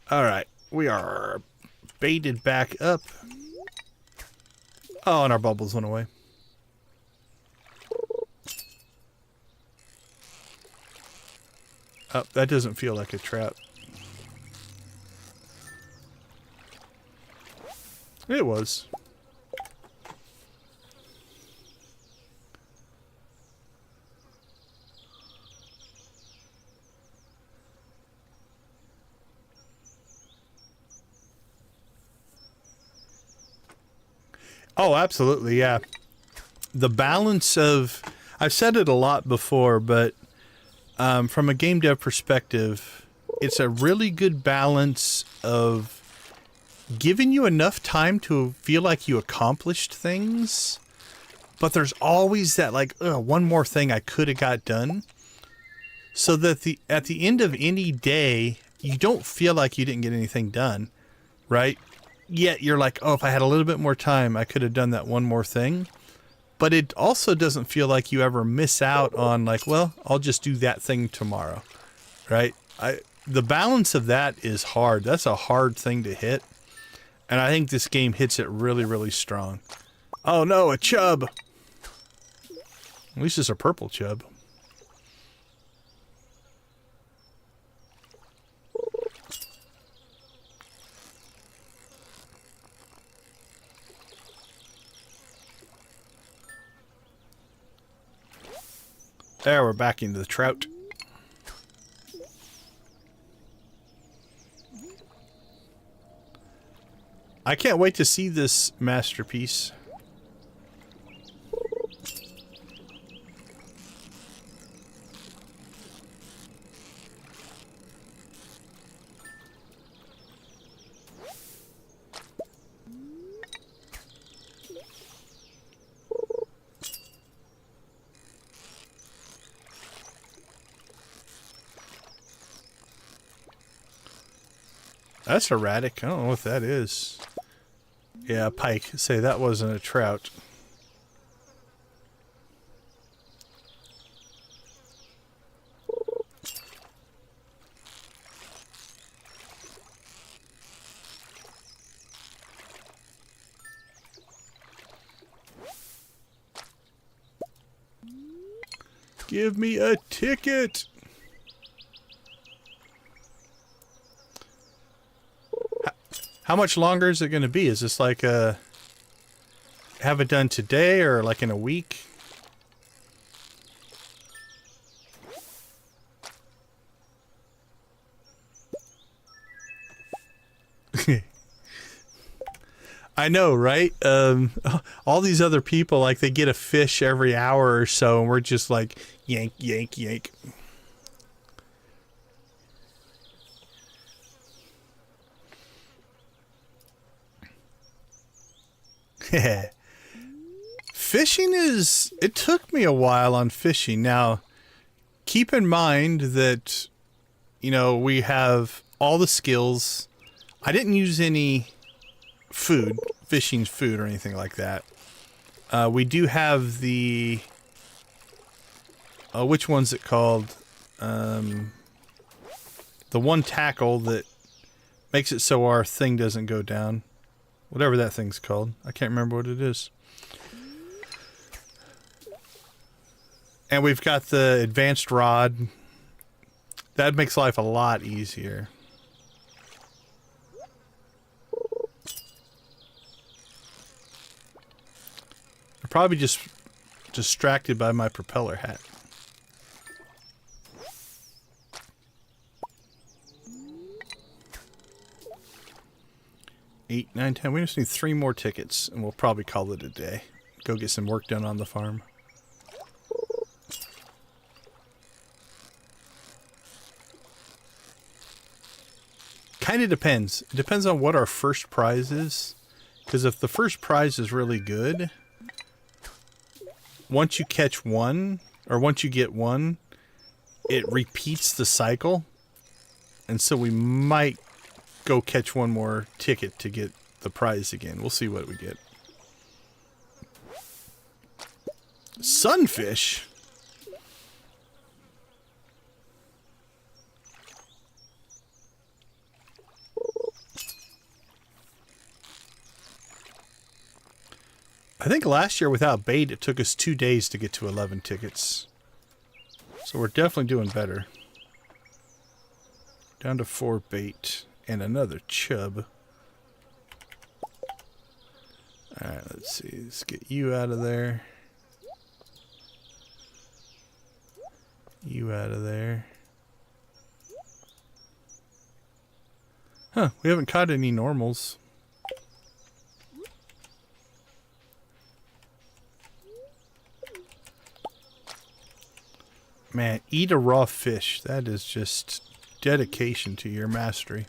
All right, we are baited back up. Oh, and our bubbles went away. Oh, that doesn't feel like a trap. It was. Oh, absolutely, yeah. The balance of... I've said it a lot before, but from a game dev perspective, it's a really good balance of giving you enough time to feel like you accomplished things, but there's always that, like, one more thing I could have got done, so that at the end of any day, you don't feel like you didn't get anything done, right? yet you're like, oh, if I had a little bit more time, I could have done that one more thing. But it also doesn't feel like you ever miss out on like, well, I'll just do that thing tomorrow, right? The balance of that is hard. That's a hard thing to hit. And I think this game hits it really, really strong. Oh no, a chub! At least it's a purple chub. There, we're back into the trout. I can't wait to see this masterpiece. That's erratic. I don't know what that is. Yeah, pike. Say that wasn't a trout. Give me a ticket! How much longer is it going to be? Is this like a... have it done today or like in a week? I know, right? All these other people, like, they get a fish every hour or so, and we're just like, yank, yank, yank. Fishing is... it took me a while on fishing. Now, keep in mind that, you know, we have all the skills. I didn't use any food, fishing food or anything like that. We do have the... which one's it called? The one tackle that makes it so our thing doesn't go down. Whatever that thing's called. I can't remember what it is. And we've got the advanced rod. That makes life a lot easier. I'm probably just distracted by my propeller hat. 8, 9, 10. We just need 3 more tickets, and we'll probably call it a day. Go get some work done on the farm. Kind of depends. It depends on what our first prize is. Because if the first prize is really good, once you catch one, or once you get one, it repeats the cycle. And so we might go catch one more ticket to get the prize again. We'll see what we get. Sunfish? I think last year without bait, it took us 2 days to get to 11 tickets. So we're definitely doing better. Down to 4 bait. And another chub. Alright, let's see. Let's get you out of there. You out of there. Huh, we haven't caught any normals. Man, eat a raw fish. That is just dedication to your mastery.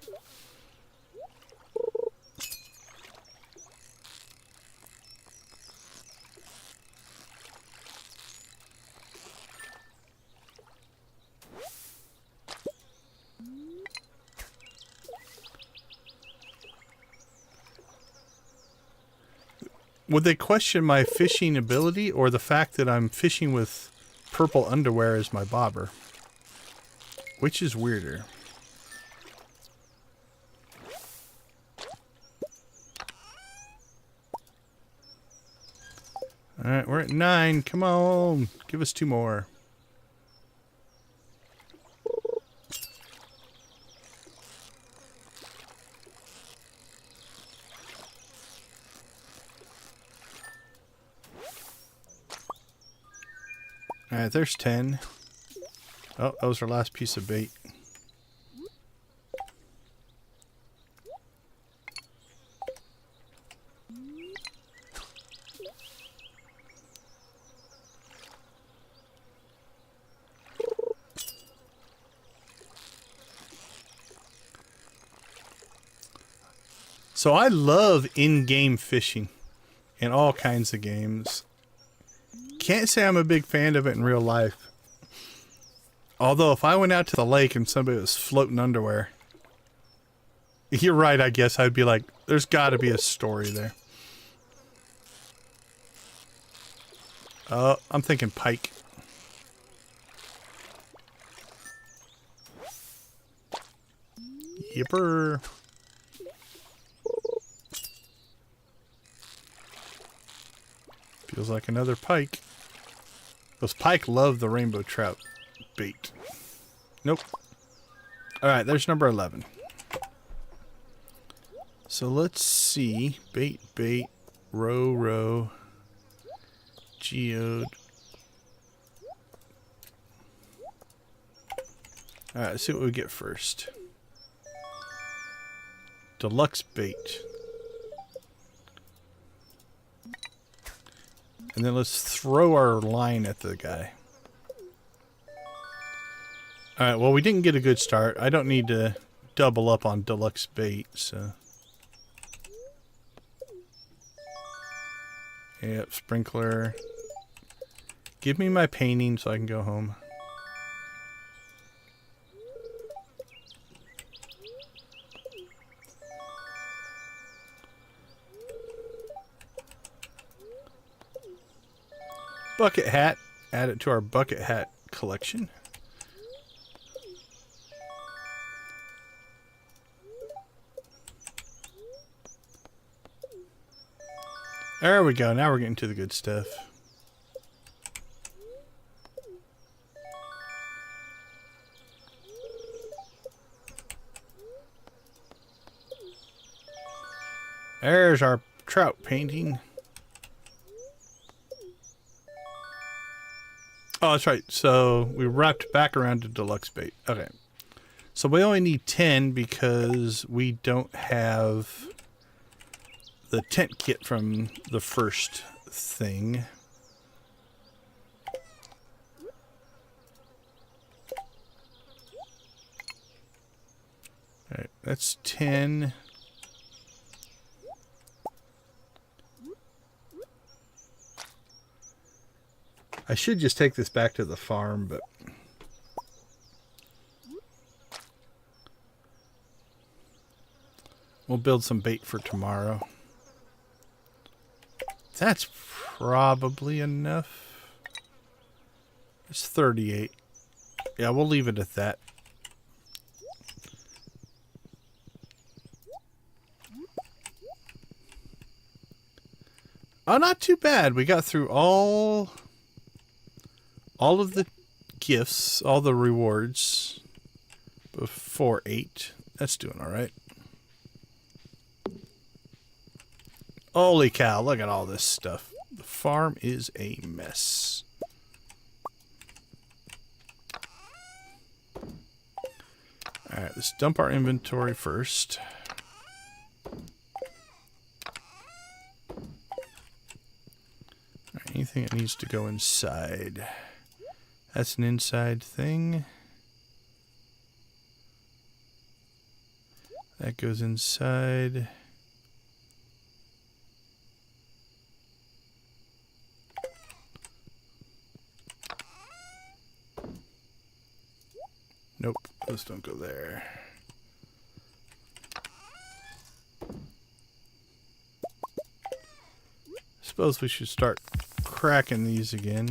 Would they question my fishing ability or the fact that I'm fishing with purple underwear as my bobber? Which is weirder? Alright, we're at 9. Come on. Give us 2 more. Alright, there's 10. Oh, that was our last piece of bait. So I love in-game fishing in all kinds of games. Can't say I'm a big fan of it in real life. Although if I went out to the lake and somebody was floating underwear, you're right, I guess I'd be like, there's got to be a story there. I'm thinking pike. Yipper. Feels like another pike. Those pike love the rainbow trout bait. Nope. Alright, there's number 11. So let's see. Bait, row, geode. Alright, let's see what we get first. Deluxe bait. And then let's throw our line at the guy. Alright, well, we didn't get a good start. I don't need to double up on deluxe bait, so. Yep, sprinkler. Give me my painting so I can go home. Bucket hat. Add it to our bucket hat collection. There we go. Now we're getting to the good stuff. There's our trout painting. Oh, that's right. So we wrapped back around to deluxe bait. Okay. So we only need 10 because we don't have the tent kit from the first thing. All right, that's 10. I should just take this back to the farm, but we'll build some bait for tomorrow. That's probably enough. It's 38. Yeah, we'll leave it at that. Oh, not too bad. We got through all of the gifts, all the rewards before 8. That's doing all right. Holy cow, look at all this stuff. The farm is a mess. Alright, let's dump our inventory first. Alright, anything that needs to go inside. That's an inside thing. That goes inside. Nope, those don't go there. suppose we should start cracking these again.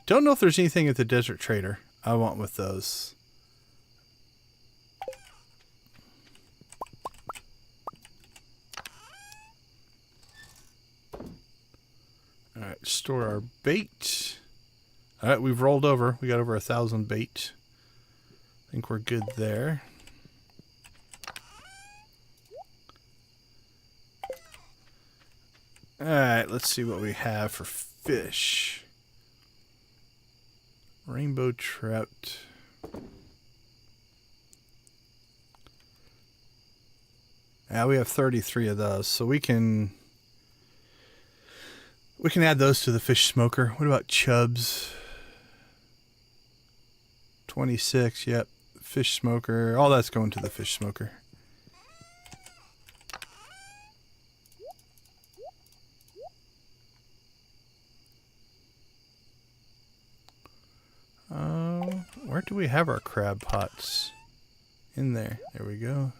Don't know if there's anything at the Desert Trader I want with those. Alright, store our bait. Alright, we've rolled over. We got over 1,000 bait. I think we're good there. Alright, let's see what we have for fish. Rainbow trout. Yeah, we have 33 of those, so we can add those to the fish smoker. What about chubs? 26, yep. Fish smoker. All that's going to the fish smoker. Where do we have our crab pots? In there. There we go.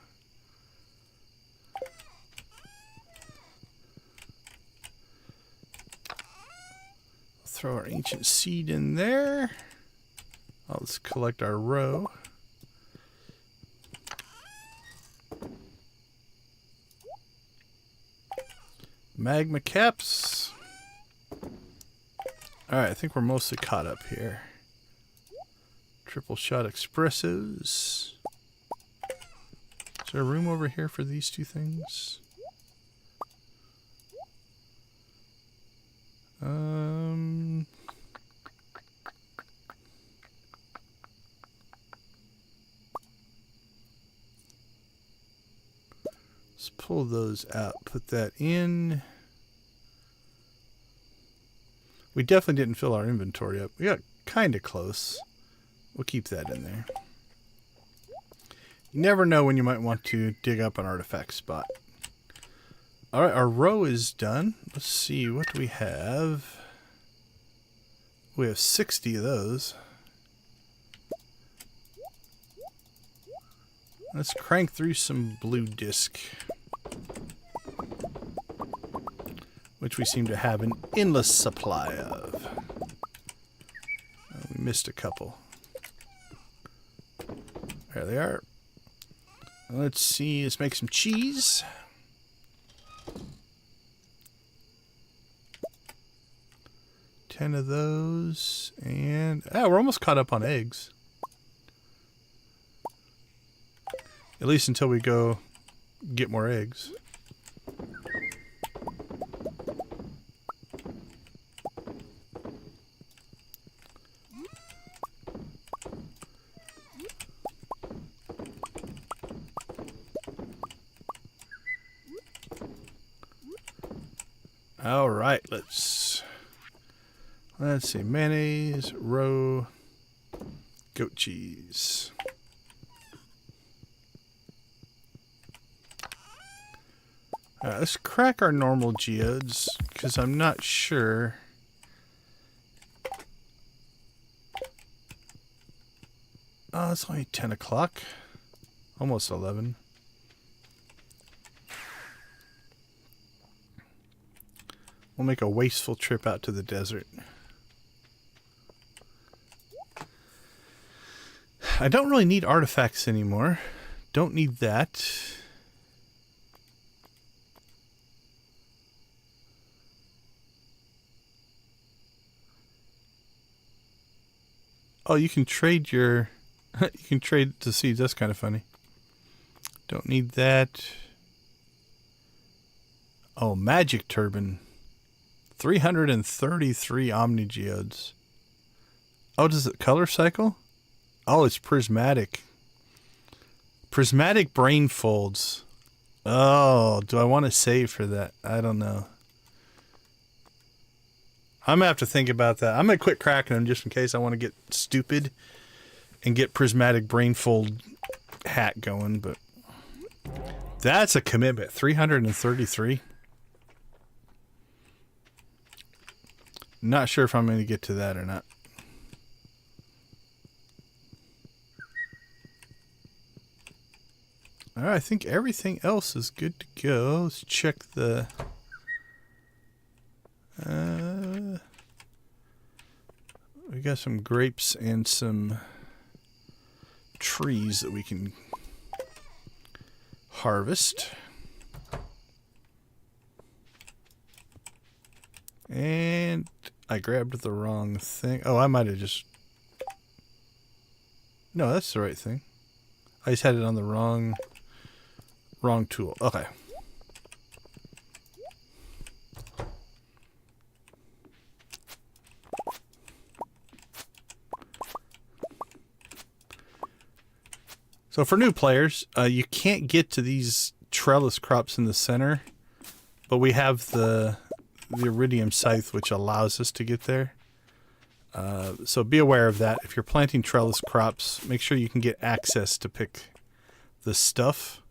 Throw our ancient seed in there. Let's collect our roe. Magma caps. Alright, I think we're mostly caught up here. Triple shot espressos. Is there room over here for these two things? Let's pull those out, put that in. We definitely didn't fill our inventory up. We got kind of close. We'll keep that in there. You never know when you might want to dig up an artifact spot. Alright, our row is done. Let's see, what do we have? We have 60 of those. Let's crank through some blue disc, which we seem to have an endless supply of. We missed a couple. There they are. Let's see, let's make some cheese. Ten of those, and we're almost caught up on eggs. At least until we go get more eggs. All right, let's see, mayonnaise, roe, goat cheese. Let's crack our normal geodes, because I'm not sure. Oh, it's only 10 o'clock. Almost 11. We'll make a wasteful trip out to the desert. I don't really need artifacts anymore. Don't need that. Oh, you can trade your... you can trade the seeds. That's kind of funny. Don't need that. Oh, magic turban. 333 Omni Geodes. Oh, does it color cycle? Oh, it's prismatic. Prismatic brain folds. Oh, do I want to save for that? I don't know. I'm going to have to think about that. I'm going to quit cracking them just in case I want to get stupid and get prismatic brain fold hat going, but that's a commitment. 333. Not sure if I'm going to get to that or not. Alright, I think everything else is good to go. Let's check the got some grapes and some trees that we can harvest. And I grabbed the wrong thing. Oh, I might have just... No, that's the right thing. I just had it on the wrong tool. Okay. So for new players, you can't get to these trellis crops in the center, but we have the iridium scythe, which allows us to get there. So be aware of that. If you're planting trellis crops, make sure you can get access to pick the stuff.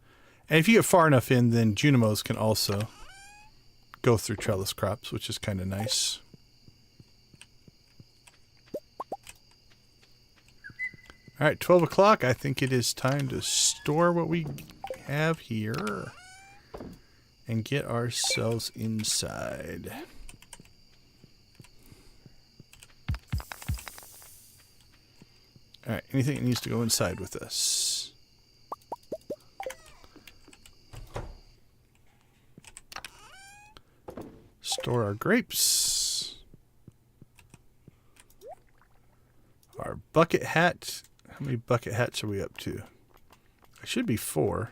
And if you get far enough in, then Junimos can also go through trellis crops, which is kind of nice. Alright, 12 o'clock. I think it is time to store what we have here and get ourselves inside. Alright, anything that needs to go inside with us? Store our grapes. Our bucket hat. How many bucket hats are we up to? I should be 4.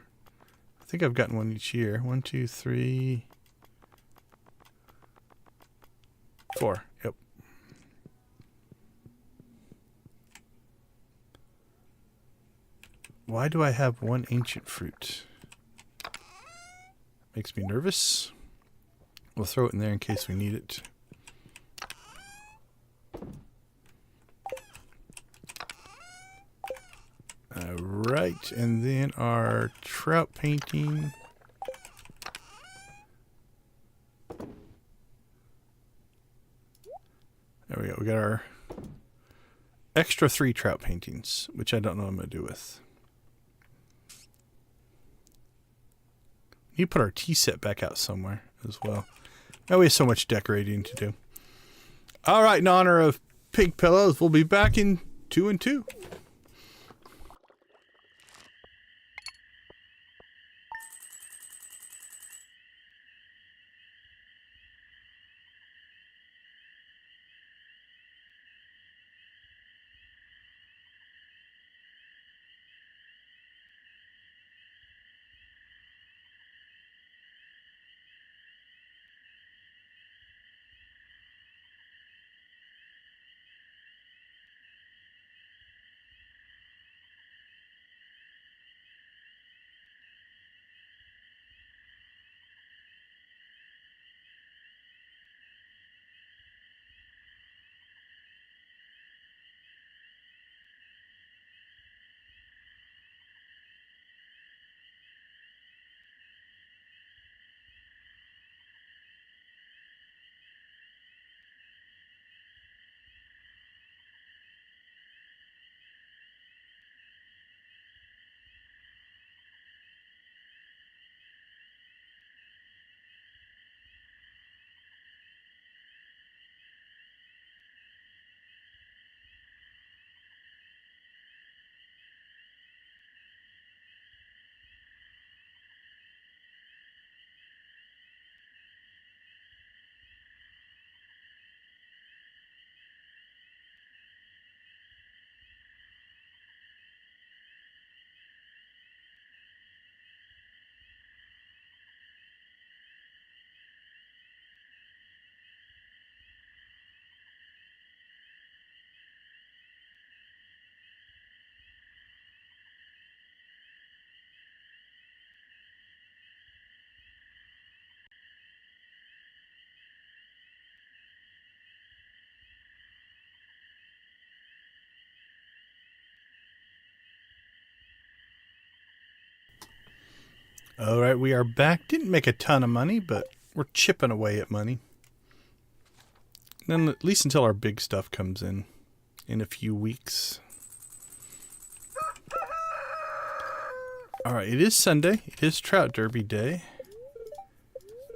I think I've gotten one each year. 1, 2, 3, 4. Yep. Why do I have 1 ancient fruit? Makes me nervous. We'll throw it in there in case we need it. Alright, and then our trout painting. There we go. We got our extra 3 trout paintings, which I don't know what I'm going to do with. We need to put our tea set back out somewhere as well. Now we have so much decorating to do. Alright, in honor of pig pillows, we'll be back in 2 and 2. Alright, we are back. Didn't make a ton of money, but we're chipping away at money. Then at least until our big stuff comes in a few weeks. Alright, it is Sunday. It is Trout Derby day.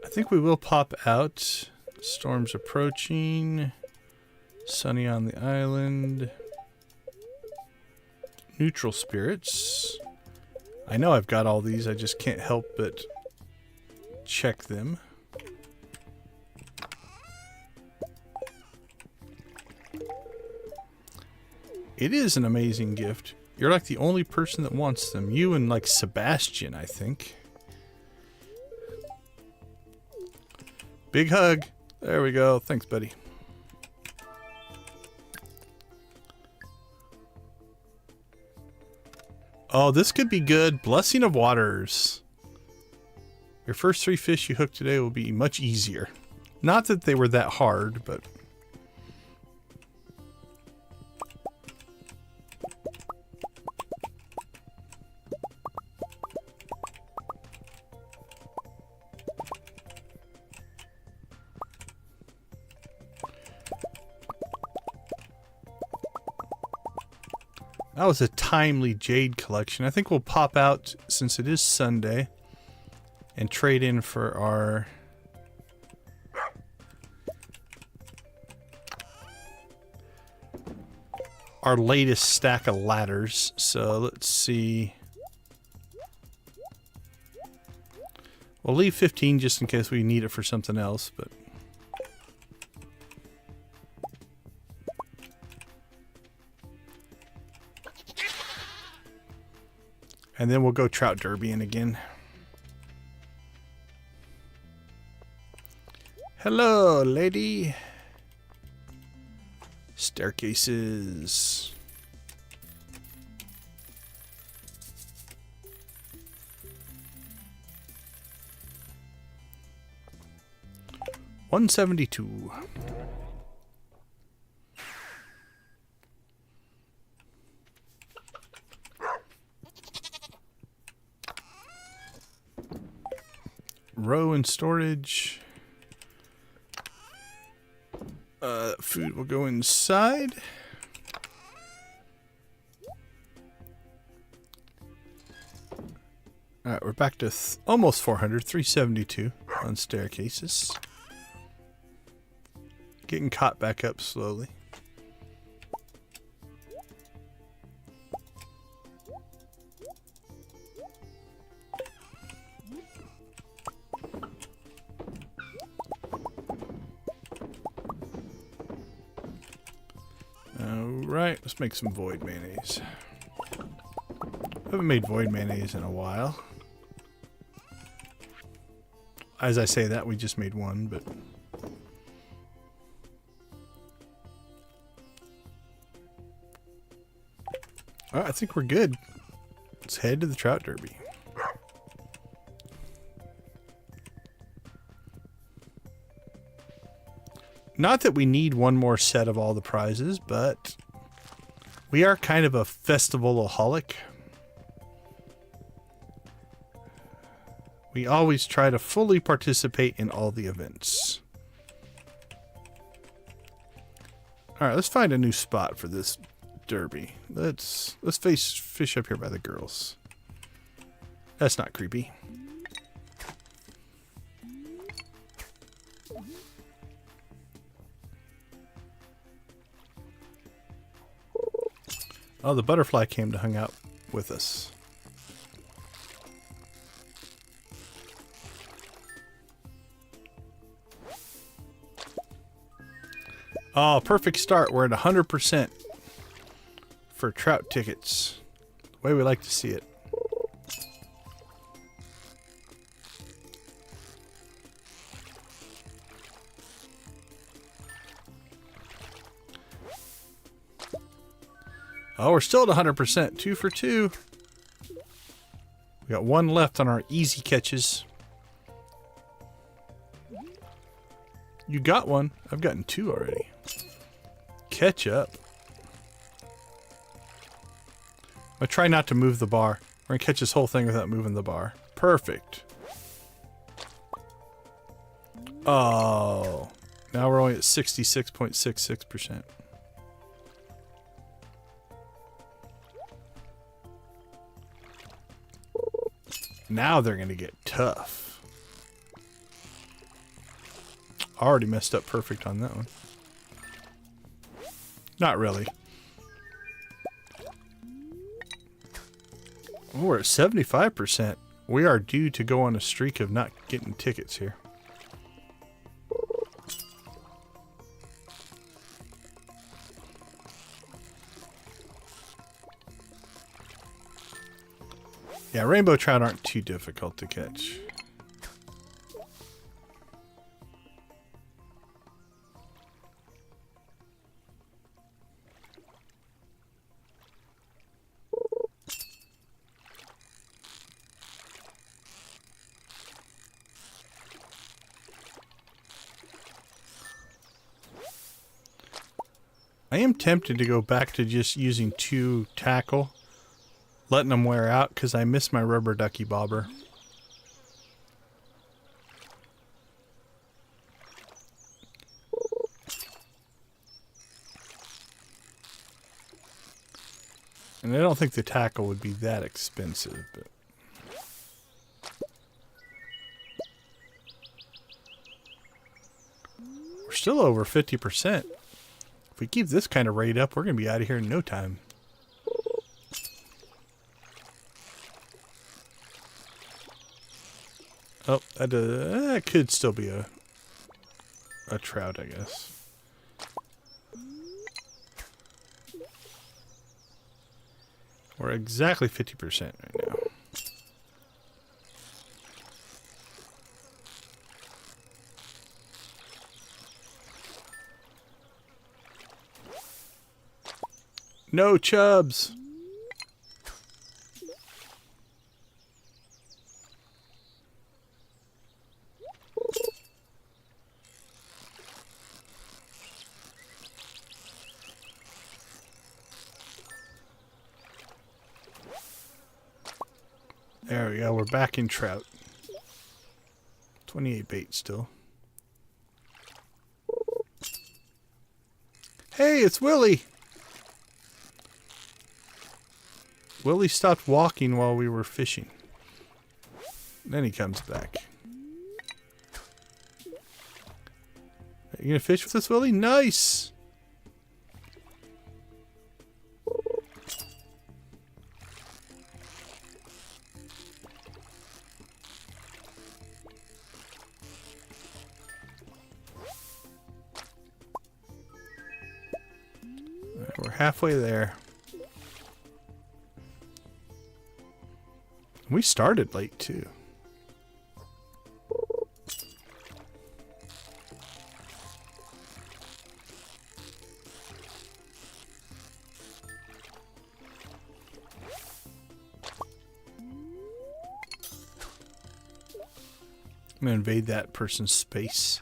I think we will pop out. Storm's approaching. Sunny on the island. Neutral spirits. I know I've got all these, I just can't help but check them. It is an amazing gift. You're like the only person that wants them. You and like Sebastian, I think. Big hug. There we go. Thanks, buddy. Oh, this could be good. Blessing of Waters. Your first 3 fish you hook today will be much easier. Not that they were that hard, but... That was a timely jade collection. I think we'll pop out, since it is Sunday, and trade in for our latest stack of ladders. So let's see. We'll leave 15 just in case we need it for something else, but... And then we'll go Trout Derby in again. Hello, lady. Staircases. $172. Row and storage. Food will go inside. Alright, we're back to almost 400, 372 on staircases. Getting caught back up slowly. Alright, let's make some void mayonnaise. I haven't made void mayonnaise in a while. As I say that, we just made one, but... Alright, I think we're good. Let's head to the Trout Derby. Not that we need one more set of all the prizes, but we are kind of a festivalaholic. We always try to fully participate in all the events. Alright, let's find a new spot for this derby. Let's fish up here by the girls. That's not creepy. Oh, the butterfly came to hang out with us. Oh, perfect start. We're at 100% for trout tickets. The way we like to see it. Oh, we're still at 100%. 2 for 2. We got one left on our easy catches. You got one. I've gotten 2 already. Catch up. I try not to move the bar. We're gonna catch this whole thing without moving the bar. Perfect. Oh. Now we're only at 66.66%. Now they're gonna get tough. Already messed up perfect on that one. Not really. Oh, we're at 75%. We are due to go on a streak of not getting tickets here. Yeah, rainbow trout aren't too difficult to catch. I am tempted to go back to just using 2 tackle, letting them wear out, because I miss my rubber ducky bobber. And I don't think the tackle would be that expensive, but... We're still over 50%. If we keep this kind of rate up, we're going to be out of here in no time. Oh, that could still be a trout, I guess. We're exactly 50% right now. No chubs. There we go. We're back in trout. 28 bait still. Hey, it's Willie. Willie stopped walking while we were fishing. Then he comes back. Are you gonna fish with us, Willie? Nice! All right, we're halfway there. We started late, too. I'm gonna invade that person's space.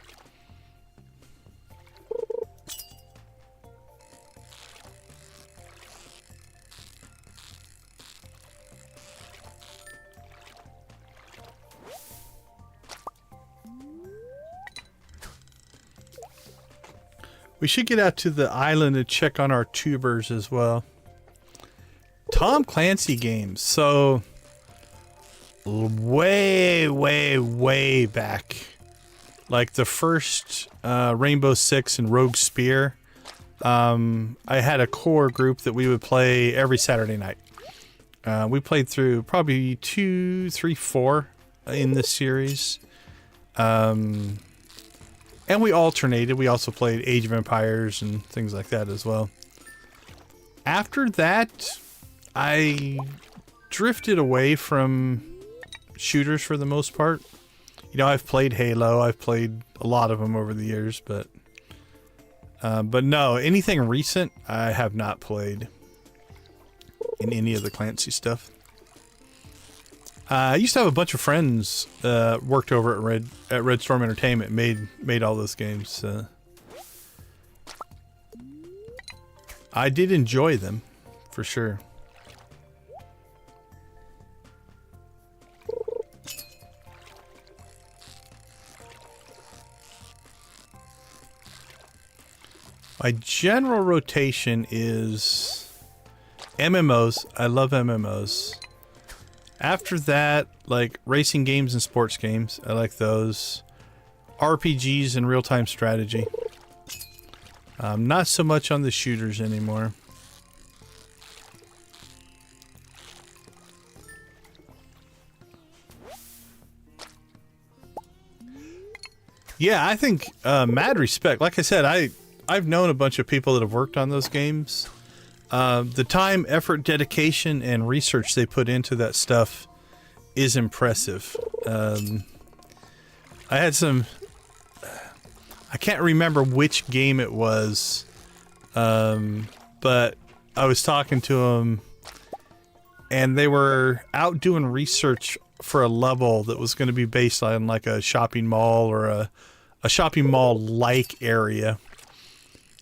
We should get out to the island and check on our tubers as well. Tom Clancy games. So, way back. Like the first Rainbow Six and Rogue Spear. I had a core group that we would play every Saturday night. We played through probably 2, 3, 4 in this series. And we alternated. We also played Age of Empires and things like that as well. After that, I drifted away from shooters for the most part. You know, I've played Halo. I've played a lot of them over the years, but no, anything recent, I have not played in any of the Clancy stuff. I used to have a bunch of friends worked over at Red Storm Entertainment, made all those games. I did enjoy them, for sure. My general rotation is MMOs. I love MMOs. After that, like racing games and sports games, I like those. RPGs and real-time strategy. Not so much on the shooters anymore. Yeah, I think mad respect. Like I said, I've known a bunch of people that have worked on those games. The time, effort, dedication, and research they put into that stuff is impressive. I had some... I can't remember which game it was, but I was talking to them, and they were out doing research for a level that was going to be based on like a shopping mall or a shopping mall-like area.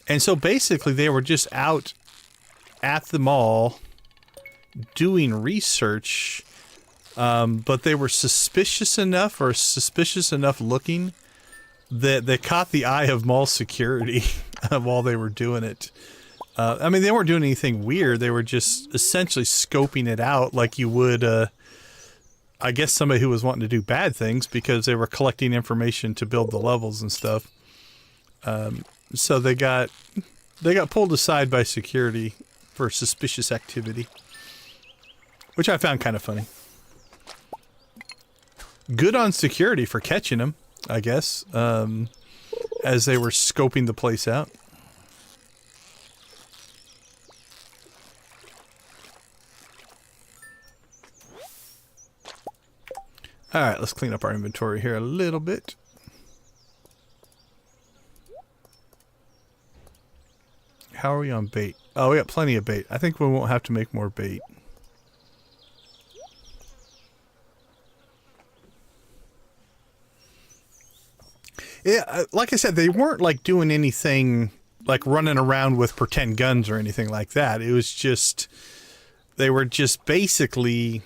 And so basically they were just out at the mall doing research, but they were suspicious enough looking that they caught the eye of mall security while they were doing it. I mean, they weren't doing anything weird. They were just essentially scoping it out like you would, I guess, somebody who was wanting to do bad things, because they were collecting information to build the levels and stuff. So they got pulled aside by security for suspicious activity, which I found kind of funny. Good on security for catching them, I guess, as they were scoping the place out. Alright, let's clean up our inventory here a little bit. How are we on bait? Oh, we got plenty of bait. I think we won't have to make more bait. Yeah, like I said, they weren't like doing anything like running around with pretend guns or anything like that. It was just, they were just basically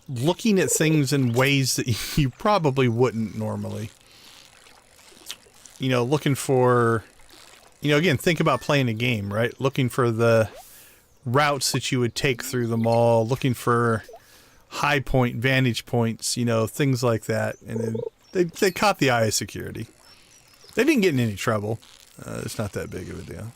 looking at things in ways that you probably wouldn't normally. You know, looking for, you know, again, think about playing a game, right? Looking for the routes that you would take through the mall, looking for high point, vantage points, you know, things like that. And then they caught the eye of security. They didn't get in any trouble. It's not that big of a deal.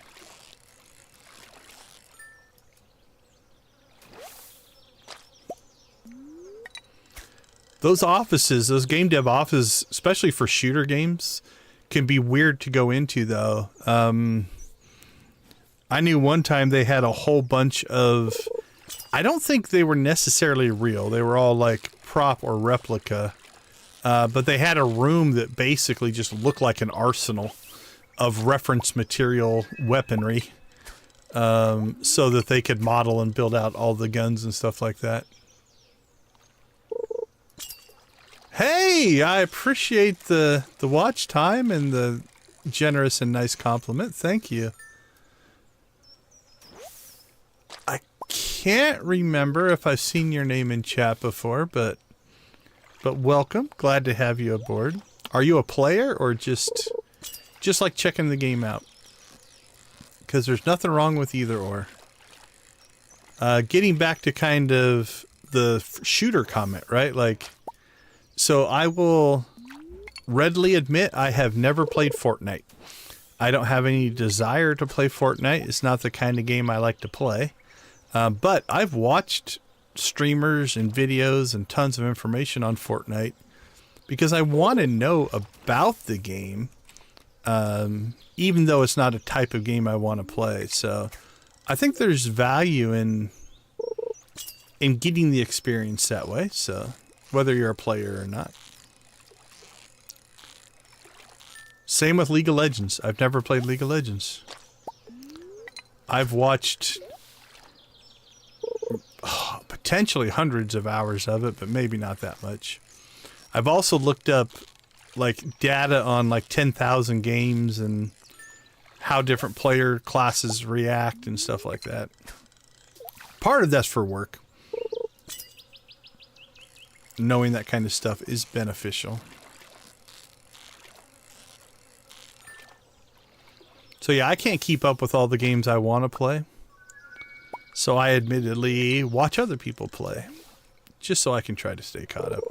Those offices, those game dev offices, especially for shooter games, can be weird to go into, though. I knew one time they had a whole bunch of... I don't think they were necessarily real. They were all like prop or replica. But they had a room that basically just looked like an arsenal of reference material weaponry, so that they could model and build out all the guns and stuff like that. Hey, I appreciate the watch time and the generous and nice compliment. Thank you. I can't remember if I've seen your name in chat before, but welcome. Glad to have you aboard. Are you a player or just like checking the game out? Because there's nothing wrong with either or. Getting back to kind of the shooter comment, right? Like, so I will readily admit I have never played Fortnite. I don't have any desire to play Fortnite. It's not the kind of game I like to play. But I've watched streamers and videos and tons of information on Fortnite because I want to know about the game, even though it's not a type of game I want to play. So I think there's value in getting the experience that way, so whether you're a player or not. Same with League of Legends. I've never played League of Legends. I've watched potentially hundreds of hours of it, but maybe not that much. I've also looked up like data on like 10,000 games and how different player classes react and stuff like that. Part of that's for work. Knowing that kind of stuff is beneficial. So yeah, I can't keep up with all the games I want to play. So I admittedly watch other people play, just so I can try to stay caught up.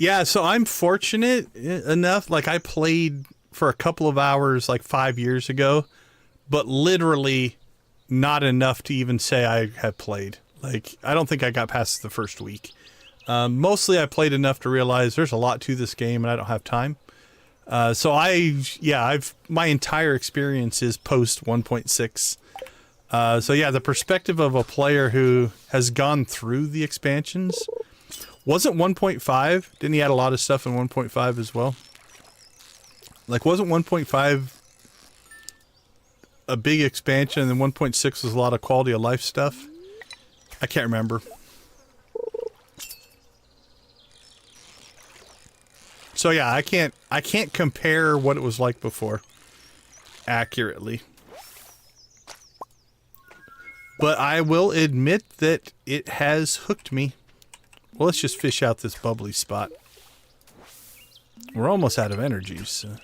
Yeah, so I'm fortunate enough. Like, I played for a couple of hours like 5 years ago, but literally not enough to even say I have played. Like, I don't think I got past the first week. Mostly I played enough to realize there's a lot to this game and I don't have time. So my entire experience is post 1.6. So yeah, the perspective of a player who has gone through the expansions. Wasn't 1.5? Didn't he add a lot of stuff in 1.5 as well? Like, wasn't 1.5 a big expansion and then 1.6 was a lot of quality of life stuff? I can't remember. So yeah, I can't compare what it was like before accurately. But I will admit that it has hooked me. Well, let's just fish out this bubbly spot. We're almost out of energy, so.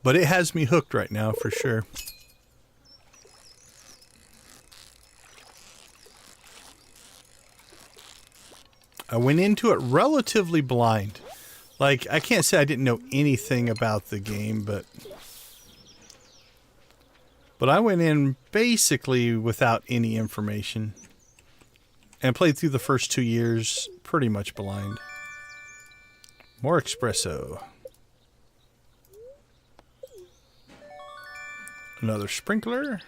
But it has me hooked right now, for sure. I went into it relatively blind. Like, I can't say I didn't know anything about the game, but I went in basically without any information. And played through the first 2 years pretty much blind. More espresso. Another sprinkler.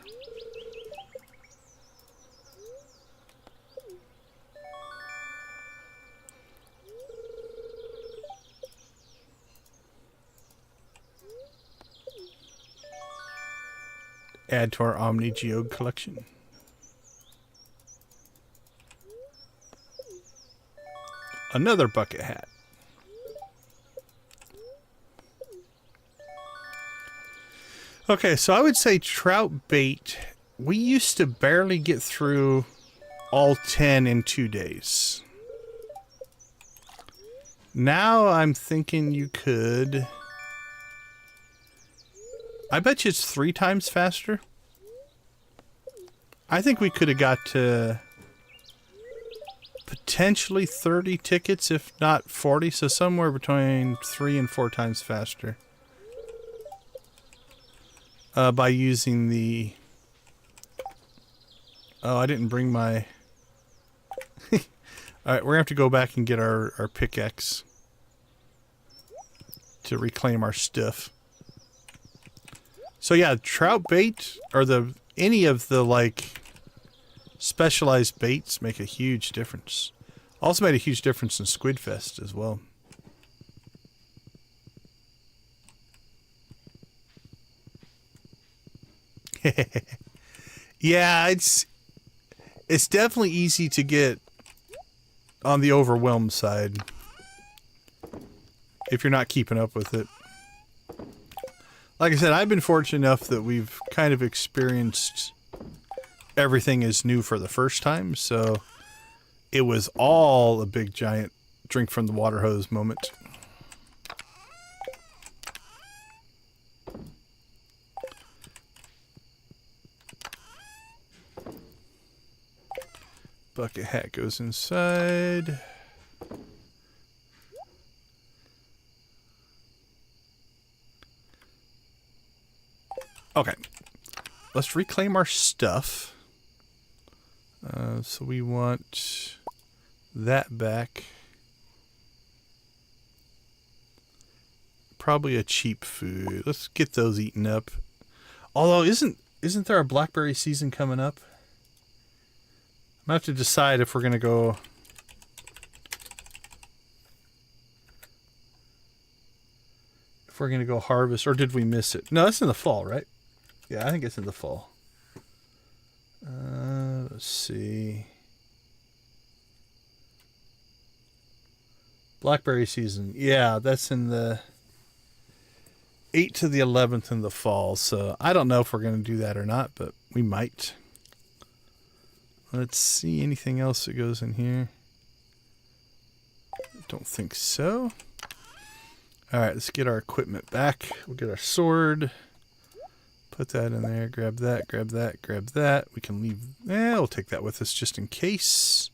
Add to our Omni Geode collection. Another bucket hat. Okay, so I would say trout bait, we used to barely get through all 10 in 2 days. Now I'm thinking you could... I bet you it's 3 times faster. I think we could have got to potentially 30 tickets, if not 40, so somewhere between 3 and 4 times faster. By using the... Oh, I didn't bring my... Alright, we're going to have to go back and get our pickaxe to reclaim our stuff. So yeah, trout bait, or any of the, like, specialized baits make a huge difference. Also made a huge difference in Squidfest as well. Yeah, it's definitely easy to get on the overwhelmed side if you're not keeping up with it. Like I said, I've been fortunate enough that we've kind of experienced everything is new for the first time, so it was all a big giant drink from the water hose moment. Bucket hat goes inside. Okay, let's reclaim our stuff. So we want that back. Probably a cheap food. Let's get those eaten up. Although, isn't there a blackberry season coming up? I'm going to have to decide if we're going to go... If we're going to go harvest, or did we miss it? No, it's in the fall, right? Yeah, I think it's in the fall. Let's see. Blackberry season. Yeah, that's in the 8th to the 11th in the fall. So I don't know if we're going to do that or not, but we might. Let's see, anything else that goes in here? Don't think so. Alright, let's get our equipment back. We'll get our sword. Put that in there. Grab that, grab that, grab that. We can leave... we'll take that with us just in case.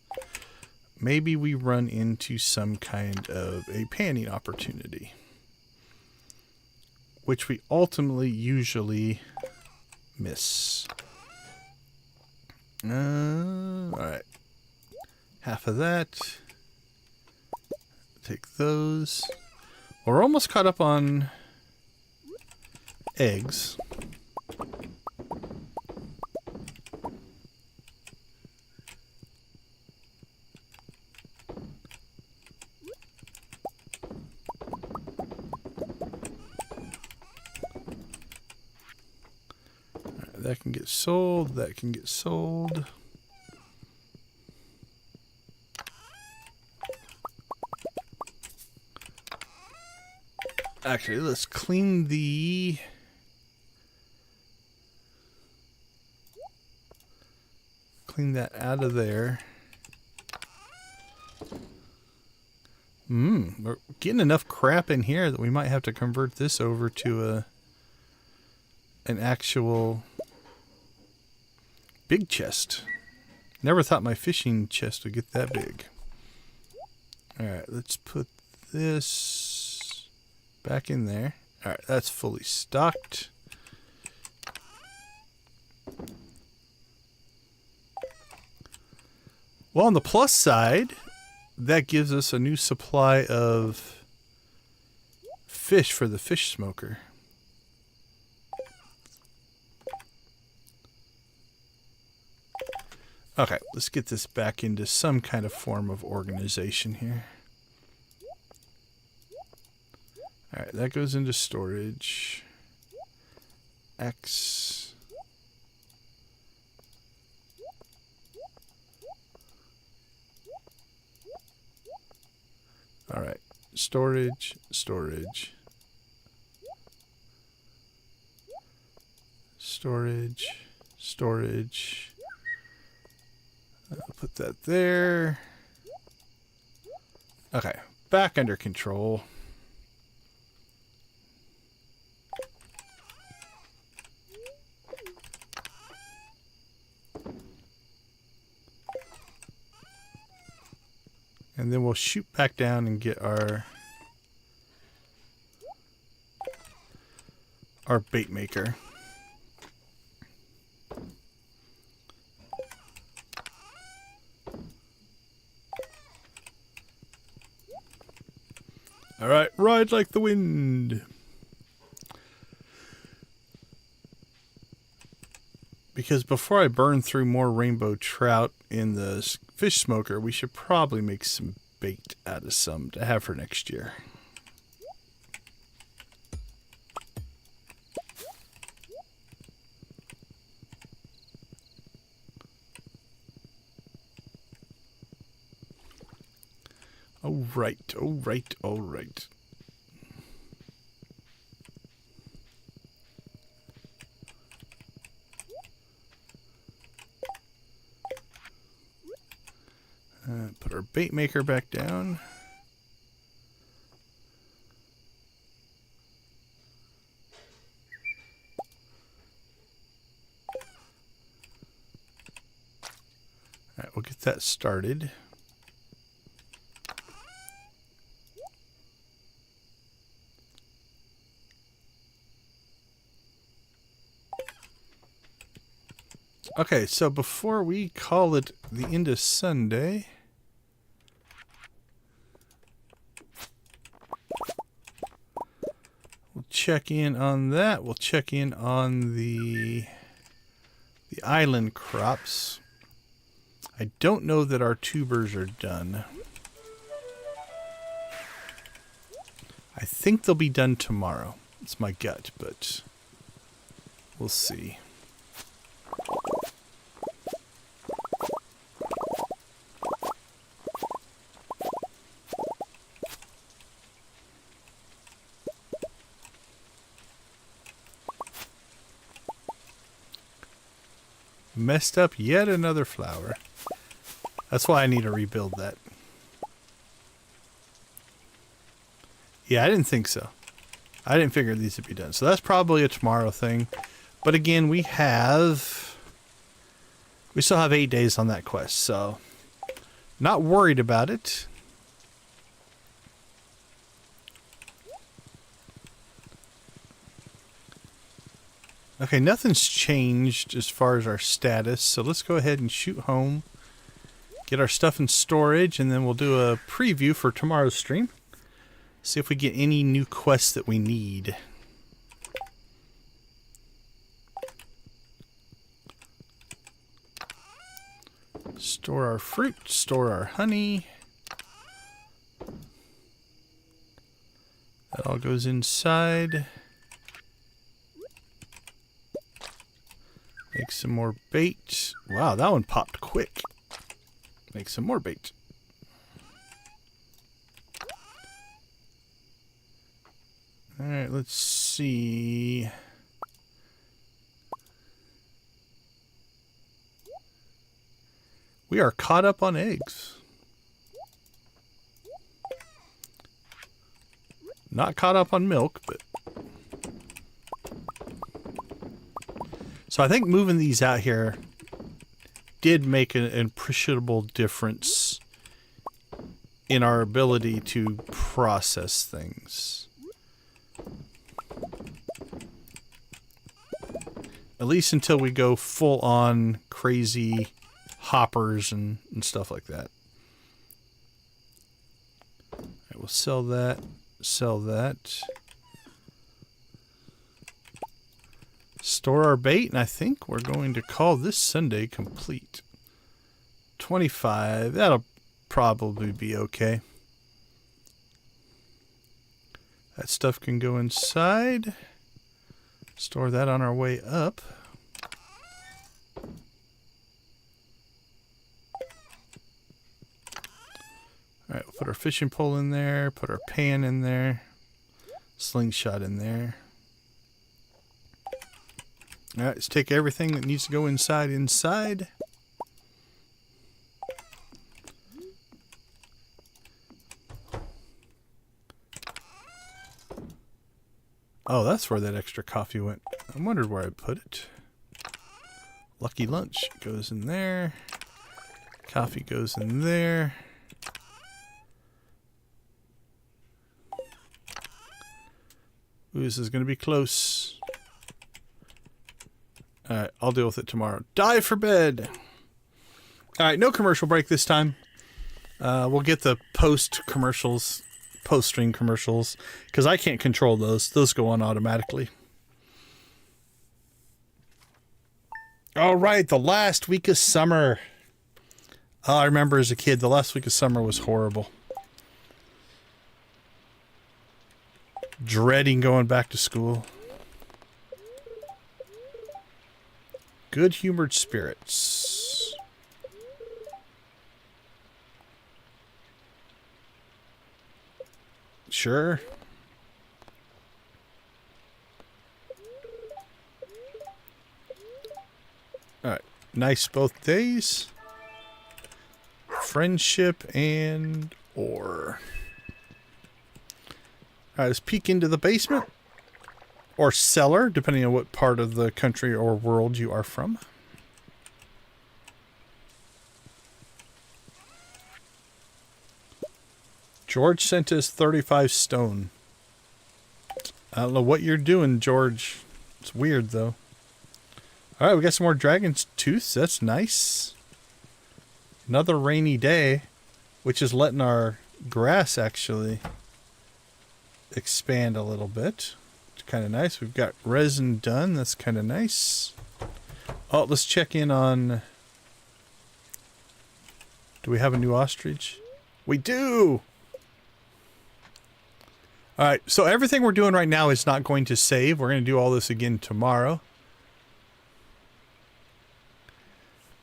Maybe we run into some kind of a panning opportunity. Which we ultimately usually miss. Alright. Half of that. Take those. We're almost caught up on eggs. That can get sold. That can get sold. Actually, let's clean the... Clean that out of there. We're getting enough crap in here that we might have to convert this over to an actual big chest. Never thought my fishing chest would get that big. Alright, let's put this back in there. Alright, that's fully stocked. Well, on the plus side, that gives us a new supply of fish for the fish smoker. Okay, let's get this back into some kind of form of organization here. Alright, that goes into storage. X. Alright, storage, storage. Storage, storage. I'll put that there. Okay, back under control. And then we'll shoot back down and get our bait maker. All right, ride like the wind. Because before I burn through more rainbow trout in the fish smoker, we should probably make some bait out of some to have for next year. All right, all right, all right. Put our bait maker back down. All right, we'll get that started. Okay, so before we call it the end of Sunday, we'll check in on that. We'll check in on the island crops. I don't know that our tubers are done. I think they'll be done tomorrow. It's my gut, but we'll see. Messed up yet another flower. That's why I need to rebuild that. Yeah, I didn't think so. I didn't figure these would be done. So that's probably a tomorrow thing. But again, we still have 8 days on that quest, so not worried about it. Okay, nothing's changed as far as our status, so let's go ahead and shoot home. Get our stuff in storage, and then we'll do a preview for tomorrow's stream. See if we get any new quests that we need. Store our fruit, store our honey. That all goes inside. Make some more bait. Wow, that one popped quick. Make some more bait. Alright, let's see. We are caught up on eggs. Not caught up on milk, but... So I think moving these out here did make an appreciable difference in our ability to process things. At least until we go full on crazy hoppers and stuff like that. I will sell that, sell that. Store our bait, and I think we're going to call this Sunday complete. 25, that'll probably be okay. That stuff can go inside. Store that on our way up. Alright, we'll put our fishing pole in there, put our pan in there, slingshot in there. Alright, let's take everything that needs to go inside. Oh, that's where that extra coffee went. I wondered where I put it. Lucky Lunch goes in there. Coffee goes in there. Ooh, this is going to be close. Alright, I'll deal with it tomorrow. Dive for bed! Alright, no commercial break this time. We'll get the post-stream commercials, because I can't control those. Those go on automatically. Alright, the last week of summer. Oh, I remember as a kid, the last week of summer was horrible. Dreading going back to school. Good-humored spirits. Sure. Alright. Nice both days. Friendship and ore. Alright, let's peek into the basement. Or cellar, depending on what part of the country or world you are from. George sent us 35 stone. I don't know what you're doing, George. It's weird, though. Alright, we got some more dragon's tooths. That's nice. Another rainy day, which is letting our grass actually expand a little bit. Kind of nice. We've got resin done. That's kind of nice. Oh, let's check in on... Do we have a new ostrich? We do! Alright, so everything we're doing right now is not going to save. We're going to do all this again tomorrow.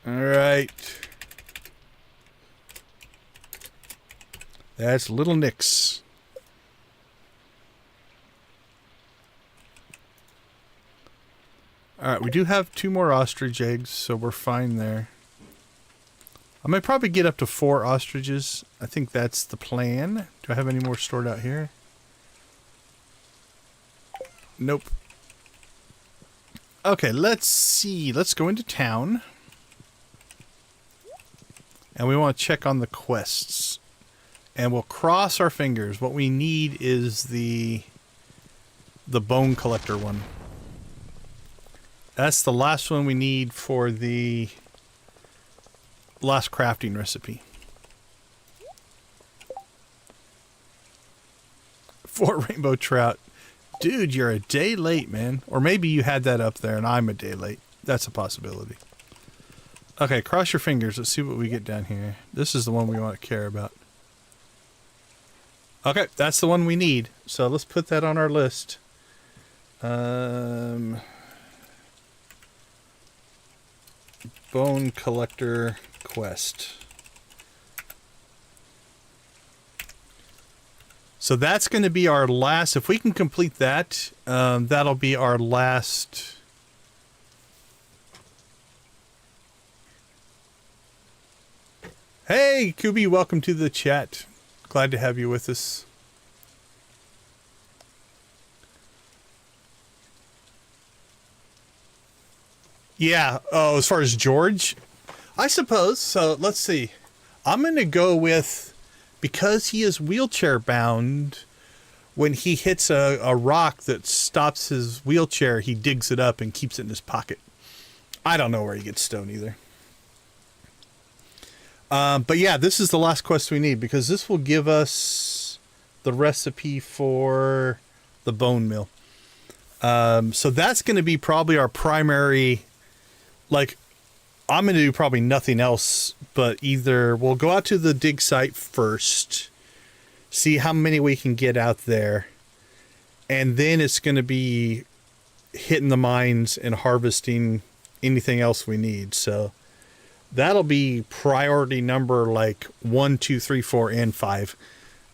Alright. That's Little Nix. Alright, we do have 2 more ostrich eggs, so we're fine there. I might probably get up to 4 ostriches. I think that's the plan. Do I have any more stored out here? Nope. Okay, let's see. Let's go into town. And we want to check on the quests. And we'll cross our fingers. What we need is the bone collector one. That's the last one we need for the last crafting recipe. 4 rainbow trout. Dude, you're a day late, man. Or maybe you had that up there and I'm a day late. That's a possibility. Okay, cross your fingers. Let's see what we get down here. This is the one we want to care about. Okay, that's the one we need. So let's put that on our list. Bone collector quest. So that's going to be our last. If we can complete that, that'll be our last. Hey, Kubi, welcome to the chat. Glad to have you with us. Yeah. Oh, as far as George, I suppose. So let's see. I'm going to go with, because he is wheelchair bound, when he hits a rock that stops his wheelchair, he digs it up and keeps it in his pocket. I don't know where he gets stone either. But yeah, this is the last quest we need, because this will give us the recipe for the bone mill. So that's going to be probably our primary, like, I'm going to do probably nothing else, but either we'll go out to the dig site first, see how many we can get out there, and then it's going to be hitting the mines and harvesting anything else we need. So that'll be priority number like 1, 2, 3, 4, and 5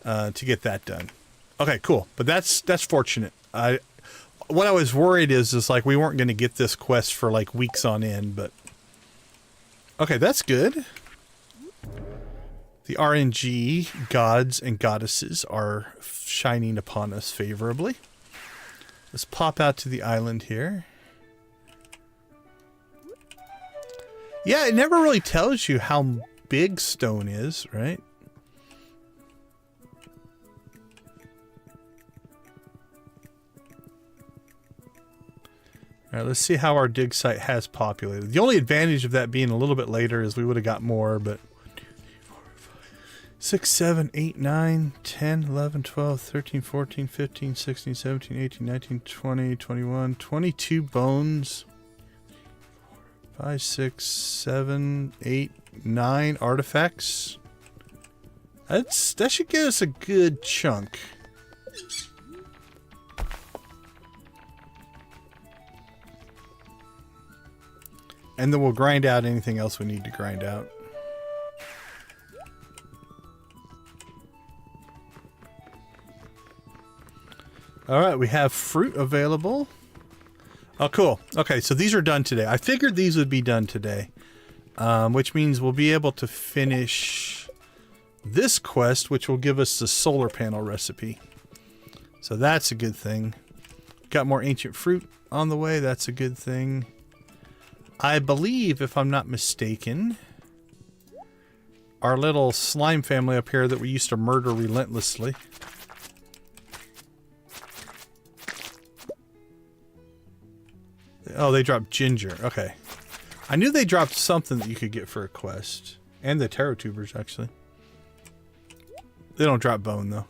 to get that done. Okay, cool. But that's fortunate. What I was worried is like we weren't going to get this quest for like weeks on end, but okay, that's good. The RNG gods and goddesses are shining upon us favorably. Let's pop out to the island here. Yeah, it never really tells you how big stone is, right? All right, let's see how our dig site has populated. The only advantage of that being a little bit later is we would have got more, but 6, 7, 8, 9, 10, 11, 12, 13, 14, 15, 16, 17, 18, 19, 20, 21, 22 bones. 5, 6, 7, 8, 9 artifacts. That should give us a good chunk. And then we'll grind out anything else we need to grind out. Alright, we have fruit available. Oh, cool. Okay, so these are done today. I figured these would be done today. Which means we'll be able to finish this quest, which will give us the solar panel recipe. So that's a good thing. Got more ancient fruit on the way. That's a good thing. I believe, if I'm not mistaken, our little slime family up here that we used to murder relentlessly. Oh, they dropped ginger. Okay. I knew they dropped something that you could get for a quest. And the tarot tubers, actually. They don't drop bone, though.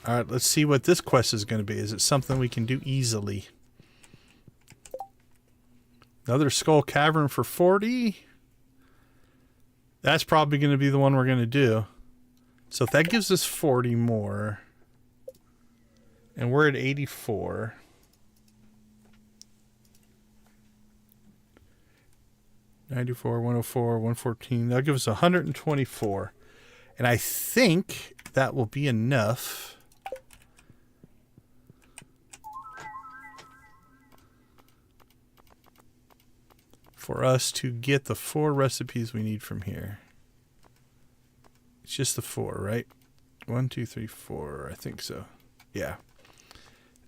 Alright, let's see what this quest is going to be. Is it something we can do easily? Another Skull Cavern for 40. That's probably going to be the one we're going to do. So if that gives us 40 more. And we're at 84. 94, 104, 114. That'll give us 124. And I think that will be enough for us to get the 4 recipes we need from here. It's just the 4, right? 1, 2, 3, 4. I think so. Yeah.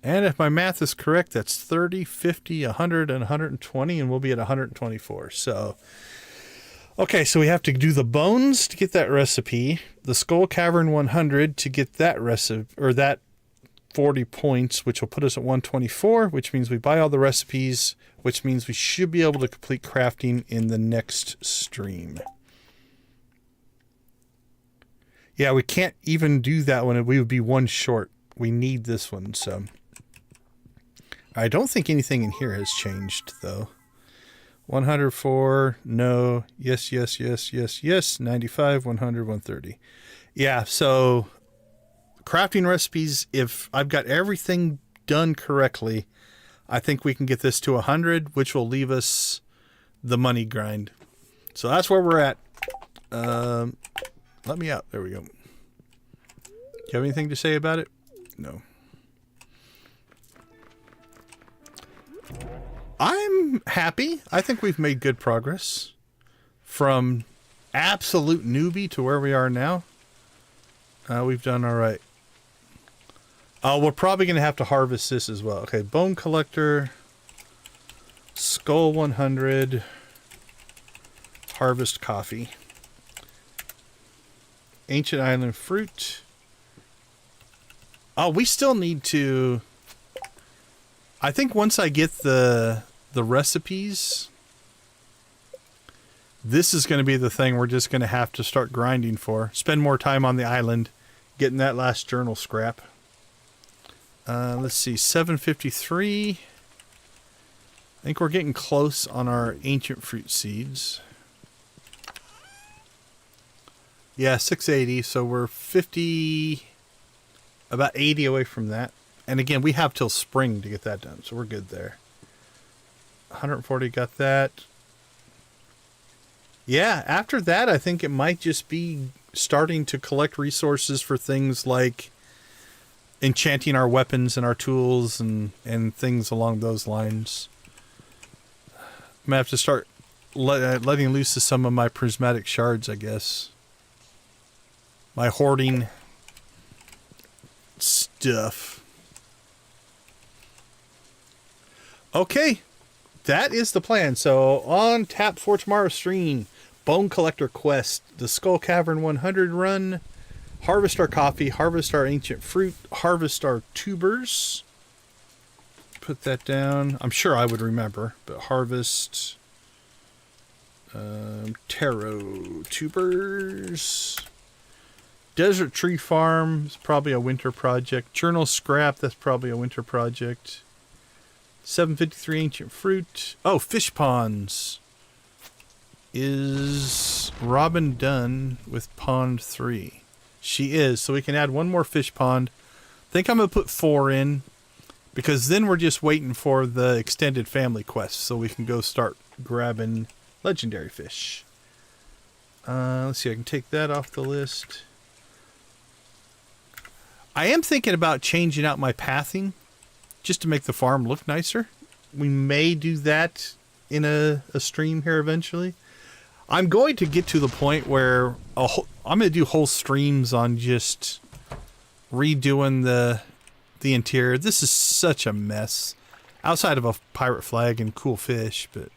And if my math is correct, that's 30, 50, 100, and 120, and we'll be at 124. So, okay, so we have to do the bones to get that recipe, the Skull Cavern 100 to get that recipe, or that 40 points, which will put us at 124, which means we buy all the recipes, which means we should be able to complete crafting in the next stream. Yeah, we can't even do that one. We would be one short. We need this one, so... I don't think anything in here has changed, though. 104, no, yes, yes, yes, yes, yes, 95, 100, 130. Yeah, so crafting recipes, if I've got everything done correctly, I think we can get this to 100, which will leave us the money grind. So that's where we're at. Let me out. There we go. Do you have anything to say about it? No. I'm happy. I think we've made good progress from absolute newbie to where we are now. We've done all right. We're probably going to have to harvest this as well. Okay, bone collector, skull 100, harvest coffee, ancient island fruit. Oh, we still need to... I think once I get the recipes, this is going to be the thing we're just going to have to start grinding for. Spend more time on the island, getting that last journal scrap. Let's see, 753. I think we're getting close on our ancient fruit seeds. Yeah, 680, so we're 50, about 80 away from that. And again, we have till spring to get that done, so we're good there. 140, got that. Yeah, after that, I think it might just be starting to collect resources for things like enchanting our weapons and our tools and things along those lines. I'm going to have to start letting loose of some of my prismatic shards, I guess. My hoarding stuff. Okay, that is the plan. So on tap for tomorrow's stream, Bone Collector Quest, the Skull Cavern 100 run, harvest our coffee, harvest our ancient fruit, harvest our tubers. Put that down. I'm sure I would remember, but harvest taro tubers. Desert Tree Farm is probably a winter project. Journal Scrap, that's probably a winter project. 753 ancient fruit. Oh, fish ponds. Is Robin done with pond 3? She is, so we can add one more fish pond. I think I'm going to put 4 in, because then we're just waiting for the extended family quest, so we can go start grabbing legendary fish. Let's see, I can take that off the list. I am thinking about changing out my pathing just to make the farm look nicer. We may do that in a stream here eventually. I'm going to get to the point where I'm going to do whole streams on just redoing the interior. This is such a mess. Outside of a pirate flag and cool fish, but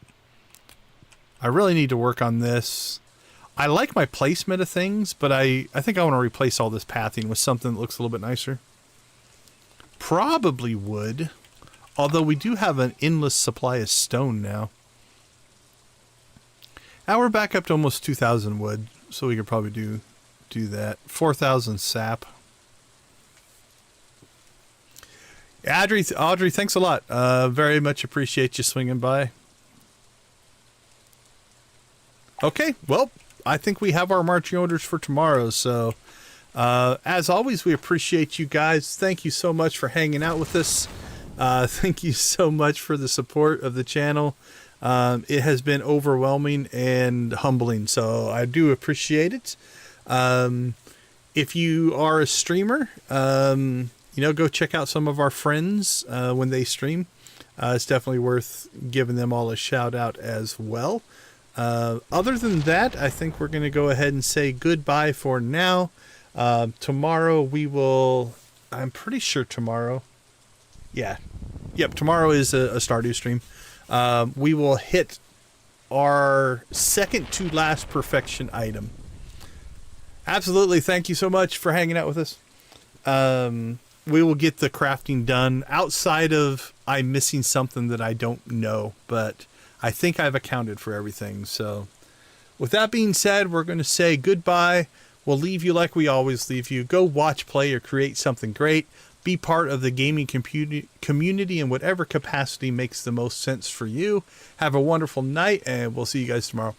I really need to work on this. I like my placement of things, but I think I want to replace all this pathing with something that looks a little bit nicer. Probably wood, although we do have an endless supply of stone now. Now we're back up to almost 2,000 wood, so we could probably do that. 4,000 sap. Audrey, thanks a lot. Very much appreciate you swinging by. Okay, well, I think we have our marching orders for tomorrow, so as always, we appreciate you guys. Thank you so much for hanging out with us. Thank you so much for the support of the channel. It has been overwhelming and humbling, so I do appreciate it. If you are a streamer, go check out some of our friends when they stream. It's definitely worth giving them all a shout out as well. Other than that, I think we're going to go ahead and say goodbye for now. Tomorrow we will, I'm pretty sure tomorrow. Yeah. Yep. Tomorrow is a Stardew stream. We will hit our second to last perfection item. Absolutely. Thank you so much for hanging out with us. We will get the crafting done outside of I'm missing something that I don't know, but I think I've accounted for everything. So with that being said, we're going to say goodbye. We'll leave you like we always leave you. Go watch, play, or create something great. Be part of the gaming community in whatever capacity makes the most sense for you. Have a wonderful night, and we'll see you guys tomorrow.